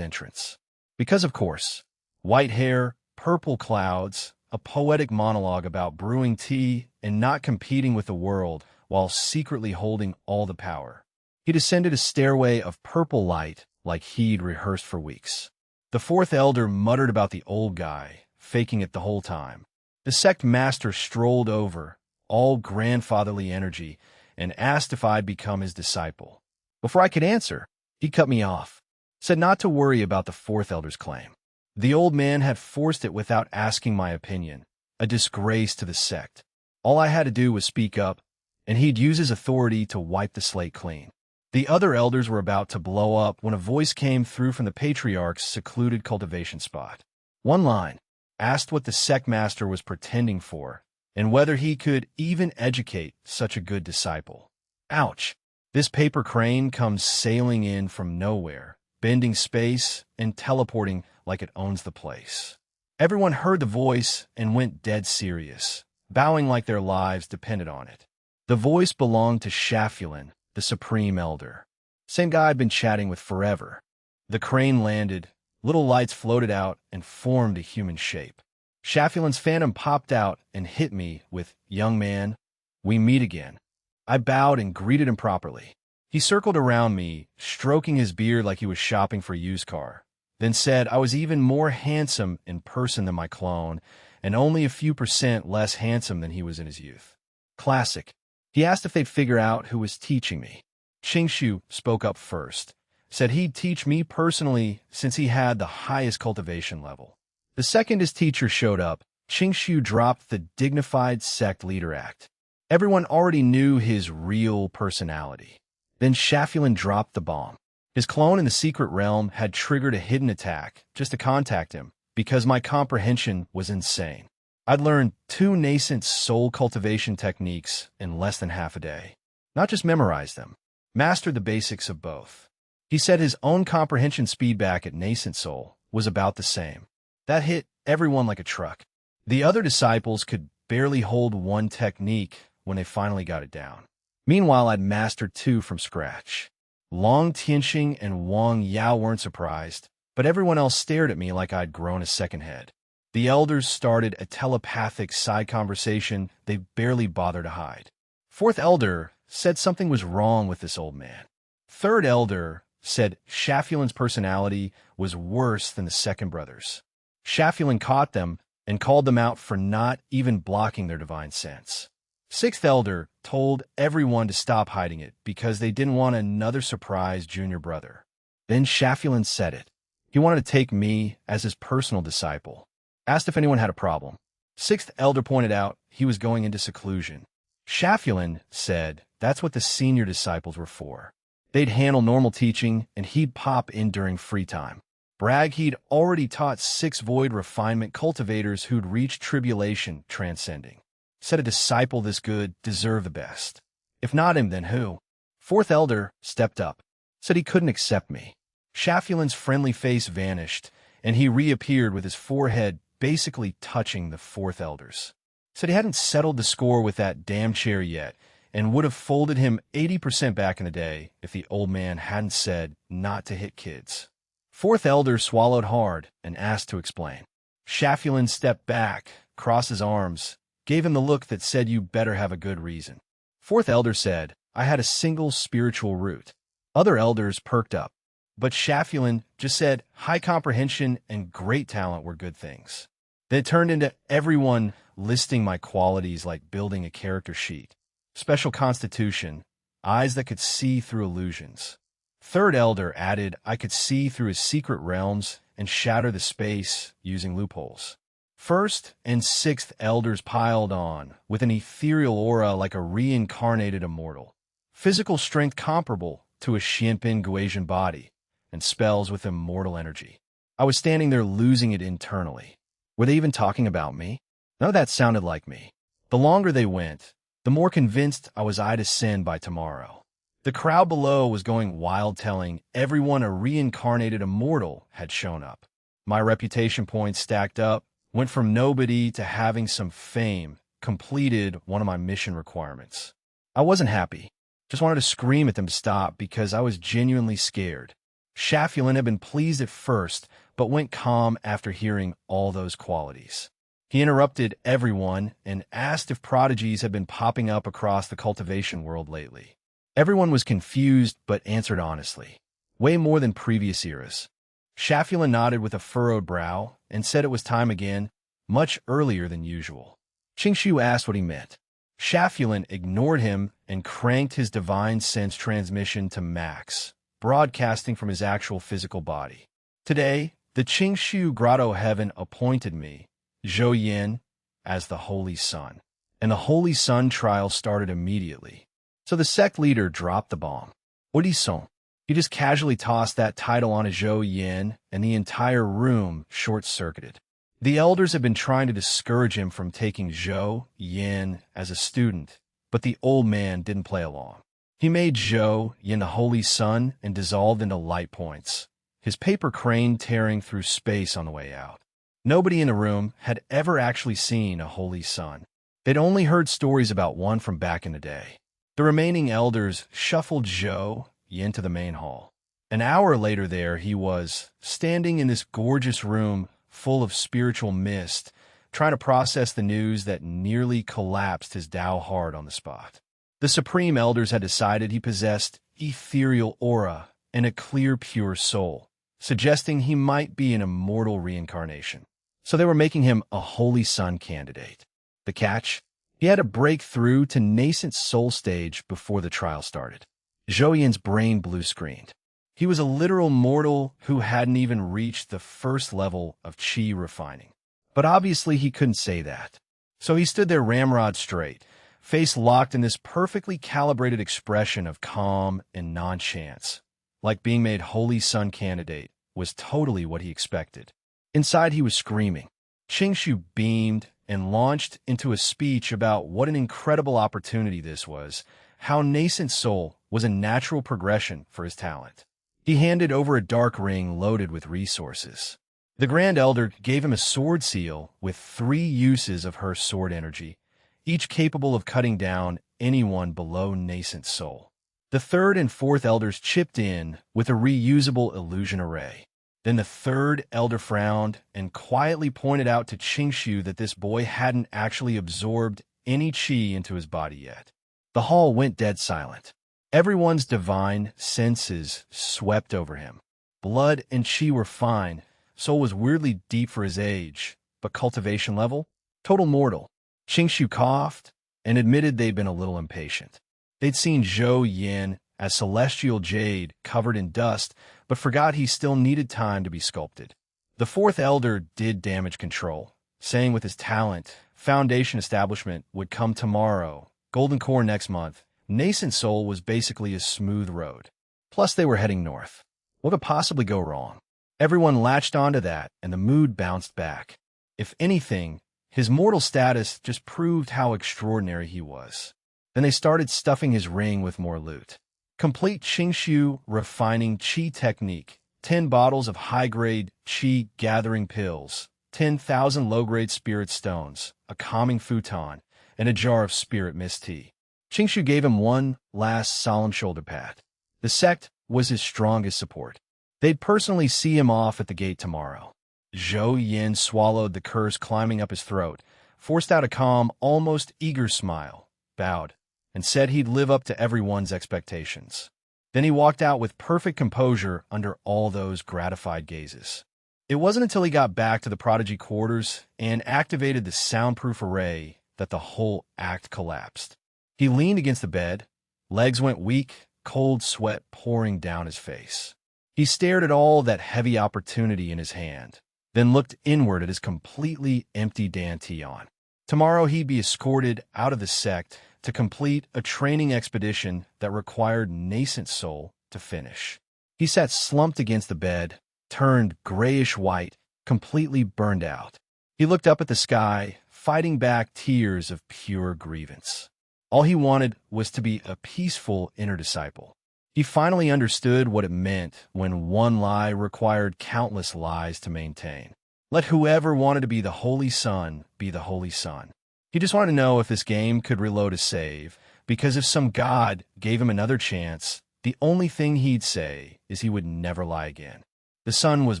entrance. Because, of course, white hair, purple clouds, a poetic monologue about brewing tea and not competing with the world while secretly holding all the power. He descended a stairway of purple light like he'd rehearsed for weeks. The fourth elder muttered about the old guy, faking it the whole time. The sect master strolled over, all grandfatherly energy, and asked if I'd become his disciple. Before I could answer, he cut me off, said not to worry about the fourth elder's claim. The old man had forced it without asking my opinion, a disgrace to the sect. All I had to do was speak up, and he'd use his authority to wipe the slate clean. The other elders were about to blow up when a voice came through from the patriarch's secluded cultivation spot. One line asked what the sect master was pretending for, and whether he could even educate such a good disciple. Ouch! This paper crane comes sailing in from nowhere, bending space and teleporting like it owns the place. Everyone heard the voice and went dead serious, bowing like their lives depended on it. The voice belonged to Shafulin, the Supreme Elder. Same guy I'd been chatting with forever. The crane landed, little lights floated out and formed a human shape. Shafulin's phantom popped out and hit me with, "Young man, we meet again." I bowed and greeted him properly. He circled around me, stroking his beard like he was shopping for a used car, then said I was even more handsome in person than my clone, and only a few % less handsome than he was in his youth. Classic. He asked if they'd figure out who was teaching me. Qingshu spoke up first, said he'd teach me personally since he had the highest cultivation level. The second his teacher showed up, Qingshu dropped the dignified sect leader act. Everyone already knew his real personality. Then Shafulin dropped the bomb. His clone in the secret realm had triggered a hidden attack just to contact him because my comprehension was insane. I'd learned 2 nascent soul cultivation techniques in less than half a day. Not just memorized them, mastered the basics of both. He said his own comprehension speed back at nascent soul was about the same. That hit everyone like a truck. The other disciples could barely hold one technique when they finally got it down. Meanwhile, I'd mastered 2 from scratch. Long Tianxing and Wang Yao weren't surprised, but everyone else stared at me like I'd grown a second head. The elders started a telepathic side conversation they barely bothered to hide. Fourth elder said something was wrong with this old man. Third elder said Shafulin's personality was worse than the second brother's. Shafulin caught them and called them out for not even blocking their divine sense. Sixth elder told everyone to stop hiding it because they didn't want another surprise junior brother. Then Shafulin said it. He wanted to take me as his personal disciple. Asked if anyone had a problem. Sixth elder pointed out he was going into seclusion. Shafulin said that's what the senior disciples were for. They'd handle normal teaching, and he'd pop in during free time. Brag he'd already taught 6 void refinement cultivators who'd reached tribulation transcending. Said a disciple this good deserved the best. If not him, then who? Fourth elder stepped up. Said he couldn't accept me. Shafulin's friendly face vanished, and he reappeared with his forehead basically touching the fourth elder's. Said he hadn't settled the score with that damn chair yet, and would have folded him 80% back in the day if the old man hadn't said not to hit kids. Fourth elder swallowed hard and asked to explain. Shafulin stepped back, crossed his arms, gave him the look that said you better have a good reason. Fourth elder said, I had a single spiritual root. Other elders perked up, but Shafulin just said high comprehension and great talent were good things. Then it turned into everyone listing my qualities like building a character sheet. Special constitution, eyes that could see through illusions. Third elder added I could see through his secret realms and shatter the space using loopholes. First and sixth elders piled on, with an ethereal aura like a reincarnated immortal. Physical strength comparable to a Xianpin Guasian body, and spells with immortal energy. I was standing there losing it internally. Were they even talking about me? None of that sounded like me. The longer they went, the more convinced I was I'd ascend by tomorrow. The crowd below was going wild, telling everyone a reincarnated immortal had shown up. My reputation points stacked up, went from nobody to having some fame, completed one of my mission requirements. I wasn't happy. Just wanted to scream at them to stop because I was genuinely scared. Shafulin had been pleased at first, but went calm after hearing all those qualities. He interrupted everyone and asked if prodigies had been popping up across the cultivation world lately. Everyone was confused but answered honestly. Way more than previous eras. Shafula nodded with a furrowed brow and said it was time again, much earlier than usual. Qingshu asked what he meant. Shafula ignored him and cranked his divine sense transmission to max, broadcasting from his actual physical body. Today, the Qingshu Grotto Heaven appointed me, Zhou Yin, as the Holy Sun. And the Holy Sun trial started immediately. So the sect leader dropped the bomb. Odison. He just casually tossed that title on a Zhou Yin, and the entire room short-circuited. The elders had been trying to discourage him from taking Zhou Yin as a student, but the old man didn't play along. He made Zhou Yin the Holy Sun and dissolved into light points, his paper crane tearing through space on the way out. Nobody in the room had ever actually seen a Holy Sun. They'd only heard stories about one from back in the day. The remaining elders shuffled Zhou Yin to the main hall. An hour later there he was, standing in this gorgeous room full of spiritual mist, trying to process the news that nearly collapsed his Tao heart on the spot. The Supreme Elders had decided he possessed ethereal aura and a clear, pure soul, suggesting he might be an immortal reincarnation. So they were making him a Holy Sun candidate. The catch? He had to break through to nascent soul stage before the trial started. Zhou Yin's brain blue-screened. He was a literal mortal who hadn't even reached the first level of qi refining. But obviously he couldn't say that. So he stood there ramrod straight, face locked in this perfectly calibrated expression of calm and non-chance, like being made Holy Sun candidate was totally what he expected. Inside he was screaming. Qingshu beamed and launched into a speech about what an incredible opportunity this was, how nascent soul was a natural progression for his talent. He handed over a dark ring loaded with resources. The Grand Elder gave him a sword seal with 3 uses of her sword energy, each capable of cutting down anyone below nascent soul. The 3rd and 4th Elders chipped in with a reusable illusion array. Then the 3rd Elder frowned and quietly pointed out to Qingshu that this boy hadn't actually absorbed any qi into his body yet. The hall went dead silent. Everyone's divine senses swept over him. Blood and qi were fine, soul was weirdly deep for his age, but cultivation level? Total mortal. Qingshu coughed and admitted they'd been a little impatient. They'd seen Zhou Yin as celestial jade covered in dust, but forgot he still needed time to be sculpted. The 4th Elder did damage control, saying with his talent, foundation establishment would come tomorrow, golden core next month. Nascent soul was basically a smooth road. Plus they were heading north. What could possibly go wrong? Everyone latched onto that, and the mood bounced back. If anything, his mortal status just proved how extraordinary he was. Then they started stuffing his ring with more loot. Complete Qingshu refining qi technique, 10 bottles of high-grade qi gathering pills, 10,000 low-grade spirit stones, a calming futon, and a jar of spirit mist tea. Qingshu gave him one last solemn shoulder pat. The sect was his strongest support. They'd personally see him off at the gate tomorrow. Zhou Yin swallowed the curse climbing up his throat, forced out a calm, almost eager smile, bowed, and said he'd live up to everyone's expectations. Then he walked out with perfect composure under all those gratified gazes. It wasn't until he got back to the prodigy quarters and activated the soundproof array that the whole act collapsed. He leaned against the bed, legs went weak, cold sweat pouring down his face. He stared at all that heavy opportunity in his hand, then looked inward at his completely empty dantian. Tomorrow he'd be escorted out of the sect to complete a training expedition that required nascent soul to finish. He sat slumped against the bed, turned grayish-white, completely burned out. He looked up at the sky, fighting back tears of pure grievance. All he wanted was to be a peaceful inner disciple. He finally understood what it meant when one lie required countless lies to maintain. Let whoever wanted to be the Holy Sun be the Holy Sun. He just wanted to know if this game could reload a save, because if some god gave him another chance, the only thing he'd say is he would never lie again. The sun was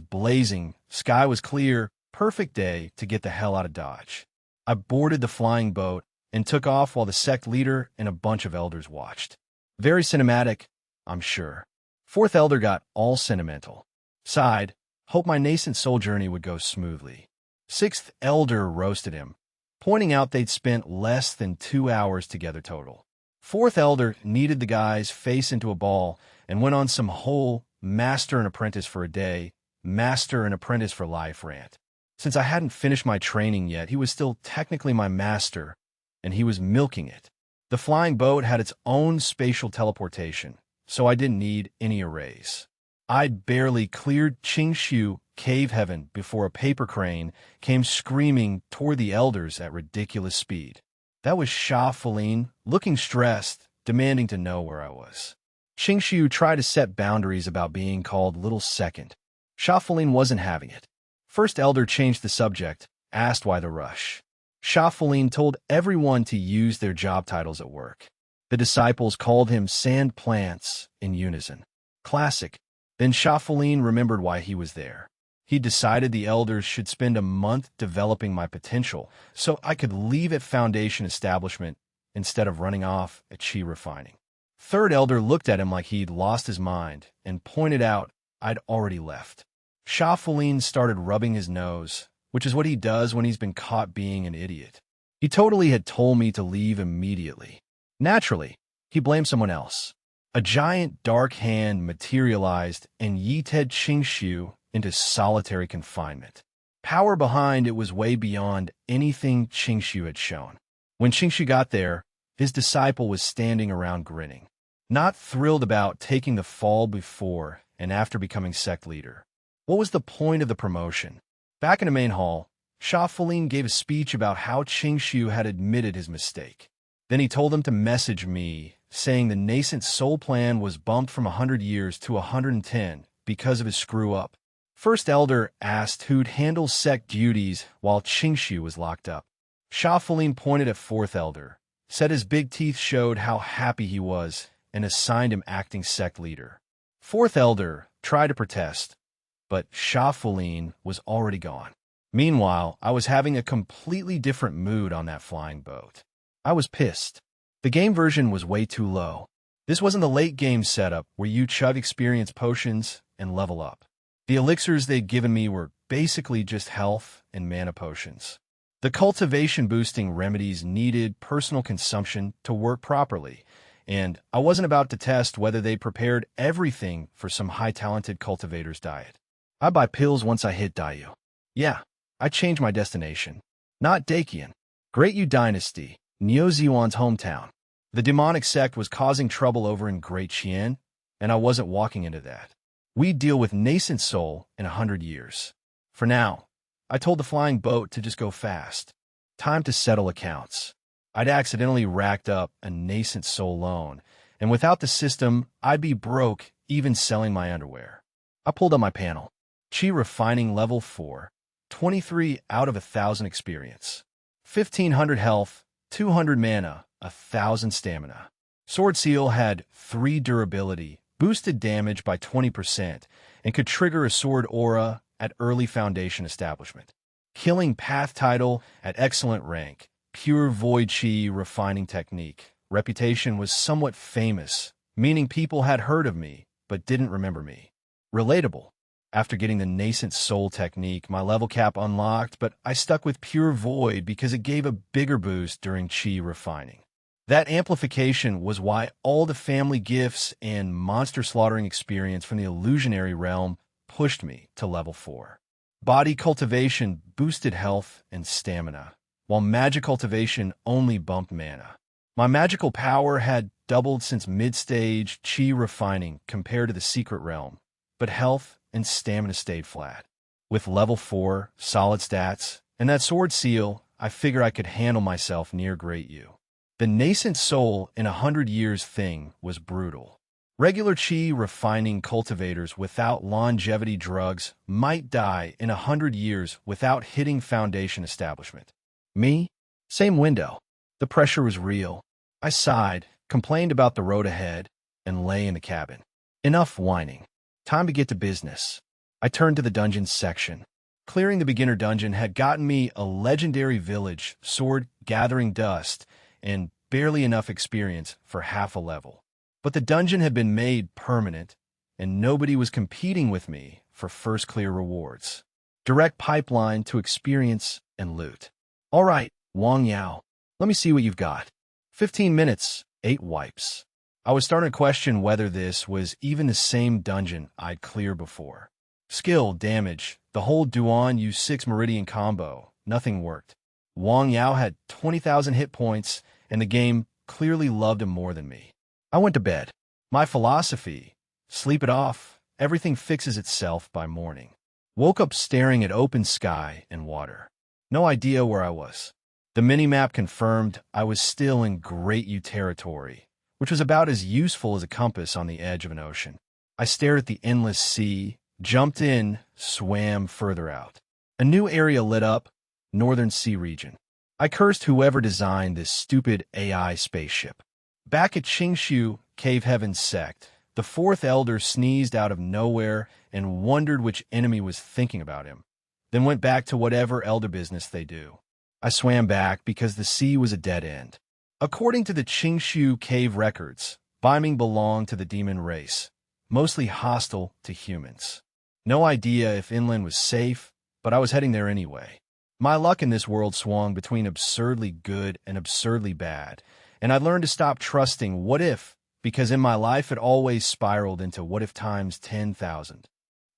blazing, sky was clear, Perfect day to get the hell out of Dodge. I boarded the flying boat and took off while the sect leader and a bunch of elders watched. Very cinematic, I'm sure. Fourth elder got all sentimental. Sighed, hoped my nascent soul journey would go smoothly. Sixth elder roasted him, pointing out they'd spent less than 2 hours together total. Fourth elder kneaded the guy's face into a ball and went on some whole master and apprentice for a day, master and apprentice for life rant. Since I hadn't finished my training yet, he was still technically my master, and he was milking it. The flying boat had its own spatial teleportation, so I didn't need any arrays. I'd barely cleared Qingshu cave heaven before a paper crane came screaming toward the elders at ridiculous speed. That was Sha Feline, looking stressed, demanding to know where I was. Qingshu tried to set boundaries about being called Little Second. Sha Feline wasn't having it. First elder changed the subject, asked why the rush. Sha Feline told everyone to use their job titles at work. The disciples called him sand plants in unison. Classic. Then Sha Feline remembered why he was there. He decided the elders should spend a month developing my potential so I could leave at Foundation Establishment instead of running off at Chi Refining. Third elder looked at him like he'd lost his mind and pointed out I'd already left. Sha Feline started rubbing his nose, which is what he does when he's been caught being an idiot. He totally had told me to leave immediately. Naturally, he blamed someone else. A giant dark hand materialized and yeeted Qingshu into solitary confinement. Power behind it was way beyond anything Qingshu had shown. When Qingshu got there, his disciple was standing around grinning, not thrilled about taking the fall before and after becoming sect leader. What was the point of the promotion? Back in the main hall, Sha Feline gave a speech about how Qingshu had admitted his mistake. Then he told them to message me, saying the nascent soul plan was bumped from 100 years to 110 because of his screw-up. First elder asked who'd handle sect duties while Qingshu was locked up. Sha Feline pointed at fourth elder, said his big teeth showed how happy he was, and assigned him acting sect leader. Fourth elder tried to protest, but Sha Feline was already gone. Meanwhile, I was having a completely different mood on that flying boat. I was pissed. The game version was way too low. This wasn't the late game setup where you chug experience potions and level up. The elixirs they'd given me were basically just health and mana potions. The cultivation boosting remedies needed personal consumption to work properly, and I wasn't about to test whether they prepared everything for some high-talented cultivator's diet. I buy pills once I hit Dayu. Yeah, I changed my destination. Not Dakian. Great Yu Dynasty, Neo-Zeon's hometown. The demonic sect was causing trouble over in Great Qian, and I wasn't walking into that. We'd deal with nascent soul in 100 years. For now, I told the flying boat to just go fast. Time to settle accounts. I'd accidentally racked up a nascent soul loan, and without the system, I'd be broke even selling my underwear. I pulled up my panel. Chi Refining Level 4, 23 out of 1,000 experience. 1,500 health, 200 mana, 1,000 stamina. Sword Seal had 3 durability, boosted damage by 20%, and could trigger a sword aura at early Foundation Establishment. Killing Path title at excellent rank. Pure Void Chi Refining Technique. Reputation was somewhat famous, meaning people had heard of me, but didn't remember me. Relatable. After getting the Nascent Soul technique, my level cap unlocked, but I stuck with Pure Void because it gave a bigger boost during Chi Refining. That amplification was why all the family gifts and monster slaughtering experience from the illusionary realm pushed me to level 4. Body cultivation boosted health and stamina, while magic cultivation only bumped mana. My magical power had doubled since mid-stage Chi Refining compared to the secret realm, but health and stamina stayed flat. With level 4, solid stats, and that sword seal, I figure I could handle myself near Great U. The nascent soul in 100 years thing was brutal. Regular Chi Refining cultivators without longevity drugs might die in 100 years without hitting Foundation Establishment. Me? Same window. The pressure was real. I sighed, complained about the road ahead, and lay in the cabin. Enough whining. Time to get to business. I turned to the dungeons section. Clearing the beginner dungeon had gotten me a legendary village, sword gathering dust, and barely enough experience for half a level. But the dungeon had been made permanent, and nobody was competing with me for first clear rewards. Direct pipeline to experience and loot. All right, Wang Yao, let me see what you've got. 15 minutes, 8 wipes. I was starting to question whether this was even the same dungeon I'd cleared before. Skill, damage, the whole Duan U6 Meridian combo, nothing worked. Wang Yao had 20,000 hit points, and the game clearly loved him more than me. I went to bed. My philosophy, sleep it off, everything fixes itself by morning. Woke up staring at open sky and water. No idea where I was. The minimap confirmed I was still in Great U territory, which was about as useful as a compass on the edge of an ocean. I stared at the endless sea, jumped in, swam further out. A new area lit up, Northern Sea region. I cursed whoever designed this stupid AI spaceship. Back at Qingshu, Cave Heaven sect, the fourth elder sneezed out of nowhere and wondered which enemy was thinking about him, then went back to whatever elder business they do. I swam back because the sea was a dead end. According to the Qingshu cave records, Biming belonged to the demon race, mostly hostile to humans. No idea if inland was safe, but I was heading there anyway. My luck in this world swung between absurdly good and absurdly bad, and I learned to stop trusting what if, because in my life it always spiraled into what if times 10,000.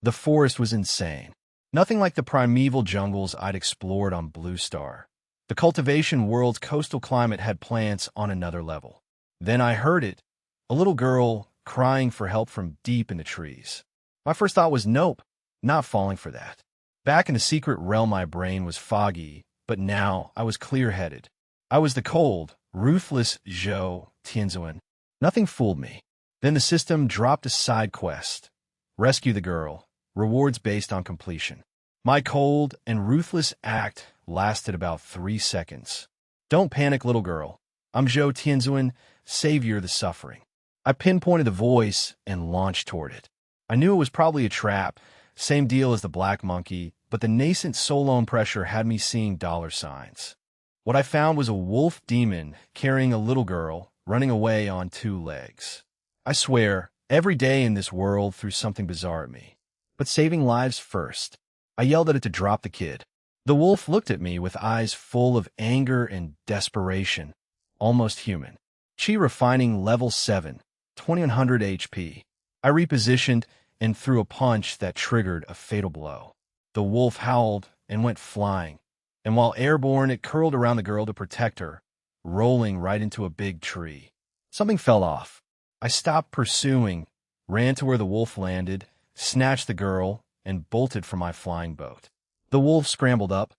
The forest was insane. Nothing like the primeval jungles I'd explored on Blue Star. The cultivation world's coastal climate had plants on another level. Then I heard it, a little girl crying for help from deep in the trees. My first thought was nope, not falling for that. Back in the secret realm my brain was foggy, but now I was clear-headed. I was the cold, ruthless Zhou Tianzuan. Nothing fooled me. Then the system dropped a side quest. Rescue the girl. Rewards based on completion. My cold and ruthless act lasted about 3 seconds. Don't panic, little girl. I'm Zhou Tianzuan, savior of the suffering. I pinpointed the voice and launched toward it. I knew it was probably a trap, same deal as the black monkey, but the nascent soul-own pressure had me seeing dollar signs. What I found was a wolf demon carrying a little girl, running away on 2 legs. I swear, every day in this world threw something bizarre at me. But saving lives first. I yelled at it to drop the kid. The wolf looked at me with eyes full of anger and desperation, almost human. Chi refining level 7, 2100 HP. I repositioned and threw a punch that triggered a fatal blow. The wolf howled and went flying, and while airborne it curled around the girl to protect her, rolling right into a big tree. Something fell off. I stopped pursuing, ran to where the wolf landed, snatched the girl, and bolted for my flying boat. The wolf scrambled up,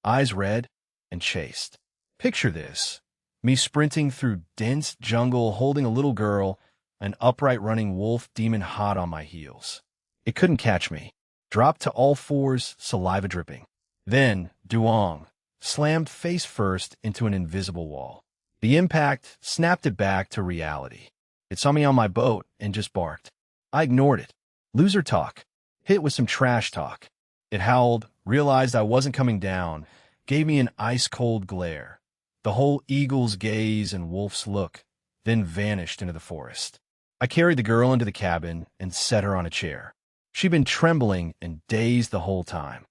eyes red, and chased. Picture this, me sprinting through dense jungle holding a little girl, an upright running wolf demon hot on my heels. It couldn't catch me. Dropped to all fours, saliva dripping. Then, Duong, slammed face first into an invisible wall. The impact snapped it back to reality. It saw me on my boat and just barked. I ignored it. Loser talk. Hit with some trash talk. It howled, realized I wasn't coming down, gave me an ice-cold glare. The whole eagle's gaze and wolf's look, then vanished into the forest. I carried the girl into the cabin and set her on a chair. She'd been trembling and dazed the whole time.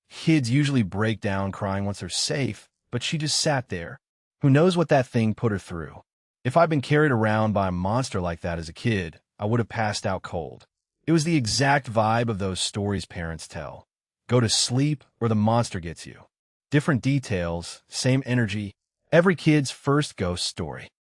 Kids usually break down crying once they're safe, but she just sat there. Who knows what that thing put her through? If I'd been carried around by a monster like that as a kid, I would have passed out cold. It was the exact vibe of those stories parents tell. Go to sleep or the monster gets you. Different details, same energy, every kid's first ghost story.